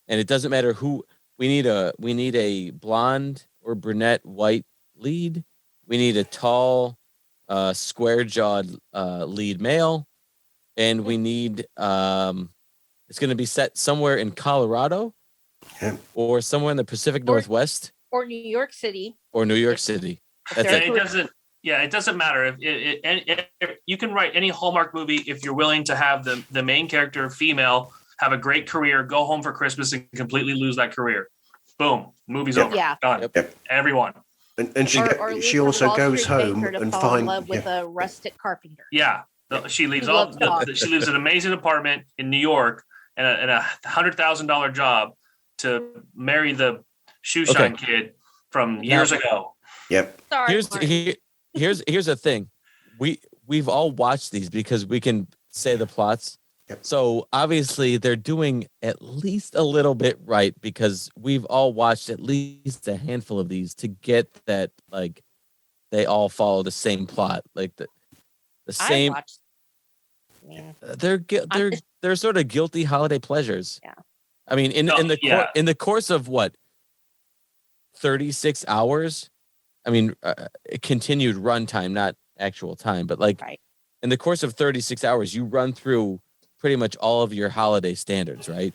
and it doesn't matter who we need a blonde or brunette white lead. We need a tall, square-jawed lead male, and we need it's going to be set somewhere in Colorado or somewhere in the Pacific Northwest or New York City. That's it. It doesn't matter. If you can write any Hallmark movie if you're willing to have the main character female have a great career, go home for Christmas and completely lose that career. Boom, movie's Yep. over. Yeah. Done. Yep. Everyone. And Or she lose a also Wall goes Street home banker to and fall in find love with a rustic carpenter. Yeah. She leaves Who loves dogs. she leaves an amazing apartment in New York and a $100,000 job to marry the shoeshine kid from years ago. Yep. Sorry, Martin. Here's the thing. We've all watched these because we can say the plots. Yep. So obviously they're doing at least a little bit right because we've all watched at least a handful of these to get that like they all follow the same plot. Like the same. I watched. I mean, They're sort of guilty holiday pleasures. Yeah. I mean, in the course of what 36 hours. I mean, continued runtime, not actual time, but like right. in the course of 36 hours, you run through pretty much all of your holiday standards, right?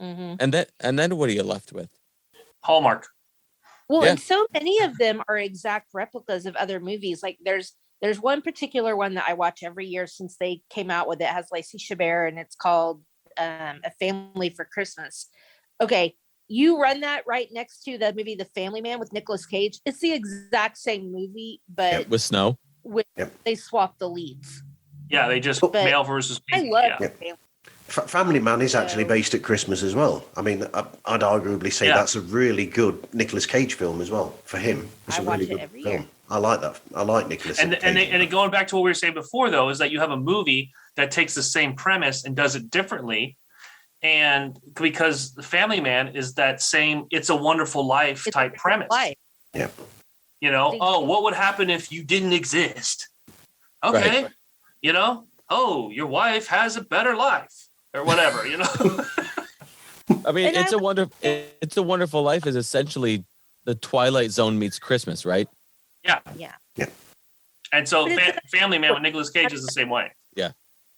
Mm-hmm. And then what are you left with? Hallmark. Well, Yeah. and so many of them are exact replicas of other movies. Like there's one particular one that I watch every year since they came out with it. It has Lacey Chabert and it's called A Family for Christmas. Okay, you run that right next to the movie The Family Man with Nicolas Cage. It's the exact same movie, but With snow? they swap the leads. Yeah, they just But male versus I female. love Yeah. The Family. Family Man is actually based at Christmas as well. I mean, I'd arguably say that's a really good Nicolas Cage film as well for him. It's I a watch really it good every film. year. I like that. I like Nicolas Cage. And going back to what we were saying before, though, is that you have a movie that takes the same premise and does it differently. And because The Family Man is that same It's a Wonderful Life type premise. Life. Yeah. You know, what would happen if you didn't exist? Okay. Right. You know, your wife has a better life or whatever, you know? I mean, And It's a Wonderful Life is essentially the Twilight Zone meets Christmas, right? Yeah. Yeah. Yeah. And so But Family Man with Nicolas Cage is the same way.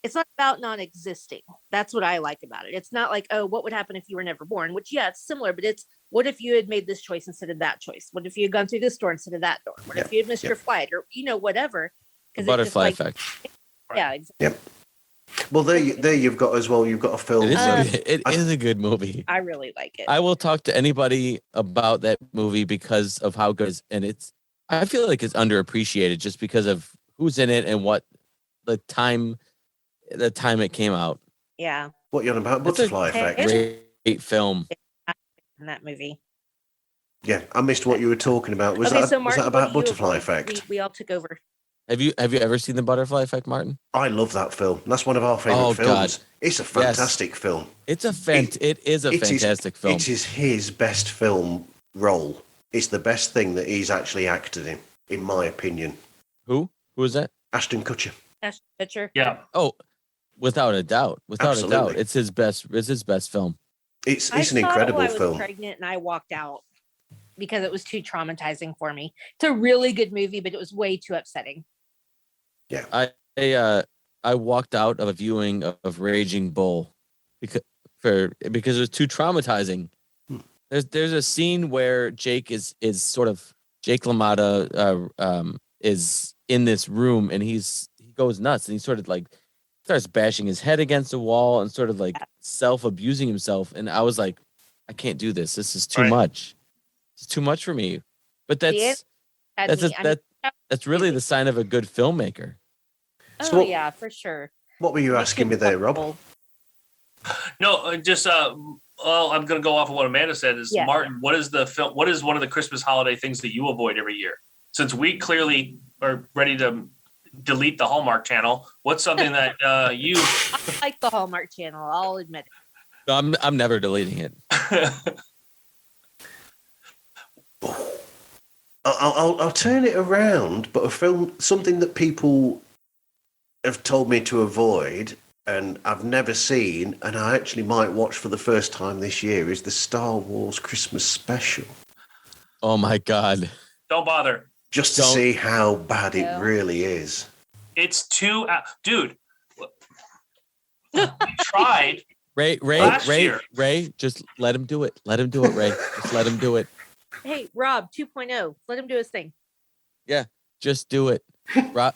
It's not about non-existing. That's what I like about it. It's not like, oh, what would happen if you were never born? Which, yeah, it's similar, but it's what if you had made this choice instead of that choice? What if you had gone through this door instead of that door? What if you had missed your flight or, whatever? The butterfly effect. Yeah, exactly. Yep. Well, there you've got as well. You've got a film. It is a good movie. I really like it. I will talk to anybody about that movie because of how good it is. And I feel like it's underappreciated just because of who's in it and what the time it came out. Yeah. What you're on about? It's a Butterfly Effect. Great film. In that movie. Yeah, I missed what you were talking about. Was So that Martin, about what do you Butterfly avoid? Effect? We all took over. Have you ever seen the Butterfly Effect, Martin? I love that film. That's one of our favorite films. God. It's a fantastic film. It is a fantastic film. It is his best film role. It's the best thing that he's actually acted in my opinion. Who is that? Ashton Kutcher. Ashton Kutcher. Yeah. Oh, without a doubt. Absolutely. It's his best film. It's I an saw it incredible while I was film. pregnant and I walked out because it was too traumatizing for me. It's a really good movie, but it was way too upsetting. Yeah. I walked out of a viewing of Raging Bull because it was too traumatizing. There's a scene where Jake LaMotta is in this room and he goes nuts and he sort of like starts bashing his head against the wall and sort of like self-abusing himself. And I was like, I can't do this. This is too much. It's too much for me. But that's really the sign of a good filmmaker. Oh, yeah, for sure. What were you asking me there, Rob? No, just well, I'm going to go off of what Amanda said. Is Martin, what is one of the Christmas holiday things that you avoid every year? Since we clearly are ready to delete the Hallmark Channel, what's something that you I like the Hallmark Channel. I'll admit it. No, I'm never deleting it. I'll turn it around, but something that people have told me to avoid and I've never seen, and I actually might watch for the first time this year, is the Star Wars Christmas special. Oh my God. Don't bother. Just to see how bad it really is. It's too, dude. We tried. Ray, just let him do it. Let him do it, Ray. Just let him do it. Hey, Rob 2.0. Let him do his thing. Yeah, just do it. Rob.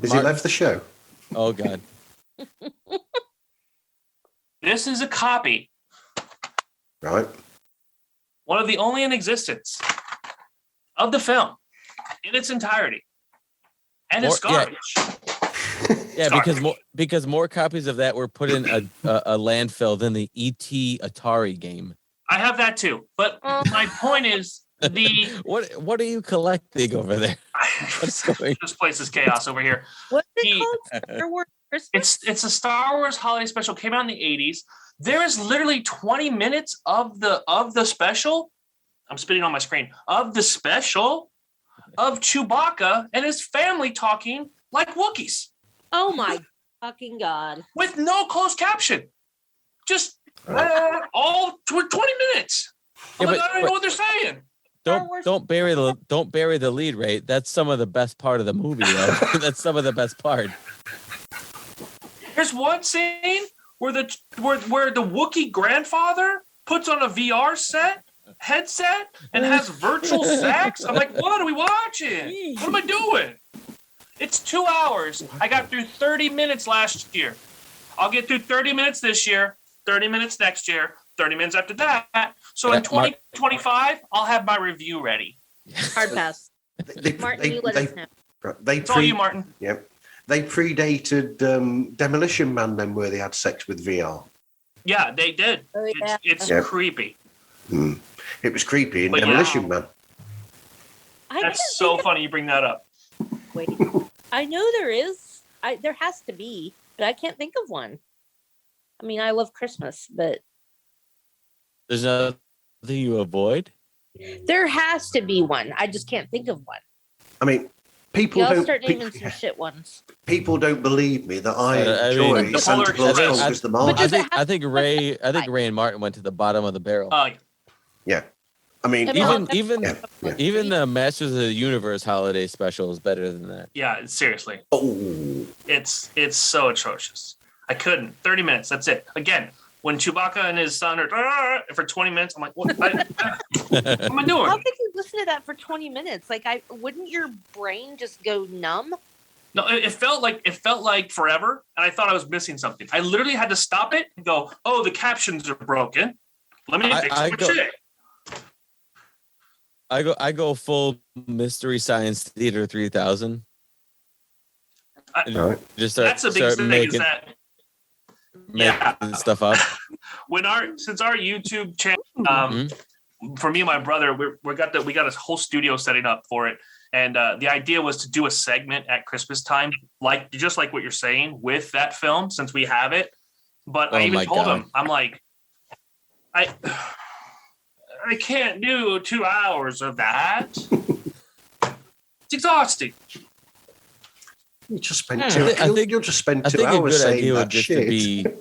Has he left the show? Oh God. This is a copy, Right. one of the only in existence, of the film in its entirety. And it's garbage. Yeah, Sorry. because more copies of that were put in a landfill than the E.T. Atari game. I have that too. But my point is What are you collecting over there? What's going? This place is chaos over here. What's it called? Star Wars Christmas? It's a Star Wars holiday special. Came out in the 80s. There is literally 20 minutes of the special. I'm spitting on my screen. Of the special of Chewbacca and his family talking like Wookiees. Oh my fucking God. With no closed caption. Just all 20 minutes. Yeah, I don't even know what they're saying. Don't bury the lead, Ray. That's some of the best part of the movie, though. That's some of the best part. There's one scene where the Wookiee grandfather puts on a VR headset and has virtual sex. I'm like, what are we watching? What am I doing? It's 2 hours. I got through 30 minutes last year. I'll get through 30 minutes this year, 30 minutes next year, 30 minutes after that. So in 2025, I'll have my review ready. Hard pass. Martin, you let us know. It's all you, Martin. Yep. They predated Demolition Man then, where they had sex with VR. Yeah, they did. Oh, yeah. It's Yep. creepy. It was creepy in But Demolition Man. That's so funny you bring that up. Wait, I know there is. There has to be, but I can't think of one. I mean, I love Christmas, but There's nothing you avoid. there has to be one. I just can't think of one. I mean, people Y'all don't. start naming some shit ones. People don't believe me that I I enjoy mean, Santa Claus conquers the Martian. But I think Ray and Martin went to the bottom of the barrel. Yeah, I mean, Even the Masters of the Universe holiday special is better than that. Yeah, seriously. Oh, It's so atrocious. I couldn't. 30 minutes. That's it. Again, when Chewbacca and his son are for 20 minutes, I'm like, what am I doing? How could you listen to that for 20 minutes? Like, wouldn't your brain just go numb? No, it felt like forever, and I thought I was missing something. I literally had to stop it and go, "Oh, the captions are broken. Let me fix my shit." I go full Mystery Science Theater 3000. That's a big thing. Is that making stuff up. Since our YouTube channel, for me and my brother, we got a whole studio setting up for it, and the idea was to do a segment at Christmas time, just like what you're saying with that film, since we have it. But I even told him, I'm like, I can't do 2 hours of that. It's exhausting. you just spent you'll just spend 2 hours saying that shit.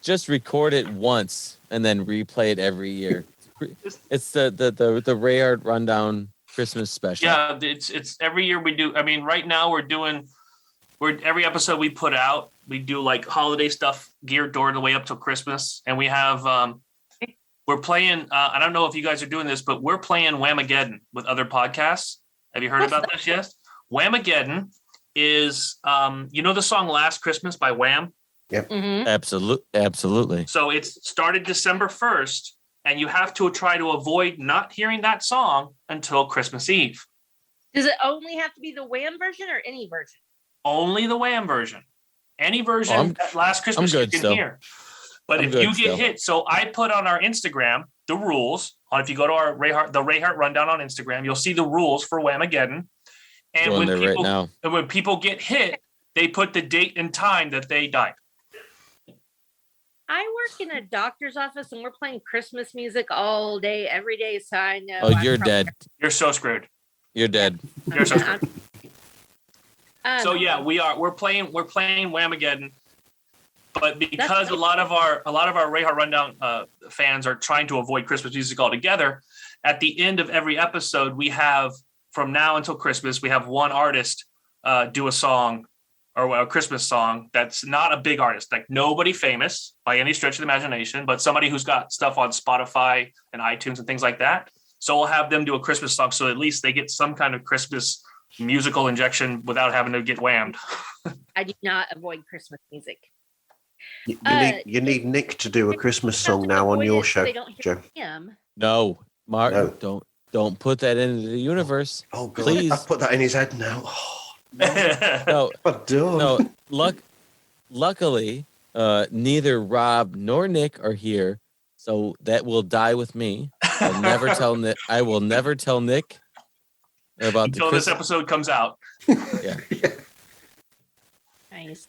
Just record it once and then replay it every year. It's the Rayhart Rundown Christmas special. Yeah, it's every year we do. I mean, right now every episode we put out, we do like holiday stuff geared toward the way up till Christmas, and we have we're playing. I don't know if you guys are doing this, but we're playing Whamageddon with other podcasts. Have you heard about this yet? Whamageddon is the song "Last Christmas" by Wham. Yep. Mm-hmm. Absolutely. So it's started December 1st, and you have to try to avoid not hearing that song until Christmas Eve. Does it only have to be the Wham version or any version? Only the Wham version. Any version that Last Christmas you can hear. But if you get hit, so I put on our Instagram the rules. If you go to our Rayhart Rundown on Instagram, you'll see the rules for Whamageddon. And when people get hit, they put the date and time that they died. I work in a doctor's office and we're playing Christmas music all day, every day. So I know. Oh, you're dead. You're so screwed. You're dead. You're so screwed. So yeah, we're playing Whamageddon, but because a lot of our Rayhart Rundown fans are trying to avoid Christmas music altogether, at the end of every episode, we have from now until Christmas, we have one artist do a song or a Christmas song that's not a big artist, like nobody famous by any stretch of the imagination, but somebody who's got stuff on Spotify and iTunes and things like that. So we'll have them do a Christmas song, so at least they get some kind of Christmas musical injection without having to get whammed. I do not avoid Christmas music. You need Nick to do a Christmas song now on avoid your it so show, they don't hear Joe. him. No, Martin, No. don't put that into the universe. Oh God, Please. I've put that in his head now. Oh, No, I've done. no. Luckily, neither Rob nor Nick are here, so that will die with me. I'll never tell Nick. I will never tell Nick about until this episode comes out. Yeah. Nice.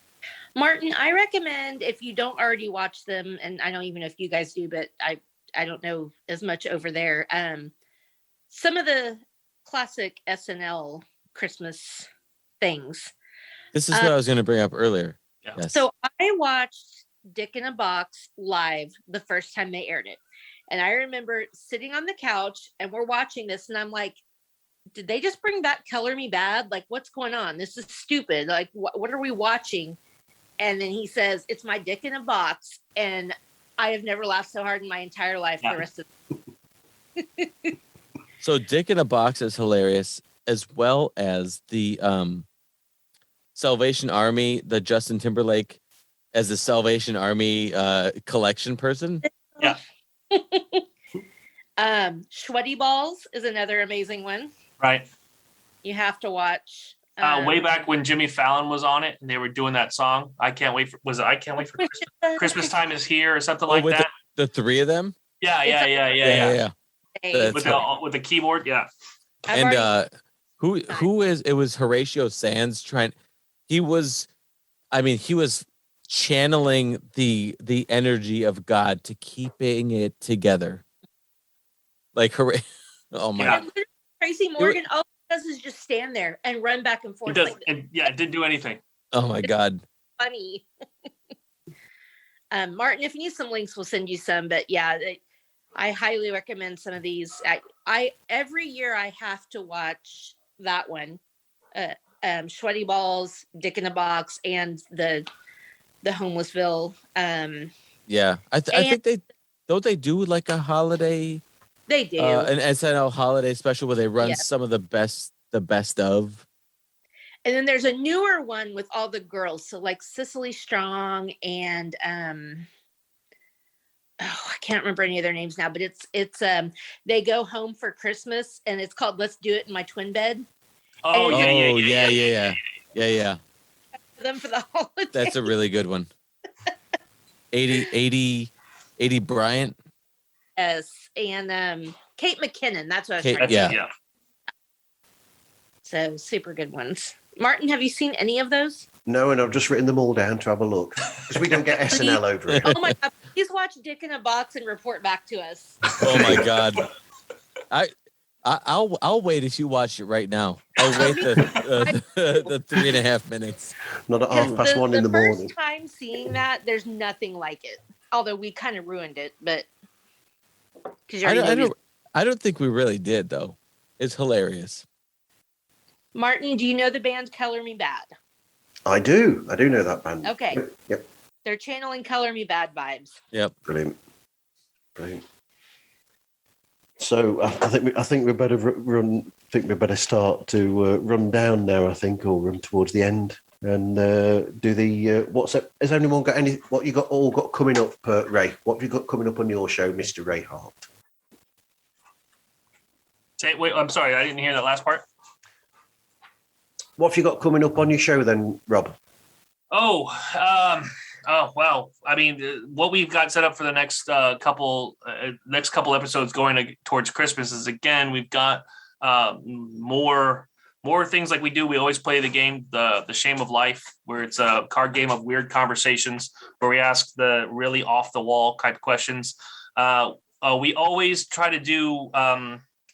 Martin, I recommend if you don't already watch them, and I don't even know if you guys do, but I don't know as much over there. Some of the classic SNL Christmas things. This is what I was going to bring up earlier. Yeah. Yes. So I watched Dick in a Box live the first time they aired it. And I remember sitting on the couch and we're watching this and I'm like, did they just bring back Color Me Bad? Like, what's going on? This is stupid. Like, what are we watching? And then he says, it's my dick in a box. And I have never laughed so hard in my entire life for the rest of So Dick in a Box is hilarious, as well as the Salvation Army, the Justin Timberlake as the Salvation Army collection person. Yeah. Sweaty Balls is another amazing one. Right. You have to watch. Way back when Jimmy Fallon was on it and they were doing that song, I Can't Wait for Christmas. Christmas Time is Here or something like with that. The three of them. Yeah. That's With the keyboard, yeah. And who is it was Horatio Sands he was channeling the energy of God to keeping it together. Like oh my God. Tracy Morgan, all he does is just stand there and run back and forth. It does, and it didn't do anything. Oh my God. Funny. Martin, if you need some links, we'll send you some. But yeah, I highly recommend some of these. I every year I have to watch that one. Sweaty Balls, Dick in a Box, and the Homelessville. Yeah, I think they do like a holiday. They do an SNL holiday special where they run some of the best of. And then there's a newer one with all the girls, so like Cicely Strong and I can't remember any of their names now, but it's they go home for Christmas and it's called Let's Do It in My Twin Bed. Oh, Yeah. Them for the holiday. That's a really good one. 80 Bryant. Yes, and Kate McKinnon. That's what I was trying to say. Yeah. So super good ones. Martin, have you seen any of those? No, and I've just written them all down to have a look because we don't get SNL over it. Oh my God! Please watch Dick in a Box and report back to us. Oh my God! I'll wait if you watch it right now. I'll wait the 3.5 minutes. Not at 1:30 in the morning. The first time seeing that, there's nothing like it. Although we kind of ruined it, but because I don't think we really did though. It's hilarious. Martin, do you know the band Color Me Bad? I do know that band. Okay. Yep. They're channeling Color Me Bad vibes. Yep. Brilliant. So I think we better run. I think we better start to run down now. I think, or run towards the end and do the what's up. Has anyone got any? What you got all got coming up, Ray? What have you got coming up on your show, Mr. Rayhart? Wait, I'm sorry, I didn't hear that last part. What have you got coming up on your show then, Rob? Oh, well, I mean, what we've got set up for the next couple episodes going towards Christmas is, again, we've got more things like we do. We always play the game, the Shame of Life, where it's a card game of weird conversations where we ask the really off the wall type of questions. We always try to do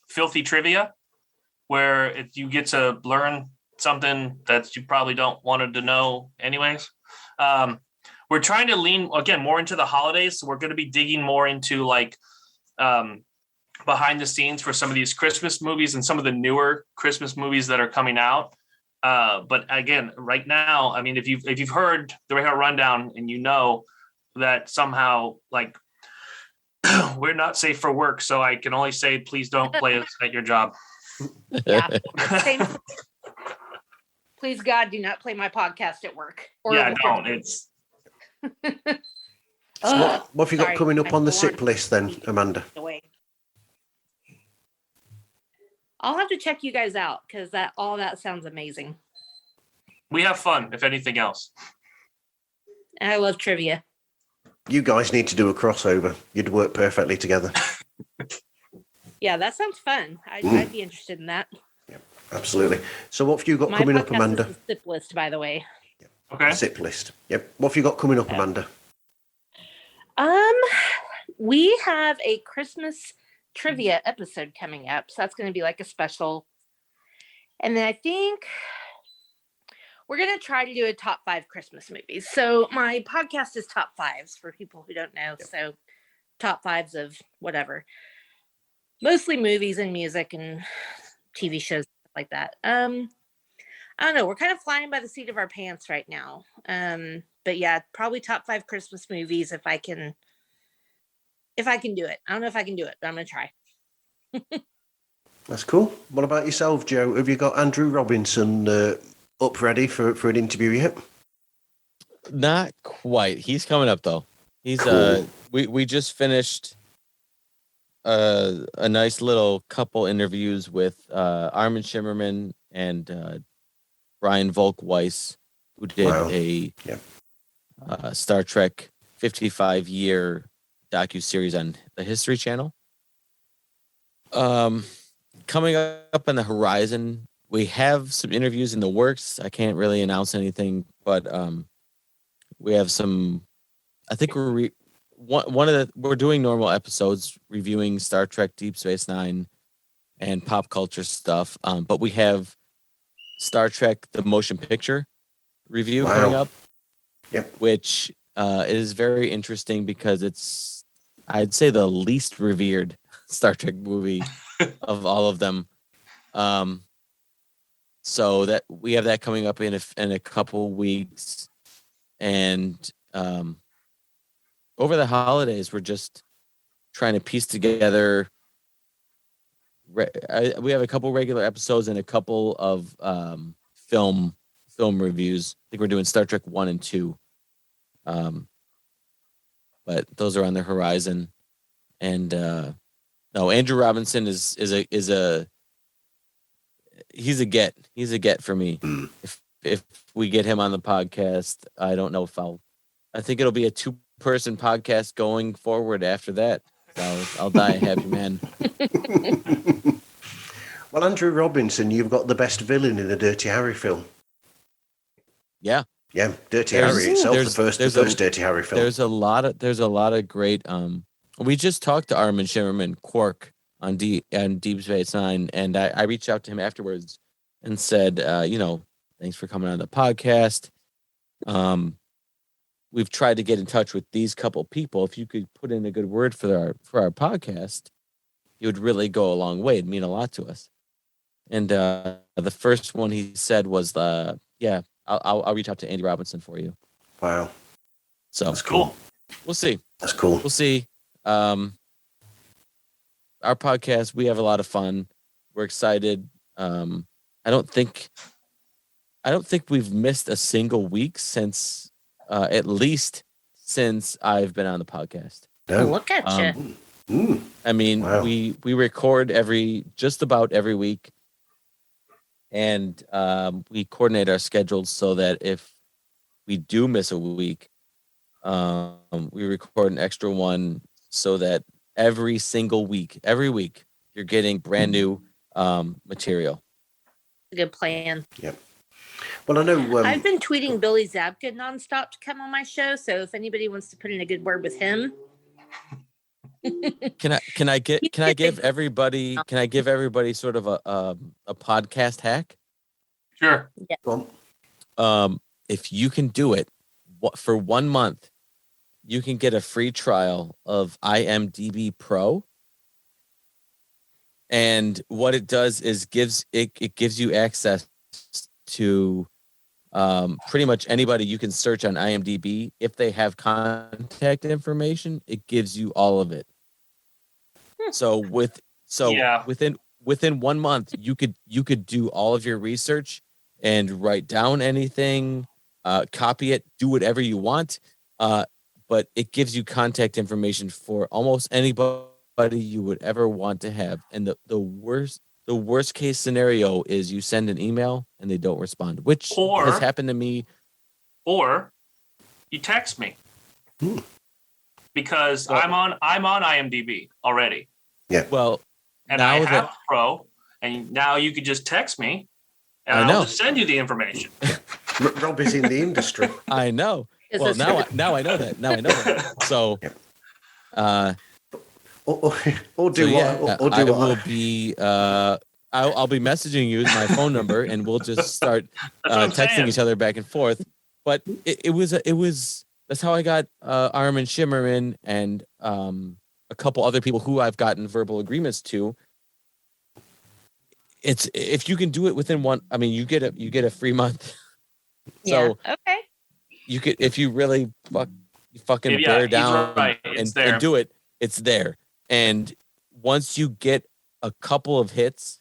filthy trivia, where if you get to learn something that you probably don't wanted to know anyways. We're trying to lean again more into the holidays, so we're going to be digging more into like behind the scenes for some of these Christmas movies and some of the newer Christmas movies that are coming out. But again, right now, I mean, if you've heard the Rayhart Rundown and you know that somehow like we're not safe for work, so I can only say please don't play us at your job. Yeah. Please God, do not play my podcast at work. Don't. It's So what have you got Sorry, coming up my on the alarm SIP list then, Amanda? away. I'll have to check you guys out because all that sounds amazing. We have fun, if anything else. And I love trivia. You guys need to do a crossover. You'd work perfectly together. Yeah, that sounds fun. I'd be interested in that. Absolutely. So what have you got My coming podcast up, Amanda? is the SIP list, by the way. Okay. SIP list. Yep. What have you got coming up, Amanda? We have a Christmas trivia episode coming up, so that's going to be like a special. And then I think we're going to try to do a top 5 Christmas movies. So my podcast is top 5s for people who don't know. Yep. So top 5s of whatever, mostly movies and music and TV shows, stuff like that. I don't know. We're kind of flying by the seat of our pants right now. But yeah, probably top 5 Christmas movies if I can do it. I don't know if I can do it, but I'm going to try. That's cool. What about yourself, Joe? Have you got Andrew Robinson up ready for an interview yet? Not quite. He's coming up though. He's Cool. we just finished a nice little couple interviews with Armin Shimmerman and Brian Volk-Weiss, who did Wow. a Yep. Star Trek 55-year docuseries on the History Channel. Coming up on the horizon, we have some interviews in the works. I can't really announce anything, but we have some. I think we're doing normal episodes reviewing Star Trek Deep Space Nine and pop culture stuff. But we have Star Trek the motion picture review Wow. coming up. Yep. Which is very interesting because it's, I'd say, the least revered Star Trek movie of all of them. So that we have that coming up in a couple weeks, and over the holidays we're just trying to piece together. We have a couple regular episodes and a couple of film reviews. I think we're doing Star Trek 1 and 2. But those are on the horizon. And no, Andrew Robinson is a he's a get. He's a get for me. Mm. If we get him on the podcast, I don't know if I think it'll be a 2-person podcast going forward after that. So I'll die a happy man. Well, Andrew Robinson, you've got the best villain in a Dirty Harry film. Yeah. Yeah, Dirty Harry itself, the first Dirty Harry film. There's a lot of great. We just talked to Armin Shimmerman, Quark, on Deep Space Nine, and I reached out to him afterwards and said, thanks for coming on the podcast. We've tried to get in touch with these couple people. If you could put in a good word for our podcast, it would really go a long way. It'd mean a lot to us. And the first one he said was, I'll reach out to Andy Robinson for you. Wow. So That's cool. We'll see. That's cool. We'll see. Our podcast, we have a lot of fun. We're excited. I don't think we've missed a single week since at least since I've been on the podcast. No. Look at you. I mean, Wow. we record just about every week, and we coordinate our schedules so that if we do miss a week, we record an extra one so that every week, you're getting brand new material. A good plan. Yep. Well, I know. I've been tweeting Billy Zabka nonstop to come on my show. So if anybody wants to put in a good word with him, Can I give everybody sort of a podcast hack? Sure. Go on. If you can do it for 1 month, you can get a free trial of IMDb Pro. And what it does is gives you access to pretty much anybody you can search on IMDb. If they have contact information, it gives you all of it. So within 1 month, you could do all of your research and write down anything, copy it, do whatever you want. But it gives you contact information for almost anybody you would ever want to have. And the worst case scenario is you send an email and they don't respond, which has happened to me. Or you text me. Because I'm on IMDb already. Yeah. Well, and I have Pro, and now you could just text me, and I'll just send you the information. Rob is in the industry. I know. Well, now I know that. Now I know that. So, or do what? Or do I what? will be. I'll be messaging you my phone number, and we'll just start texting each other back and forth. But it was. That's how I got Armin Shimmerman and a couple other people who I've gotten verbal agreements to. It's if you can do it within one. I mean, you get a free month. So okay. You could, if you really fucking bear down and do it, it's there. And once you get a couple of hits,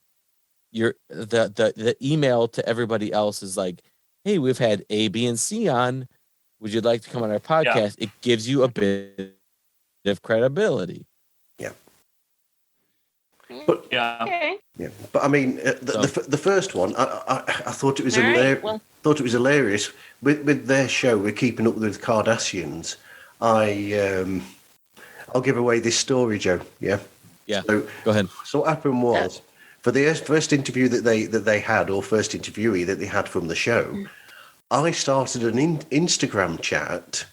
the email to everybody else is like, hey, we've had A, B, and C on. Would you like to come on our podcast? It gives you a bit of credibility. Yeah. But but I mean, the first one, I thought it was hilarious. Thought it was hilarious with their show. We're keeping up with Cardassians. I'll give away this story, Joe. Yeah. Yeah. So, go ahead. So what happened was for the first interview that they had, or first interviewee that they had from the show, I started an Instagram chat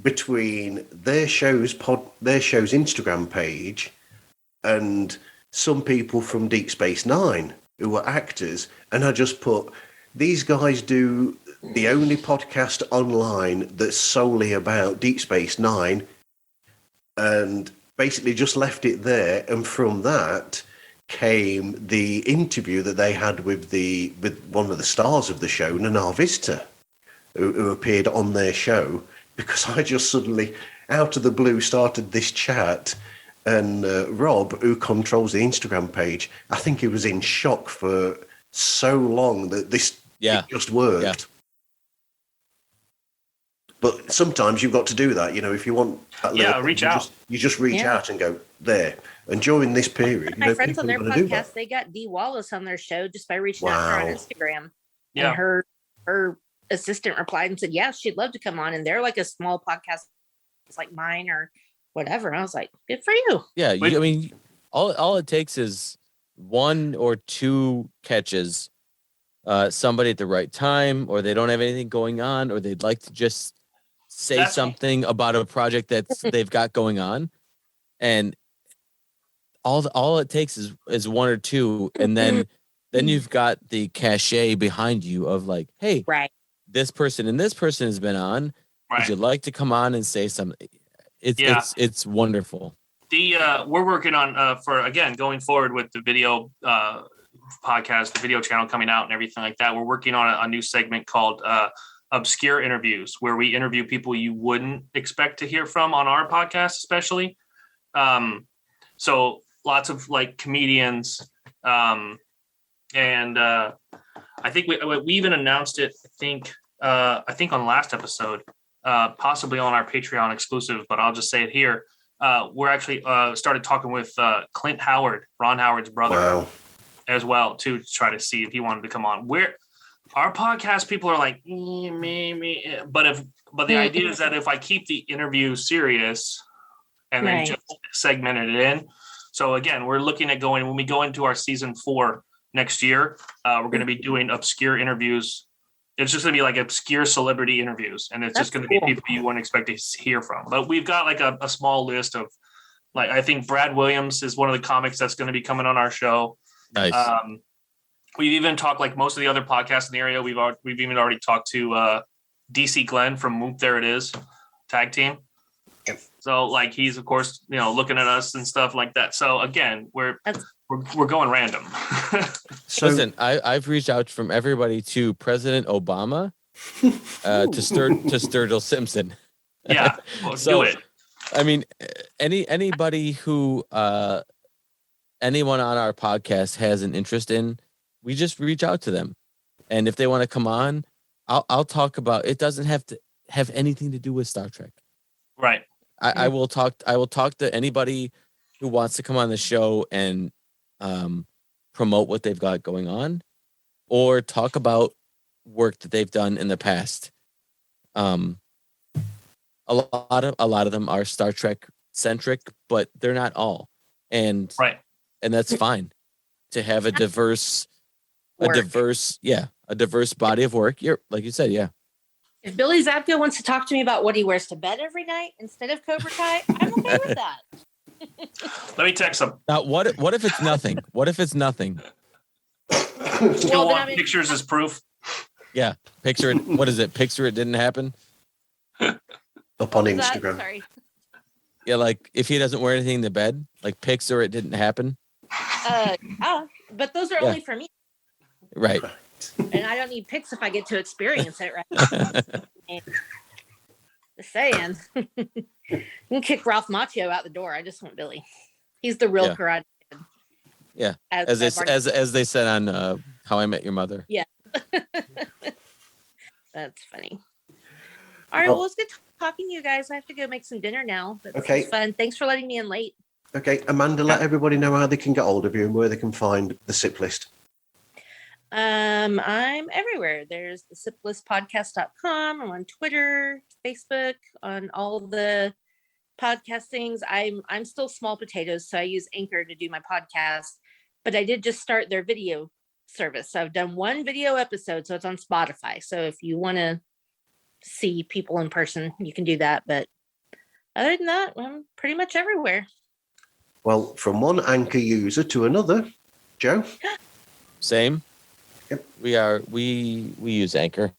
between their show's Instagram page and some people from Deep Space Nine who were actors, and I just put, these guys do the only podcast online that's solely about Deep Space Nine, and basically just left it there. And from that came the interview that they had with one of the stars of the show, Nana Vista, who appeared on their show, because I just suddenly, out of the blue, started this chat. And Rob, who controls the Instagram page, I think he was in shock for so long that it just worked. Yeah. But sometimes you've got to do that, if you want that reach out. You just reach out and go there. And during this period, my friends on their podcast, they got Dee Wallace on their show just by reaching out to her on Instagram. Yeah. And her assistant replied and said, yeah, she'd love to come on. And they're like a small podcast, it's like mine or whatever. I was like, good for you. Yeah. I mean, all it takes is one or two catches, somebody at the right time, or they don't have anything going on, or they'd like to just say something about a project that they've got going on. And all it takes is one or two. And then you've got the cachet behind you of like, hey, this person and this person has been on. Right. Would you like to come on and say something? It's wonderful. We're working on for, again, going forward with the video podcast, the video channel coming out and everything like that. We're working on a new segment called Obscure Interviews, where we interview people you wouldn't expect to hear from on our podcast, especially. So lots of like comedians, and I think we even announced it. I think on last episode. Possibly on our Patreon exclusive, but I'll just say it here. We're actually started talking with Clint Howard, Ron Howard's brother, as well, to try to see if he wanted to come on. Our podcast people are like, me, but the idea is that if I keep the interview serious and then just segmented it in. So again, we're looking at when we go into our season 4 next year, we're going to be doing obscure interviews. It's just going to be like obscure celebrity interviews, and it's just going to be people you wouldn't expect to hear from. But we've got like a small list of, like, I think Brad Williams is one of the comics that's going to be coming on our show. Nice. We've even talked, like most of the other podcasts in the area. We've even already talked to DC Glenn from Whoop There It Is tag team. So like he's of course looking at us and stuff like that. So again, we're going random. So listen, I've reached out from everybody to President Obama to Sturgill Simpson. Yeah, do it. I mean, anybody who anyone on our podcast has an interest in, we just reach out to them, and if they want to come on, I'll talk about. It doesn't have to. have anything to do with Star Trek. Right. I will talk to anybody who wants to come on the show and promote what they've got going on, or talk about work that they've done in the past. A lot of them are Star Trek centric, but they're not all, and that's fine to have a diverse body of work. You're like you said, yeah. If Billy Zabka wants to talk to me about what he wears to bed every night instead of Cobra Kai, I'm okay with that. Let me text him. Now, what if it's nothing? What if it's nothing? Still want pictures as proof? Yeah, picture it. What is it? Picture it didn't happen. Up on Instagram. Sorry. Yeah, like if he doesn't wear anything in the bed, like pics or it didn't happen. But those are only for me. Right. And I don't need pics if I get to experience it, right? Just saying. You can kick Ralph Macchio out the door. I just want Billy. He's the real karate kid. Yeah. As they said on How I Met Your Mother. Yeah. That's funny. All right, well, it's good talking to you guys. I have to go make some dinner now. But okay. It's fun. Thanks for letting me in late. Okay, Amanda, let everybody know how they can get hold of you and where they can find the SIP list. I'm everywhere. There's the siplistpodcast.com. I'm on Twitter, Facebook, on all the podcast things. I'm still small potatoes, so I use Anchor to do my podcast. But I did just start their video service. So I've done one video episode, so it's on Spotify. So if you want to see people in person, you can do that. But other than that, I'm pretty much everywhere. Well, from one Anchor user to another, Joe? Same. Yep. We use Anchor.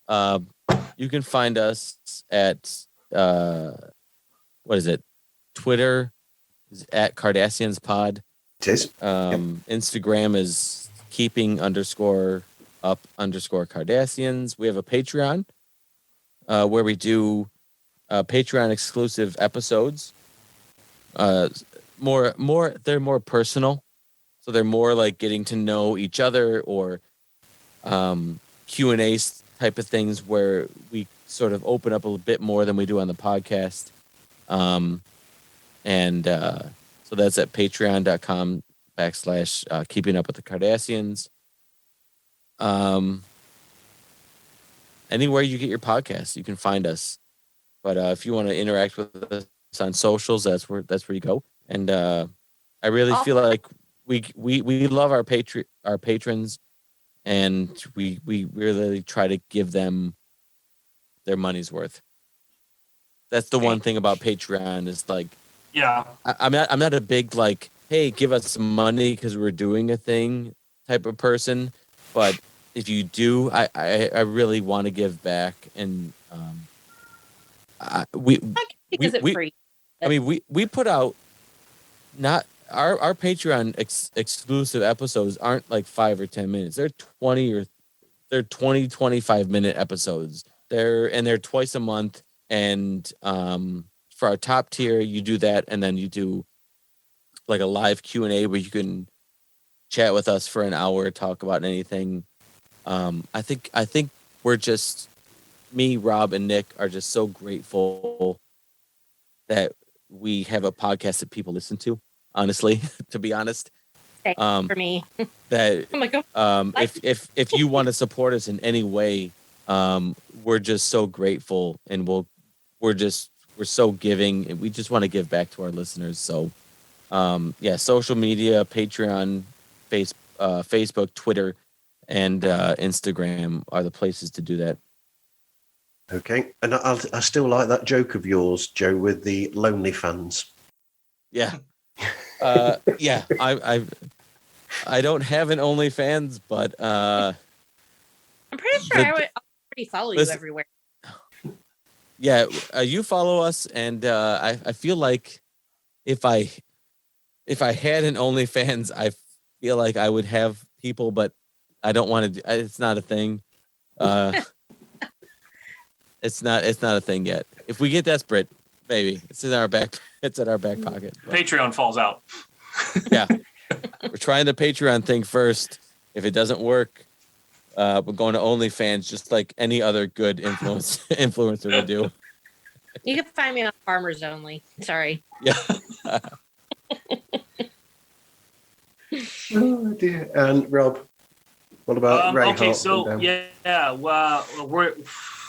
You can find us at what is it? Twitter is at Cardassians Pod. It is. Instagram is keeping_up_Cardassians. We have a Patreon where we do Patreon exclusive episodes. They're more personal. So they're more like getting to know each other, or Q&A type of things where we sort of open up a little bit more than we do on the podcast. So that's at patreon.com/keeping up with the Cardassians. Anywhere you get your podcasts, you can find us. But if you want to interact with us on socials, that's where you go. And I really feel like we love our patrons, and we really try to give them their money's worth. That's the one thing about Patreon is like, yeah, I'm not a big like, hey, give us some money because we're doing a thing type of person. But if you do, I really want to give back, and we put out not our Patreon exclusive episodes aren't like 5 or 10 minutes. They're 25 minute episodes. They're twice a month. And for our top tier, you do that, and then you do like a live Q&A where you can chat with us for an hour, talk about anything. I think we're just, me, Rob, and Nick are just so grateful that we have a podcast that people listen to. Honestly, to be honest, for me, that oh my God. If you want to support us in any way, we're just so grateful, and we're so giving, and we just want to give back to our listeners. So, social media, Patreon, Facebook, Twitter, and Instagram are the places to do that. Okay, and I still like that joke of yours, Joe, with the lonely fans. Yeah. I don't have an OnlyFans, but I'm pretty sure I would already follow you everywhere. Yeah, you follow us, and I feel like if I had an OnlyFans, I feel like I would have people, but I don't want to. It's not a thing. It's not a thing yet. If we get desperate, maybe it's in our back. It's in our back pocket. But Patreon falls out. Yeah, we're trying the Patreon thing first. If it doesn't work, We're going to OnlyFans, just like any other good influencer would do. You can find me on Farmers Only. Sorry. Yeah. Oh dear. And Rob, what about Rayhart? Okay, so well, we're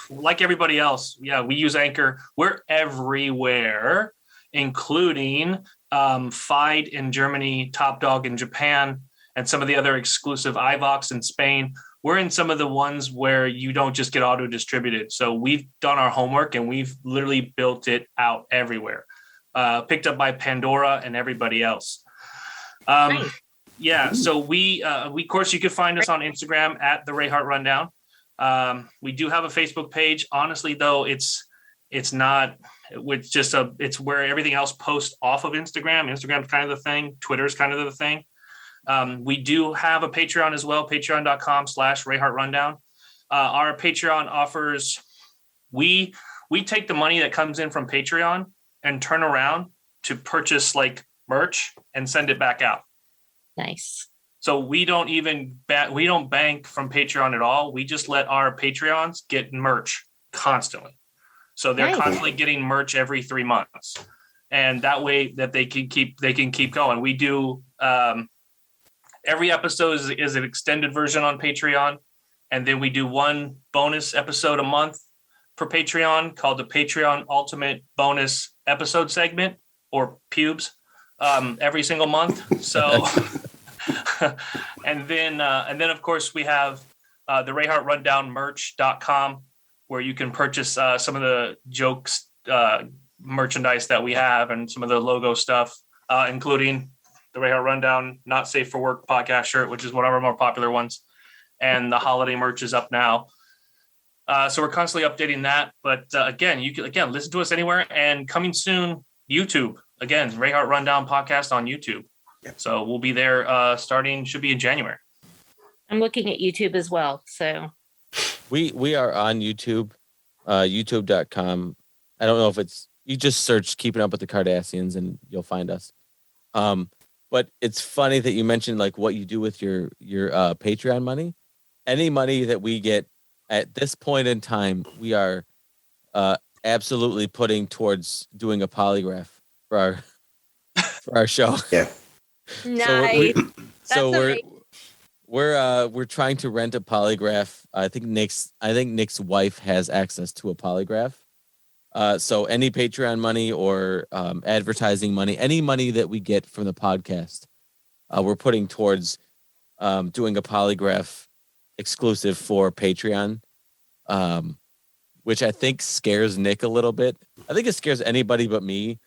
like everybody else. Yeah, we use Anchor. We're everywhere, including Fide in Germany, Top Dog in Japan, and some of the other exclusive iVox in Spain. We're in some of the ones where you don't just get auto distributed. So we've done our homework and we've literally built it out everywhere. Picked up by Pandora and everybody else. Nice. Yeah, so we of course you can find us on Instagram at the Rayhart Rundown. We do have a Facebook page. Honestly, though, it's not. It's where everything else posts off of Instagram. Instagram's kind of the thing. Twitter's kind of the thing. We do have a Patreon as well. Patreon.com/Rayhart Rundown. Our Patreon offers. We take the money that comes in from Patreon and turn around to purchase like merch and send it back out. Nice. So we don't bank from Patreon at all. We just let our Patreons get merch constantly. So they're Nice. constantly getting merch every 3 months. And that way that they can keep going. We do every episode is an extended version on Patreon. And then we do one bonus episode a month for Patreon called the Patreon Ultimate Bonus Episode Segment, or pubes, every single month. So and then of course we have the Rayhart Rundown merch.com, where you can purchase some of the jokes merchandise that we have and some of the logo stuff, including the Rayhart Rundown Not Safe for Work podcast shirt, which is one of our more popular ones, and the holiday merch is up now. So we're constantly updating that. But again, you can listen to us anywhere, and coming soon, YouTube. Again, Rayhart Rundown podcast on YouTube. Yep. So we'll be there should be in January. I'm looking at YouTube as well. So we are on YouTube, youtube.com. I don't know if you just search Keeping Up with the Cardassians and you'll find us. But it's funny that you mentioned like what you do with your Patreon money. Any money that we get at this point in time, we are absolutely putting towards doing a polygraph for our show. Yeah. nice. So That's we're trying to rent a polygraph. I think Nick's wife has access to a polygraph. So any Patreon money or advertising money, any money that we get from the podcast, we're putting towards doing a polygraph exclusive for Patreon, which I think scares Nick a little bit. I think it scares anybody but me.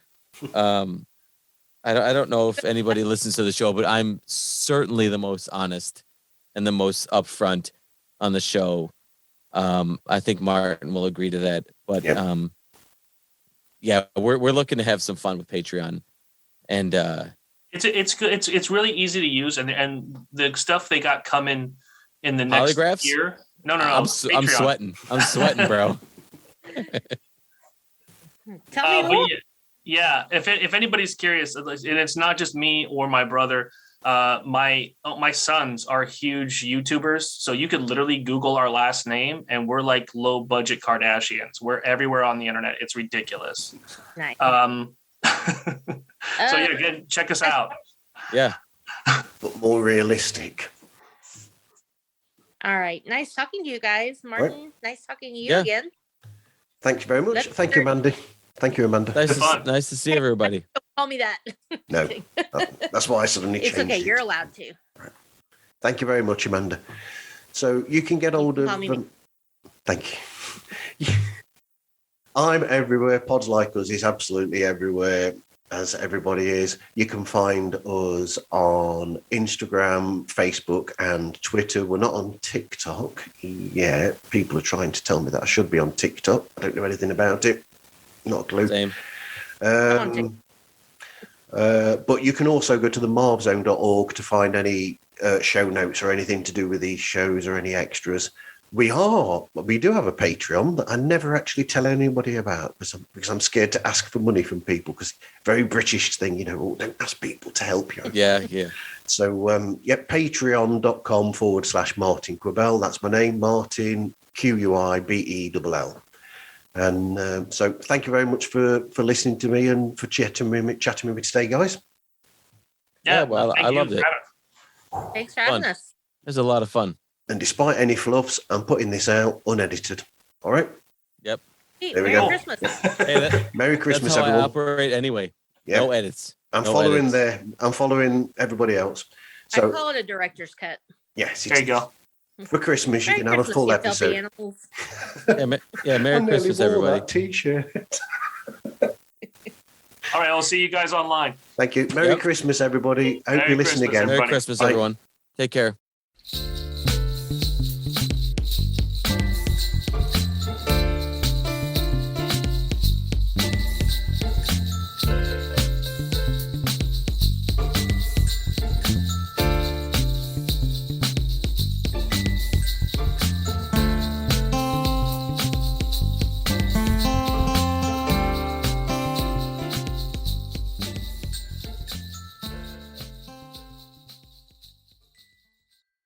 I don't know if anybody listens to the show, but I'm certainly the most honest and the most upfront on the show. I think Martin will agree to that. But we're looking to have some fun with Patreon, and it's good. It's really easy to use, and the stuff they got coming in the next polygraphs? year. No. I'm sweating. I'm sweating, bro. Tell me more. Yeah, if anybody's curious, and it's not just me or my brother, my sons are huge YouTubers. So you could literally Google our last name, and we're like low budget Kardashians. We're everywhere on the internet. It's ridiculous. Nice. So again, check us out. Yeah, But more realistic. All right. Nice talking to you guys. Martin, nice talking to you Yeah. again. Thank you very much. Thank you, Mandy. Thank you, Amanda. nice to see everybody. Don't call me that. No, that's why I suddenly It's changed okay. it. You're allowed to. Thank you very much, Amanda. So you can get hold of call me them. Thank you. I'm everywhere. Pods Like Us is absolutely everywhere, as everybody is. You can find us on Instagram, Facebook, and Twitter. We're not on TikTok yet. People are trying to tell me that I should be on TikTok. I don't know anything about it. Not a clue. Same. But you can also go to the marvzone.org to find any show notes or anything to do with these shows or any extras. We do have a Patreon that I never actually tell anybody about because I'm scared to ask for money from people, because very British thing, don't ask people to help you. Yeah. So, patreon.com/Martin Quibell. That's my name, Martin, Quibell. And so thank you very much for listening to me and for chatting with me today, guys. Yeah, well, thank I you loved for it. having us. Thanks for having Fun. us. It was a lot of fun. And despite any fluffs, I'm putting this out unedited. All right? Yep. Hey, There we Merry go. Christmas. Hey, Merry that's Christmas, how everyone. I operate anyway. Yep. No edits. I'm No following edits. I'm following everybody else. I So, call it a director's cut. yes, There you go. For Christmas, you Merry can have a Christmas, full you filthy episode. animals. Merry Christmas, everybody. T-shirt. All right, I'll see you guys online. Thank you. Merry Yep. Christmas, everybody. I hope Merry you listen Christmas, again. Merry everybody. Christmas, Bye. everyone. Take care.